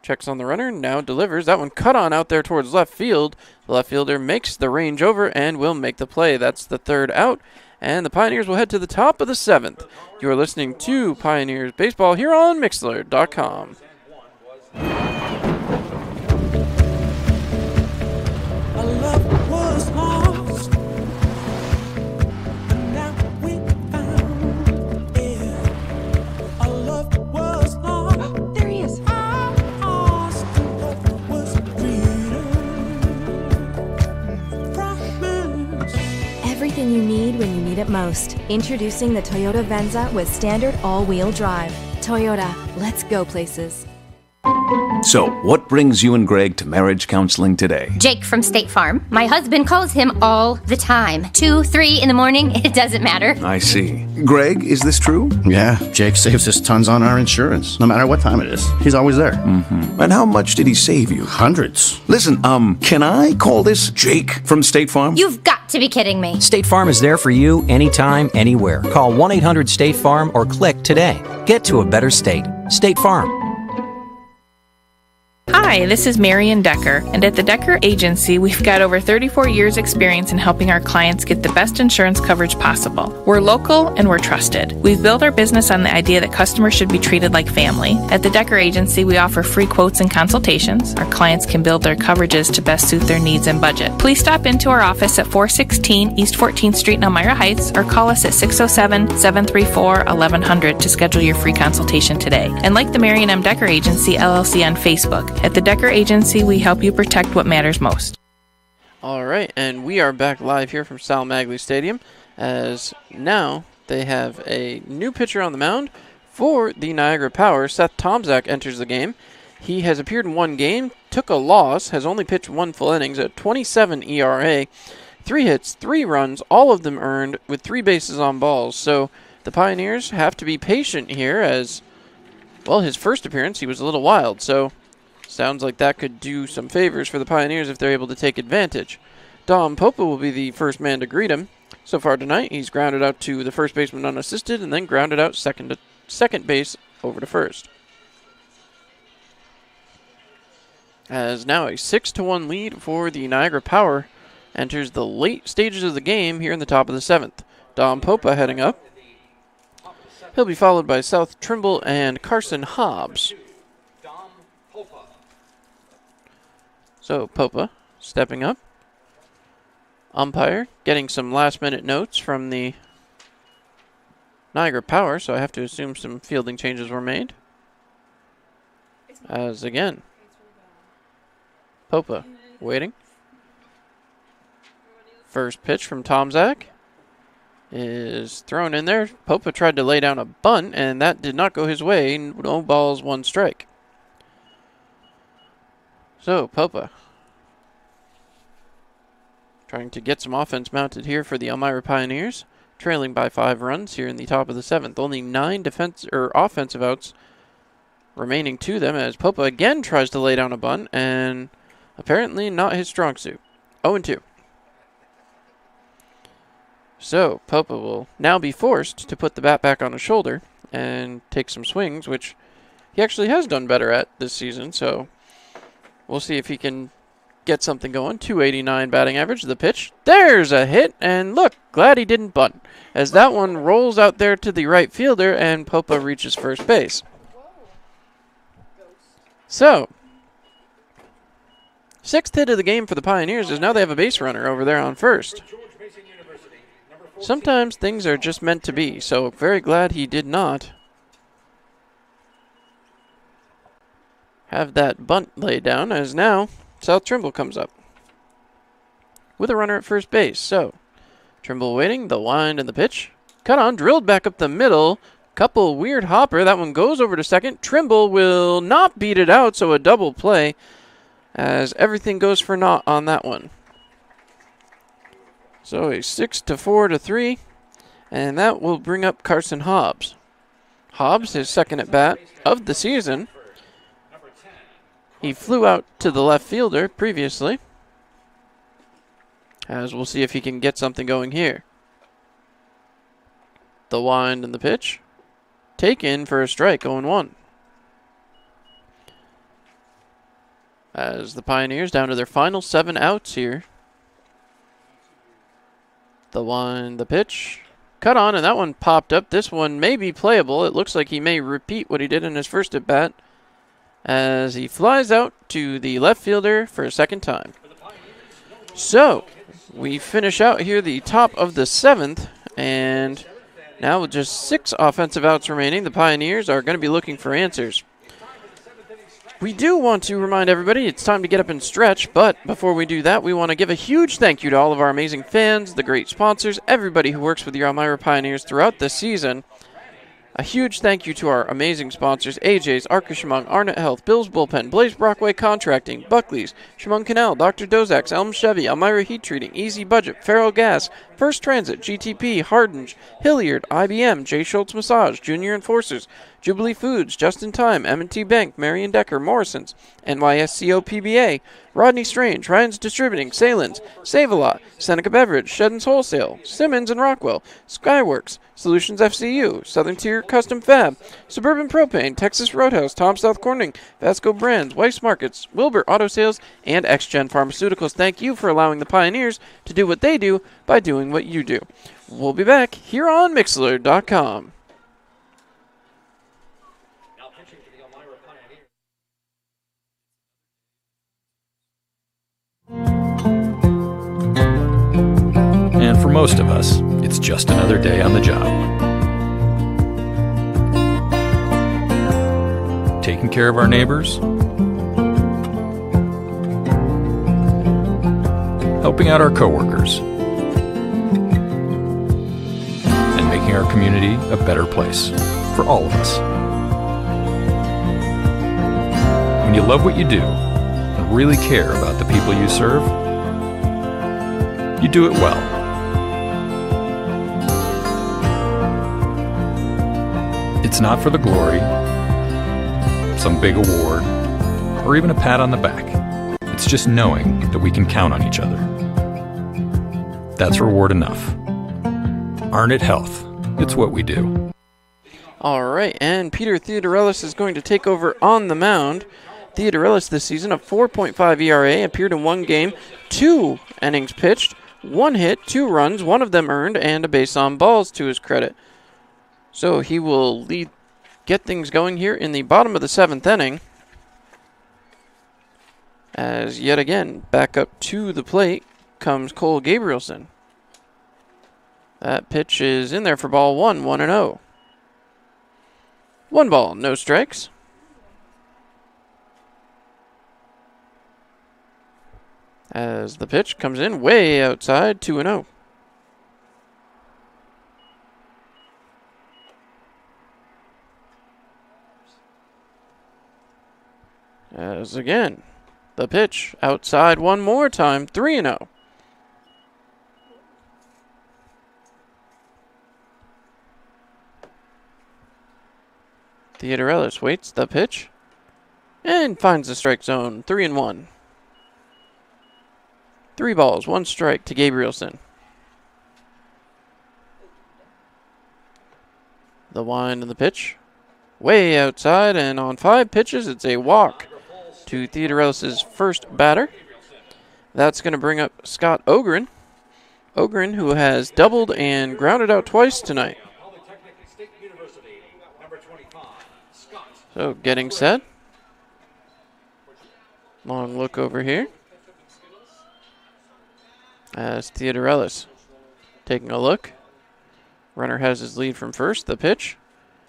Checks on the runner, now delivers. That one cut on out there towards left field. The left fielder makes the range over and will make the play. That's the third out. And the Pioneers will head to the top of the 7th. You are listening to Pioneers Baseball here on Mixlr.com. Everything you need when you need it most. Introducing the Toyota Venza with standard all-wheel drive. Toyota, let's go places. So, what brings you and Greg to marriage counseling today? Jake from State Farm. My husband calls him all the time. 2, 3 in the morning, it doesn't matter. I see. Greg, is this true? Yeah, Jake saves us tons on our insurance. No matter what time it is, he's always there. Mm-hmm. And how much did he save you? Hundreds. Listen, can I call this Jake from State Farm? You've got to be kidding me. State Farm is there for you anytime, anywhere. Call 1-800-STATE-FARM or click today. Get to a better state. State Farm. Hi, this is Marian Decker, and at the Decker Agency, we've got over 34 years experience in helping our clients get the best insurance coverage possible. We're local and we're trusted. We've built our business on the idea that customers should be treated like family. At the Decker Agency, we offer free quotes and consultations. Our clients can build their coverages to best suit their needs and budget. Please stop into our office at 416 East 14th Street in Elmira Heights or call us at 607-734-1100 to schedule your free consultation today. And like the Marian M. Decker Agency, LLC on Facebook. At the Decker Agency, we help you protect what matters most. All right, and we are back live here from Sal Magley Stadium, as now they have a new pitcher on the mound for the Niagara Power. Seth Tomczak enters the game. He has appeared in 1 game, took a loss, has only pitched 1 full innings, a 27 ERA, 3 hits, 3 runs, all of them earned with 3 bases on balls. So the Pioneers have to be patient here, as, well, his first appearance, he was a little wild, so sounds like that could do some favors for the Pioneers if they're able to take advantage. Dom Popa will be the first man to greet him. So far tonight, he's grounded out to the first baseman unassisted and then grounded out second base over to first. As now a 6-1 lead for the Niagara Power enters the late stages of the game here in the top of the 7th. Dom Popa heading up. He'll be followed by South Trimble and Carson Hobbs. So Popa stepping up. Umpire getting some last-minute notes from the Niagara Power, so I have to assume some fielding changes were made. As again, Popa waiting. First pitch from Tomczak is thrown in there. Popa tried to lay down a bunt, and that did not go his way. No balls, 1 strike. So Popa trying to get some offense mounted here for the Elmira Pioneers, trailing by 5 runs here in the top of the 7th. Only 9 offensive outs remaining to them, as Popa again tries to lay down a bunt, and apparently not his strong suit. 0-2. So Popa will now be forced to put the bat back on his shoulder and take some swings, which he actually has done better at this season, so we'll see if he can get something going. 289 batting average. The pitch. There's a hit, and look, glad he didn't bunt, as that one rolls out there to the right fielder, and Popa reaches first base. So, 6th hit of the game for the Pioneers is now they have a base runner over there on first. Sometimes things are just meant to be, so very glad he did not have that bunt laid down, as now South Trimble comes up with a runner at first base. So Trimble waiting, the wind and the pitch. Cut on, drilled back up the middle. Couple weird hopper. That one goes over to second. Trimble will not beat it out, so a double play, as everything goes for naught on that one. So a 6-4-3, and that will bring up Carson Hobbs. Hobbs, his second at bat of the season. He flew out to the left fielder previously, as we'll see if he can get something going here. The wind and the pitch. Taken for a strike, 0-1. As the Pioneers down to their final 7 outs here. The wind, the pitch. Cut on, and that one popped up. This one may be playable. It looks like he may repeat what he did in his first at bat, as he flies out to the left fielder for a second time. So, we finish out here the top of the 7th, and now with just 6 offensive outs remaining, the Pioneers are going to be looking for answers. We do want to remind everybody it's time to get up and stretch, but before we do that, we want to give a huge thank you to all of our amazing fans, the great sponsors, everybody who works with the Elmira Pioneers throughout the season. A huge thank you to our amazing sponsors, AJ's, Arca Chemung, Arnett Health, Bill's Bullpen, Blaze Brockway Contracting, Buckley's, Chemung Canal, Dr. Dozak's, Elm Chevy, Elmira Heat Treating, Easy Budget, Farrell Gas, First Transit, GTP, Hardinge, Hilliard, IBM, J. Schultz Massage, Junior Enforcers, Jubilee Foods, Just in Time, M&T Bank, Marion Decker, Morrison's, NYSCO PBA, Rodney Strange, Ryan's Distributing, Salen's, Save-A-Lot, Seneca Beverage, Shedden's Wholesale, Simmons and Rockwell, Skyworks, Solutions FCU, Southern Tier Custom Fab, Suburban Propane, Texas Roadhouse, Tom South Corning, Vasco Brands, Weiss Markets, Wilbur Auto Sales, and XGen Pharmaceuticals. Thank you for allowing the Pioneers to do what they do by doing what you do. We'll be back here on Mixlr.com. And for most of us, it's just another day on the job. Taking care of our neighbors, helping out our coworkers, and making our community a better place for all of us. When you love what you do and really care about the people you serve, you do it well. It's not for the glory, some big award, or even a pat on the back. It's just knowing that we can count on each other. That's reward enough. Arnett Health. It's what we do. All right, and Peter Theodorellis is going to take over on the mound. Theodorellis this season, a 4.5 ERA, appeared in 1 game, 2 innings pitched, 1 hit, 2 runs, 1 of them earned, and a base on balls to his credit. So he will get things going here in the bottom of the 7th inning. As yet again, back up to the plate comes Cole Gabrielson. That pitch is in there for ball 1, 1-0. 1 ball, no strikes. As the pitch comes in way outside, 2-0. As again, the pitch outside one more time, 3-0. Theodorellis waits the pitch and finds the strike zone, 3-1. 3 balls, 1 strike to Gabrielson. The wind and the pitch, way outside, and on 5 pitches, it's a walk to Theodorellis' first batter. That's going to bring up Scott Ogren. Ogren, who has doubled and grounded out twice tonight. So, getting set. Long look over here. As Theodorellis taking a look. Runner has his lead from first. The pitch.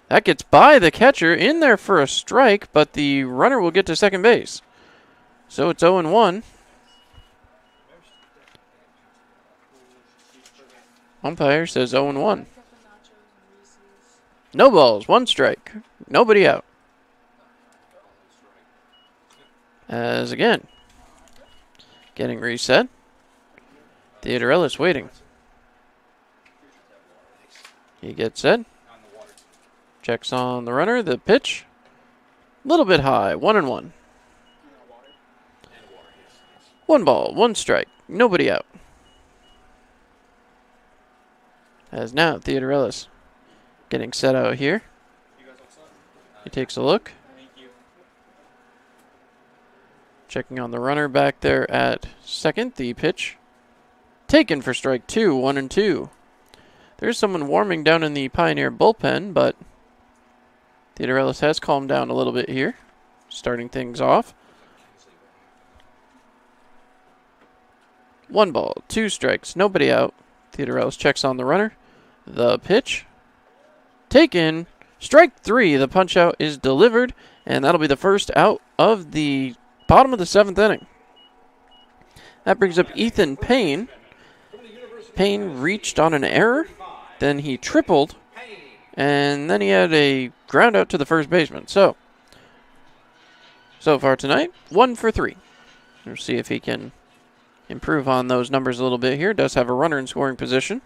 That gets by the catcher, in there for a strike, but the runner will get to second base. So it's 0-1. Umpire says 0-1. No balls, 1 strike. Nobody out. As again, getting reset. Theodorellis waiting. He gets set. Checks on the runner. The pitch. A little bit high. 1-1. 1 ball, 1 strike. Nobody out. As now, Theodorelis getting set out here. He takes a look. Checking on the runner back there at second. The pitch taken for strike 2, 1-2. There's someone warming down in the Pioneer bullpen, but Theodorelis has calmed down a little bit here, starting things off. 1 ball, 2 strikes, nobody out. Theodorelis checks on the runner. The pitch taken. Strike 3. The punch out is delivered, and that'll be the first out of the bottom of the 7th inning. That brings up Ethan Payne. Payne reached on an error, then he tripled, and then he had a ground out to the first baseman. So far tonight, 1 for 3. We'll see if he can improve on those numbers a little bit here. Does have a runner in scoring position.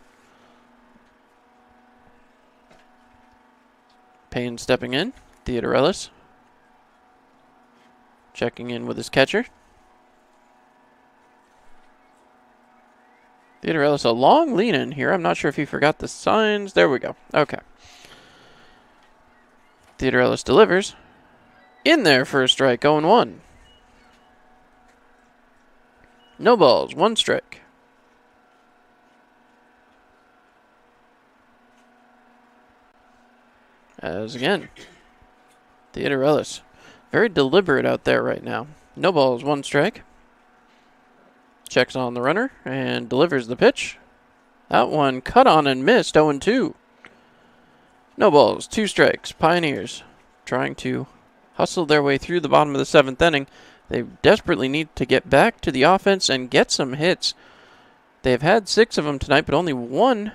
Payne stepping in. Theodorelis checking in with his catcher. Theodorelis, a long lean in here. I'm not sure if he forgot the signs. There we go. Okay. Theodorelis delivers. In there for a strike, 0-1. No balls, 1 strike. As again, Theodorelis, very deliberate out there right now. No balls, 1 strike. Checks on the runner and delivers the pitch. That one cut on and missed, 0-2. No balls, 2 strikes. Pioneers trying to hustle their way through the bottom of the 7th inning. They desperately need to get back to the offense and get some hits. They've had 6 of them tonight, but only 1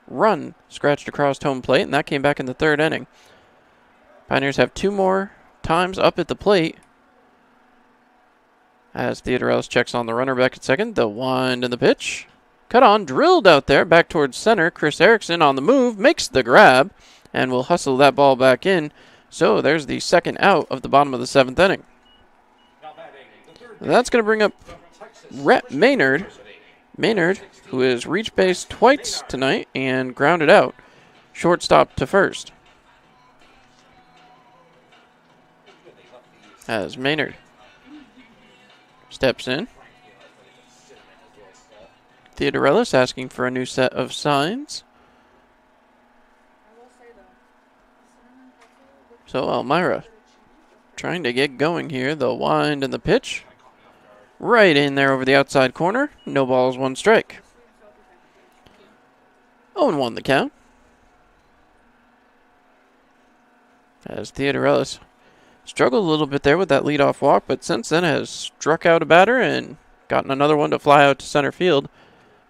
run scratched across home plate, and that came back in the 3rd inning. Pioneers have 2 more times up at the plate. As Theodorelis checks on the runner back at second, the wind and the pitch. Cut on, drilled out there, back towards center. Chris Erickson on the move, makes the grab, and will hustle that ball back in. So there's the 2nd out of the bottom of the 7th inning. That's going to bring up Rhett Maynard. Maynard, who has reached base twice tonight and grounded out. Shortstop to first. As Maynard steps in. Theodorelis asking for a new set of signs. So Elmira trying to get going here. The wind and the pitch. Right in there over the outside corner. No balls, 1 strike. 0-1 the count. As Theodorelis struggled a little bit there with that leadoff walk, but since then has struck out a batter and gotten another one to fly out to center field.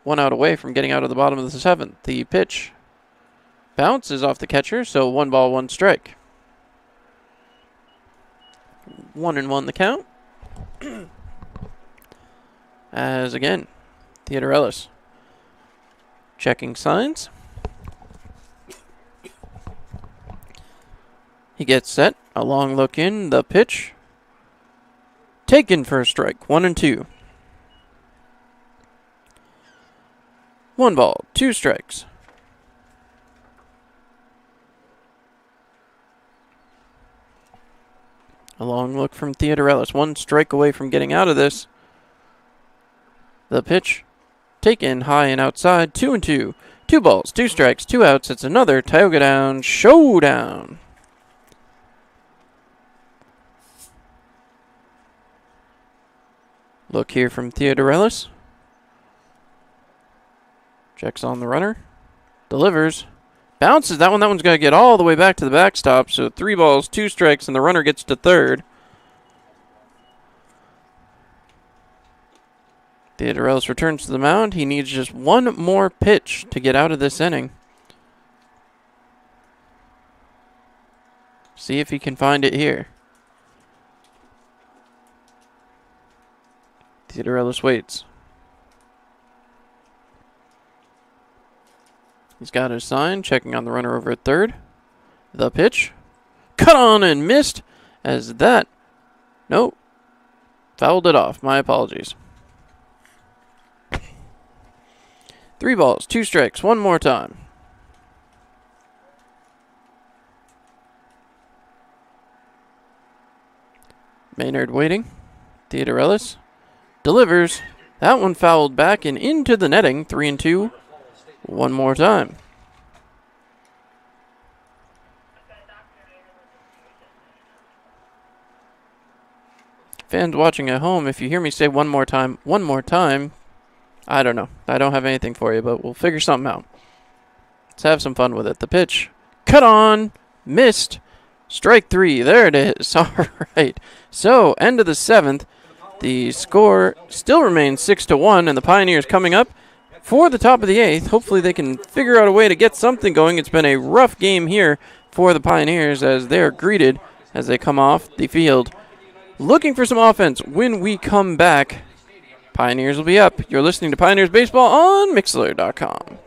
1 out away from getting out of the bottom of the 7th. The pitch bounces off the catcher, so 1 ball, 1 strike. 1-1 the count. As again, Theodorelis checking signs. He gets set. A long look in. The pitch taken for a strike. 1-2. 1 ball, 2 strikes. A long look from Theodorelis. 1 strike away from getting out of this. The pitch taken high and outside. 2-2. 2 balls, 2 strikes, 2 outs. It's another Tioga Down showdown. Look here from Theodorelis. Checks on the runner. Delivers. Bounces. That one's going to get all the way back to the backstop. So 3 balls, 2 strikes, and the runner gets to third. Theodorelis returns to the mound. He needs just 1 more pitch to get out of this inning. See if he can find it here. Theodorelis waits. He's got his sign, checking on the runner over at third. The pitch. Cut on and missed as that. Nope. Fouled it off. My apologies. 3 balls, 2 strikes. One more time. Maynard waiting. Theodorellis delivers. That one fouled back and into the netting. 3-2. One more time. Fans watching at home, if you hear me say one more time, I don't know. I don't have anything for you, but we'll figure something out. Let's have some fun with it. The pitch. Cut on. Missed. Strike 3. There it is. All right. So, end of the 7th. The score still remains 6-1, and the Pioneers coming up for the top of the 8th. Hopefully they can figure out a way to get something going. It's been a rough game here for the Pioneers as they are greeted as they come off the field. Looking for some offense when we come back. Pioneers will be up. You're listening to Pioneers Baseball on Mixlr.com.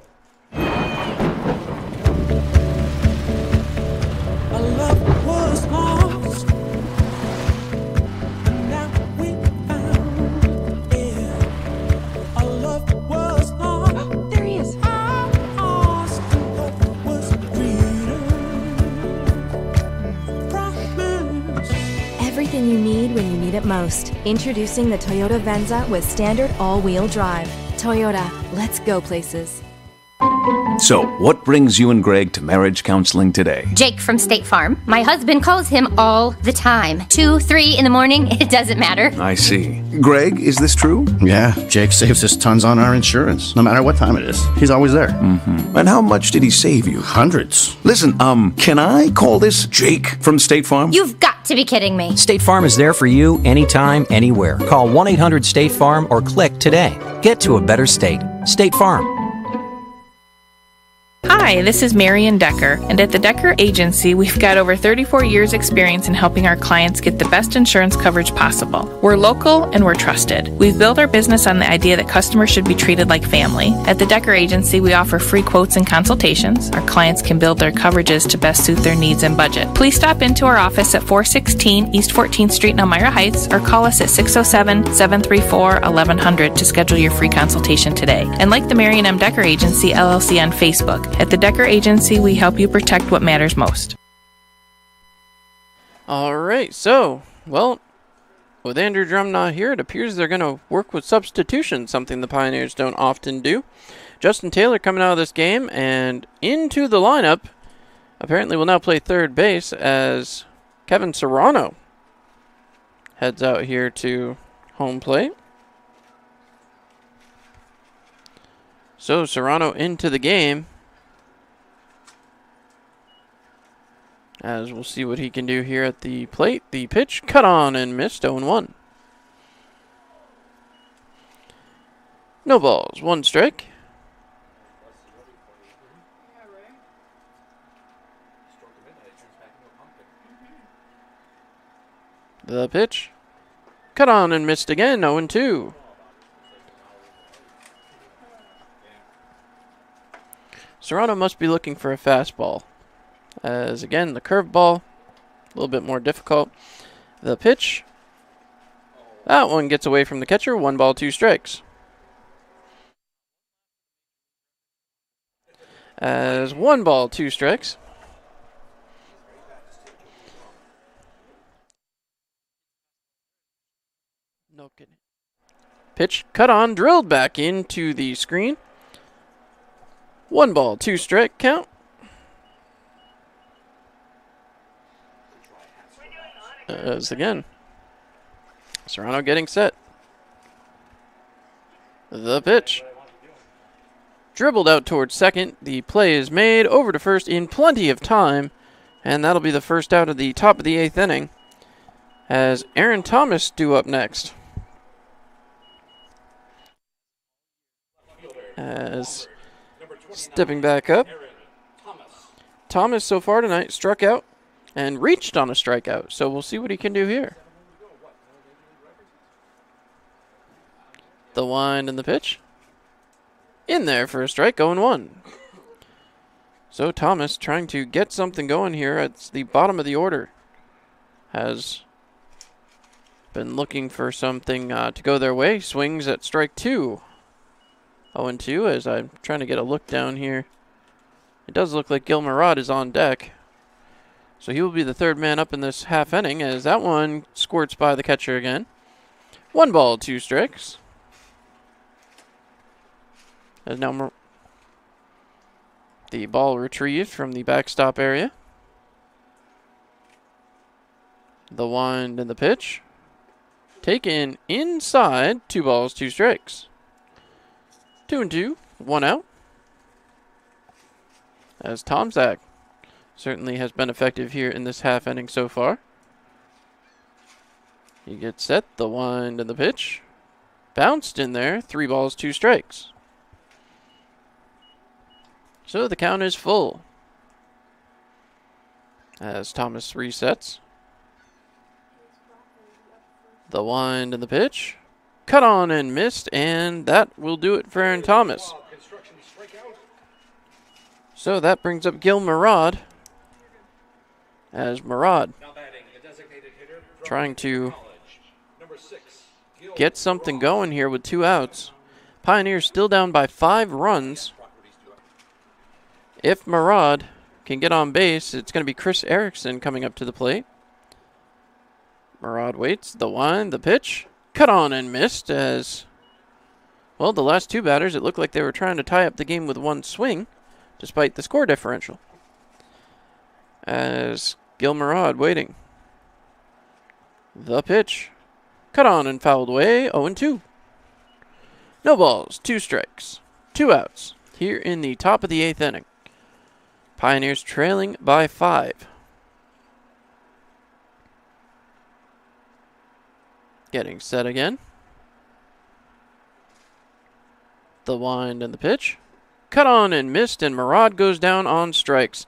Everything you need when you need it most. Introducing the Toyota Venza with standard all-wheel drive. Toyota, let's go places. So, what brings you and Greg to marriage counseling today? Jake from State Farm. My husband calls him all the time. 2, 3 in the morning, it doesn't matter. I see. Greg, is this true? Yeah, Jake saves us tons on our insurance. No matter what time it is, he's always there. Mm-hmm. And how much did he save you? Hundreds. Listen, can I call this Jake from State Farm? You've got to be kidding me. State Farm is there for you anytime, anywhere. Call 1-800-STATE-FARM or click today. Get to a better state. State Farm. Hi, this is Marian Decker, and at the Decker Agency, we've got over 34 years experience in helping our clients get the best insurance coverage possible. We're local and we're trusted. We've built our business on the idea that customers should be treated like family. At the Decker Agency, we offer free quotes and consultations. Our clients can build their coverages to best suit their needs and budget. Please stop into our office at 416 East 14th Street in Elmira Heights or call us at 607-734-1100 to schedule your free consultation today. And like the Marian M. Decker Agency, LLC on Facebook. At the Decker Agency, we help you protect what matters most. All right, so, well, with Andrew Drum not here, it appears they're going to work with substitution, something the Pioneers don't often do. Justin Taylor coming out of this game and into the lineup. Apparently will now play third base as Kevin Serrano heads out here to home plate. So Serrano into the game. As we'll see what he can do here at the plate. The pitch cut on and missed, 0-1. No balls, 1 strike. The pitch cut on and missed again, 0-2. Serrano must be looking for a fastball. As again, the curveball, a little bit more difficult. The pitch, that one gets away from the catcher. 1 ball, 2 strikes. As 1 ball, 2 strikes. No kidding. Pitch cut on, drilled back into the screen. 1 ball, 2 strike count. As again, Serrano getting set. The pitch. Dribbled out towards second. The play is made over to first in plenty of time. And that'll be the first out of the top of the 8th inning. As Aaron Thomas due up next. As stepping back up. Thomas so far tonight struck out and reached on a strikeout. So we'll see what he can do here. The wind and the pitch. In there for a strike, 0-1. So Thomas trying to get something going here at the bottom of the order. Has been looking for something to go their way. Swings at strike 2. 0-2 as I'm trying to get a look down here. It does look like Gil Murad is on deck. So he will be the third man up in this half inning as that one squirts by the catcher again. 1 ball, 2 strikes. As now the ball retrieved from the backstop area. The wind and the pitch. Taken inside. 2 balls, 2 strikes. 2-2, 1 out. As Tom Zach certainly has been effective here in this half inning so far. He gets set, the wind and the pitch. Bounced in there, 3 balls, 2 strikes. So the count is full. As Thomas resets. The wind and the pitch. Cut on and missed, and that will do it for Aaron Thomas. So that brings up Gil Murad. As Murad trying to get something going here with 2 outs. Pioneers still down by 5 runs. If Murad can get on base, it's going to be Chris Erickson coming up to the plate. Murad waits, the wind, the pitch. Cut on and missed as, well, the last 2 batters, it looked like they were trying to tie up the game with 1 swing, despite the score differential. As Gil Murad waiting. The pitch. Cut on and fouled away, 0-2. No balls, 2 strikes, 2 outs here in the top of the 8th inning. Pioneers trailing by 5. Getting set again. The wind and the pitch. Cut on and missed, and Murad goes down on strikes.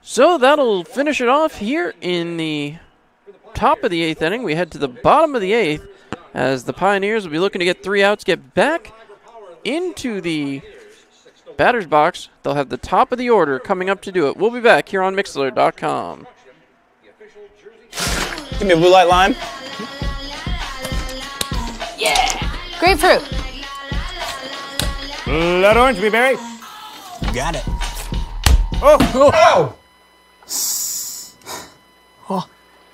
So that'll finish it off here in the top of the 8th inning. We head to the bottom of the 8th as the Pioneers will be looking to get 3 outs, get back into the batter's box. They'll have the top of the order coming up to do it. We'll be back here on Mixlr.com. Give me a blue light lime. Yeah! Grapefruit. Blood orange, me berry. Got it. Oh! Oh!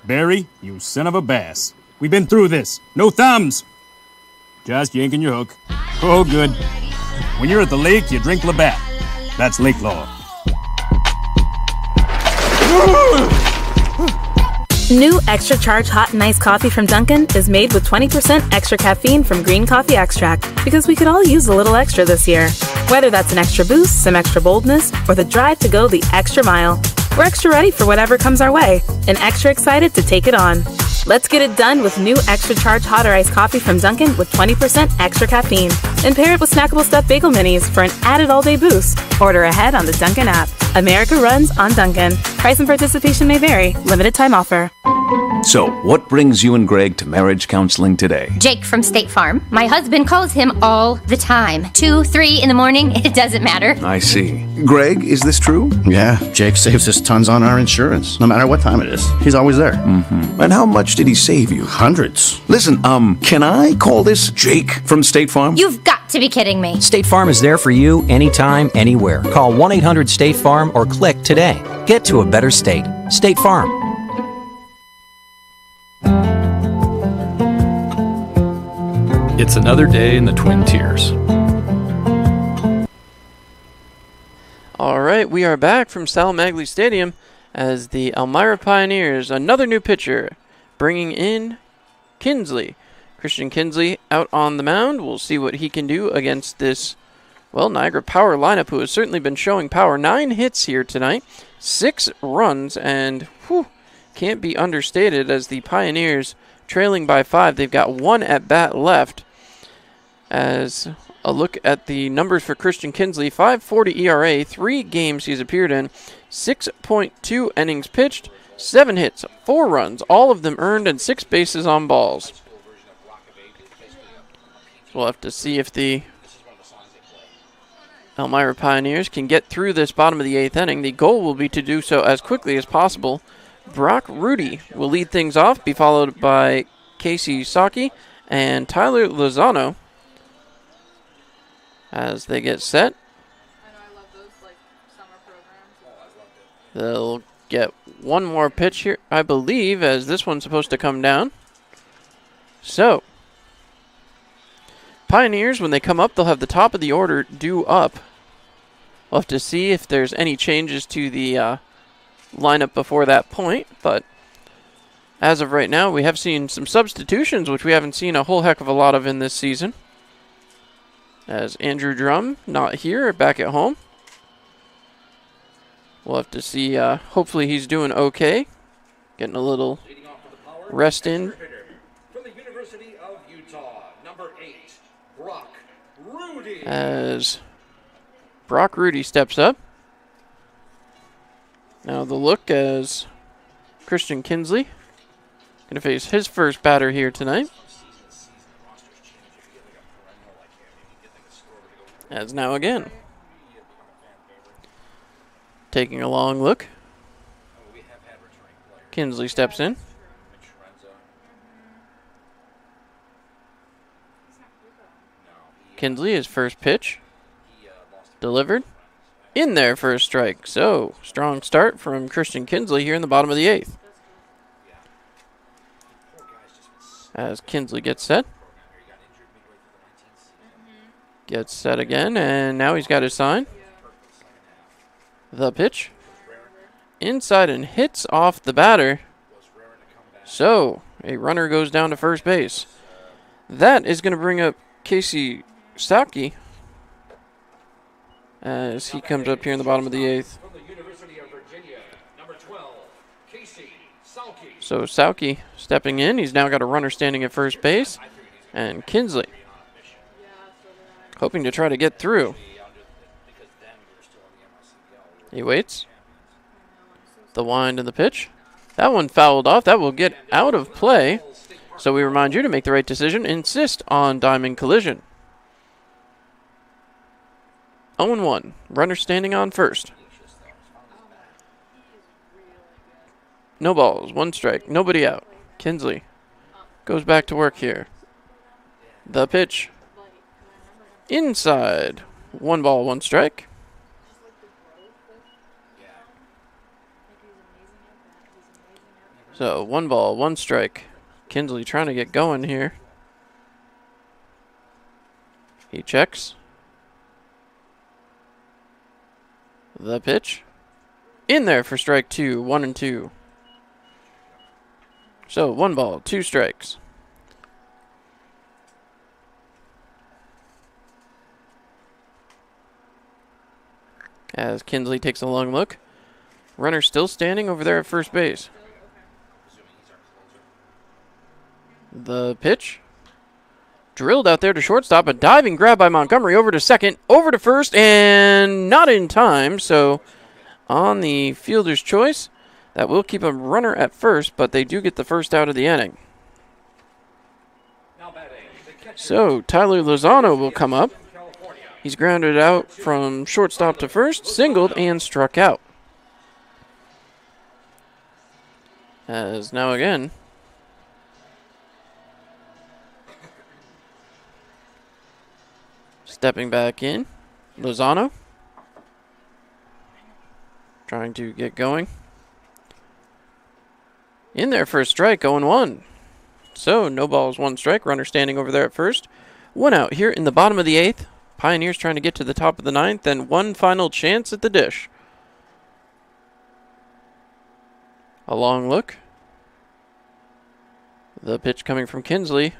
Barry, you son of a bass. We've been through this. No thumbs. Just yanking your hook. Oh, good. When you're at the lake, you drink Labatt. That's lake law. New Extra Charge Hot and Iced Coffee from Dunkin' is made with 20% extra caffeine from green coffee extract because we could all use a little extra this year. Whether that's an extra boost, some extra boldness, or the drive to go the extra mile, we're extra ready for whatever comes our way and extra excited to take it on. Let's get it done with new Extra Charge Hot or Iced Coffee from Dunkin' with 20% extra caffeine. And pair it with snackable stuffed bagel minis for an added all-day boost. Order ahead on the Dunkin' app. America runs on Dunkin'. Price and participation may vary. Limited time offer. So, what brings you and Greg to marriage counseling today? Jake from State Farm. My husband calls him all the time. 2, 3 in the morning, it doesn't matter. I see. Greg, is this true? Yeah, Jake saves us tons on our insurance, no matter what time it is. He's always there. Mm-hmm. And how much did he save you? Hundreds. Listen, can I call this Jake from State Farm? You've got to be kidding me. State Farm is there for you anytime, anywhere. Call 1-800-STATE-FARM or click today. Get to a better state. State Farm. It's another day in the Twin Tiers. All right, we are back from Sal Magley Stadium as the Elmira Pioneers, another new pitcher, bringing in Kinsley. Christian Kinsley out on the mound. We'll see what he can do against this, well, Niagara Power lineup, who has certainly been showing power. 9 hits here tonight, 6 runs, and can't be understated as the Pioneers trailing by 5. They've got 1 at bat left. As a look at the numbers for Christian Kinsley, 5.40 ERA, 3 games he's appeared in, 6.2 innings pitched, 7 hits, 4 runs, all of them earned, and 6 bases on balls. We'll have to see if the Elmira Pioneers can get through this bottom of the 8th inning. The goal will be to do so as quickly as possible. Brock Rudy will lead things off, be followed by Casey Saki and Tyler Lozano as they get set. They'll get one more pitch here, I believe, as this one's supposed to come down. So, Pioneers, when they come up, they'll have the top of the order due up. We'll have to see if there's any changes to the lineup before that point, but as of right now, we have seen some substitutions, which we haven't seen a whole heck of a lot of in this season. As Andrew Drum, not here, back at home. We'll have to see, hopefully he's doing okay. Getting a little rest in. From the University of Utah, number 8, Brock Rudy. As Brock Rudy steps up. Now the look as Christian Kinsley going to face his first batter here tonight. As now again, taking a long look, Kinsley steps in. Kinsley, his first pitch, delivered. In there for a strike. So, strong start from Christian Kinsley here in the bottom of the 8th. As Kinsley gets set. Gets set again, and now he's got his sign. The pitch. Inside and hits off the batter. So, a runner goes down to first base. That is going to bring up Casey Saki as he comes up here in the bottom of the 8th. So Saki stepping in. He's now got a runner standing at first base. And Kinsley hoping to try to get through. He waits. The wind and the pitch. That one fouled off. That will get out of play. So we remind you to make the right decision. Insist on diamond collision. 0-1. Runner standing on first. No balls. 1 strike. Nobody out. Kinsley goes back to work here. The pitch. Inside. 1 ball, 1 strike. So 1 ball, 1 strike. Kinsley trying to get going here. He checks. The pitch. In there for strike 2, 1-2. So 1 ball, 2 strikes. As Kinsley takes a long look. Runner still standing over there at first base. The pitch. Drilled out there to shortstop. A diving grab by Montgomery over to second. Over to first. And not in time. So on the fielder's choice, that will keep a runner at first. But they do get the first out of the inning. So Tyler Lozano will come up. He's grounded out from shortstop to first. Singled and struck out. As now again, stepping back in, Lozano. Trying to get going. In there for a strike, 0-1. So, no balls, 1 strike. Runner standing over there at first. 1 out here in the bottom of the 8th. Pioneers trying to get to the top of the 9th. And 1 final chance at the dish. A long look. The pitch coming from Kinsley.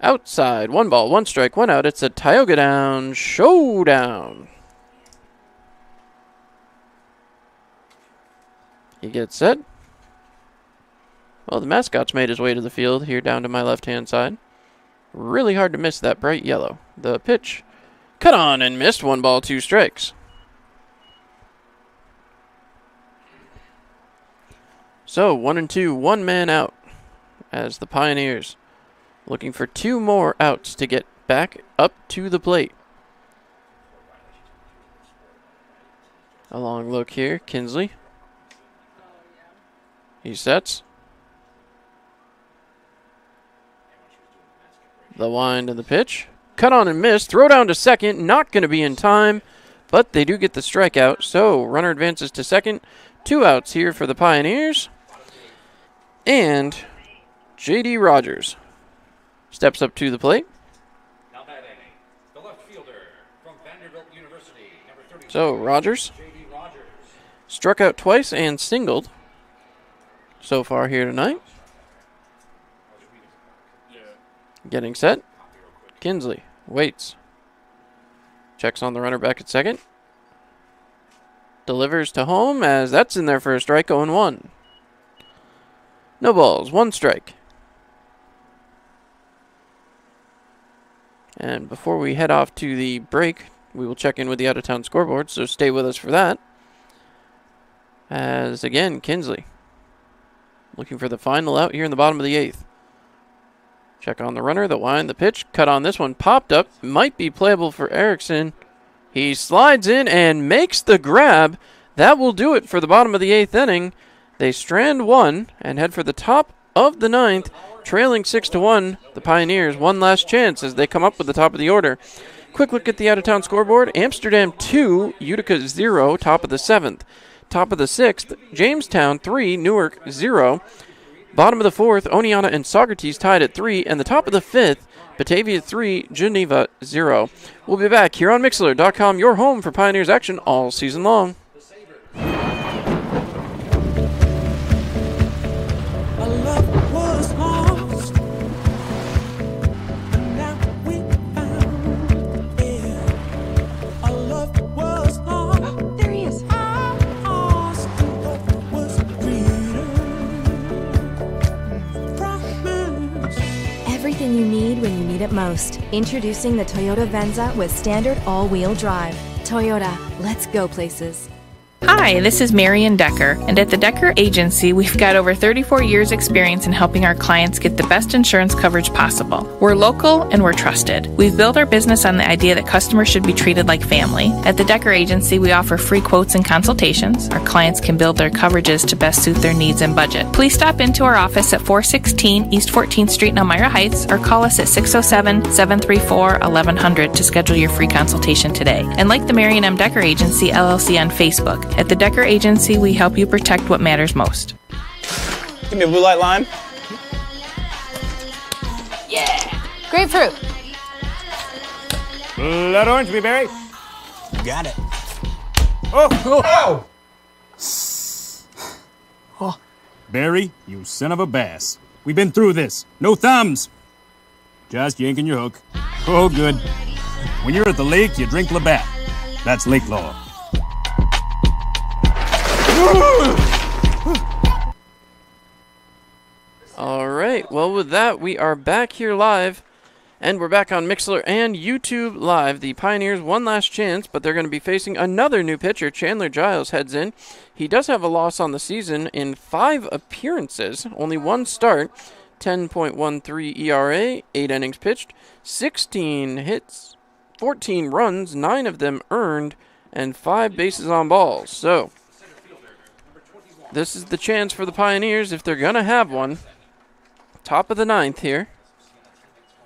Outside. 1 ball, 1 strike, 1 out. It's a Tioga Down showdown. He gets set. Well, the mascot's made his way to the field here down to my left-hand side. Really hard to miss that bright yellow. The pitch. Cut on and missed. 1 ball, 2 strikes. So, 1-2, 1 man out. As the Pioneers looking for 2 more outs to get back up to the plate. A long look here. Kinsley. He sets. The wind and the pitch. Cut on and miss. Throw down to second. Not going to be in time, but they do get the strikeout. So runner advances to second. 2 outs here for the Pioneers. And J.D. Rogers steps up to the plate. Now batting, the left fielder from Vanderbilt University, number 32. So Rogers J.D. Rogers. struck out twice and singled so far here tonight. Getting set. Kinsley waits. Checks on the runner back at second. Delivers to home as that's in there for a strike, 0-1. No balls, 1 strike. And before we head off to the break, we will check in with the out-of-town scoreboard, so stay with us for that. As, again, Kinsley looking for the final out here in the bottom of the 8th. Check on the runner, the wind, the pitch. Cut on this one, popped up. Might be playable for Erickson. He slides in and makes the grab. That will do it for the bottom of the 8th inning. They strand 1 and head for the top of the 9th, trailing 6-1. The Pioneers, one last chance as they come up with the top of the order. Quick look at the out-of-town scoreboard. Amsterdam 2, Utica 0, top of the 7th. Top of the 6th, Jamestown 3, Newark 0. Bottom of the 4th, Oneonta and Saugerties tied at 3. And the top of the 5th, Batavia 3, Geneva 0. We'll be back here on Mixlr.com, your home for Pioneers action all season long. Everything you need when you need it most. Introducing the Toyota Venza with standard all-wheel drive. Toyota, let's go places. Hi, this is Marian Decker, and at the Decker Agency, we've got over 34 years experience in helping our clients get the best insurance coverage possible. We're local and we're trusted. We've built our business on the idea that customers should be treated like family. At the Decker Agency, we offer free quotes and consultations. Our clients can build their coverages to best suit their needs and budget. Please stop into our office at 416 East 14th Street in Elmira Heights or call us at 607-734-1100 to schedule your free consultation today. And like the Marian M. Decker Agency, LLC on Facebook. At the Decker Agency, we help you protect what matters most. Give me a blue light lime. Yeah! Grapefruit. Blood orange, blueberry. Got it. Oh! Barry, you son of a bass. We've been through this. No thumbs. Just yanking your hook. Oh, good. When you're at the lake, you drink Labatt. That's lake law. All right, well, with that, we are back here live, and we're back on Mixlr and YouTube Live. The Pioneers, one last chance, but they're going to be facing another new pitcher. Chandler Giles heads in. He does have a loss on the season in 5 appearances, only 1 start, 10.13 ERA, 8 innings pitched, 16 hits, 14 runs, 9 of them earned, and 5 bases on balls. So this is the chance for the Pioneers if they're going to have one. Top of the 9th here.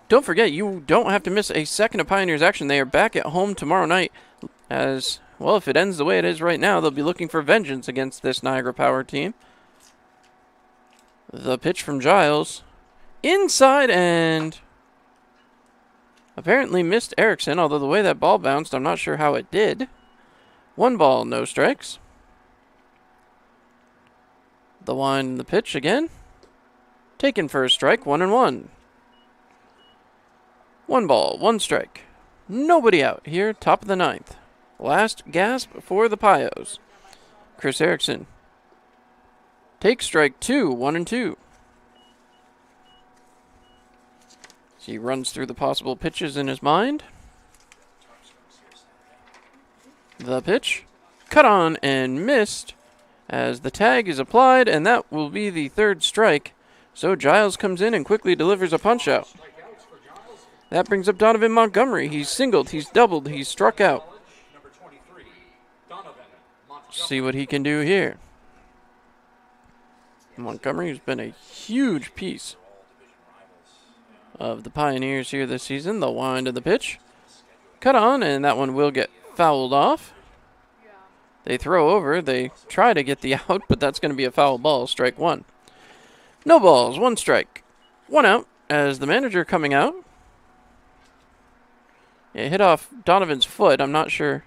Don't forget, you don't have to miss a second of Pioneers action. They are back at home tomorrow night. As, well, if it ends the way it is right now, they'll be looking for vengeance against this Niagara Power team. The pitch from Giles. Inside and apparently missed Erickson, although the way that ball bounced, I'm not sure how it did. 1 ball, no strikes. The wind and the pitch again. Taken for a strike, 1-1. 1 ball, 1 strike. Nobody out here, top of the 9th. Last gasp for the Pios. Chris Erickson takes strike 2, 1-2. He runs through the possible pitches in his mind. The pitch, cut on and missed as the tag is applied, and that will be the 3rd strike. So Giles comes in and quickly delivers a punch-out. That brings up Donovan Montgomery. He's singled, he's doubled, he's struck out. See what he can do here. Montgomery, who's been a huge piece of the Pioneers here this season. The wind of the pitch. Cut on, and that one will get fouled off. They throw over. They try to get the out, but that's going to be a foul ball. Strike one. No balls. One strike. One out as the manager coming out. It hit off Donovan's foot. I'm not sure.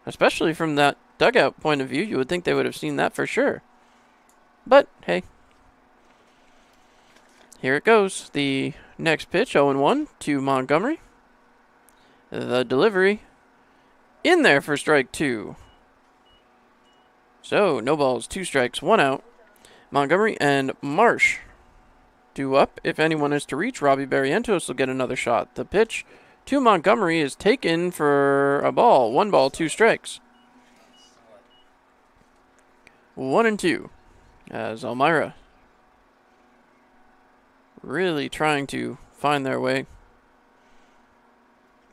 Especially from that dugout point of view, you would think they would have seen that for sure. But, hey. Here it goes. The next pitch, 0-1 to Montgomery. The delivery in there for strike two. So, no balls, 2 strikes, 1 out. Montgomery and Marsh due up. If anyone is to reach, Robbie Barrientos will get another shot. The pitch to Montgomery is taken for a ball. 1 ball, 2 strikes. 1-2. As Elmira really trying to find their way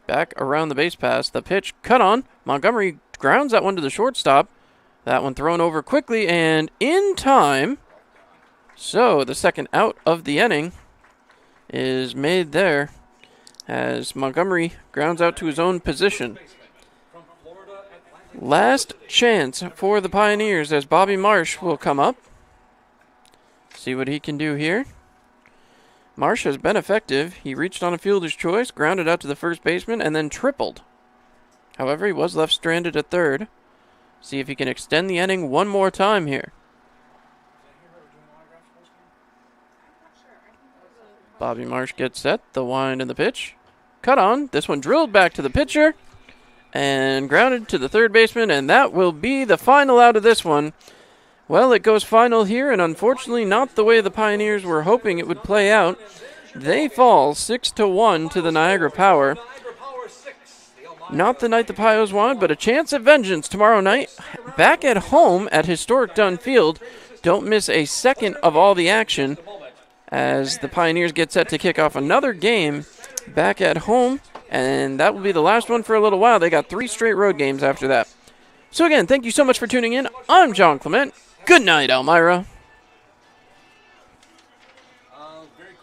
back around the base pass. The pitch cut on. Montgomery grounds that one to the shortstop. That one thrown over quickly and in time. So the second out of the inning is made there as Montgomery grounds out to his own position. Last chance for the Pioneers as Bobby Marsh will come up. See what he can do here. Marsh has been effective. He reached on a fielder's choice, grounded out to the first baseman, and then tripled. However, he was left stranded at third. See if he can extend the inning one more time here. Bobby Marsh gets set. The wind and the pitch. Cut on. This one drilled back to the pitcher and grounded to the third baseman, and that will be the final out of this one. Well, it goes final here, and unfortunately not the way the Pioneers were hoping it would play out. They fall 6-1 to the Niagara Power. Not the night the Pios wanted, but a chance at vengeance tomorrow night. Back at home at historic Dunn Field. Don't miss a second of all the action as the Pioneers get set to kick off another game back at home, and that will be the last one for a little while. They got 3 straight road games after that. So again, thank you so much for tuning in. I'm John Clement. Good night, Elmira.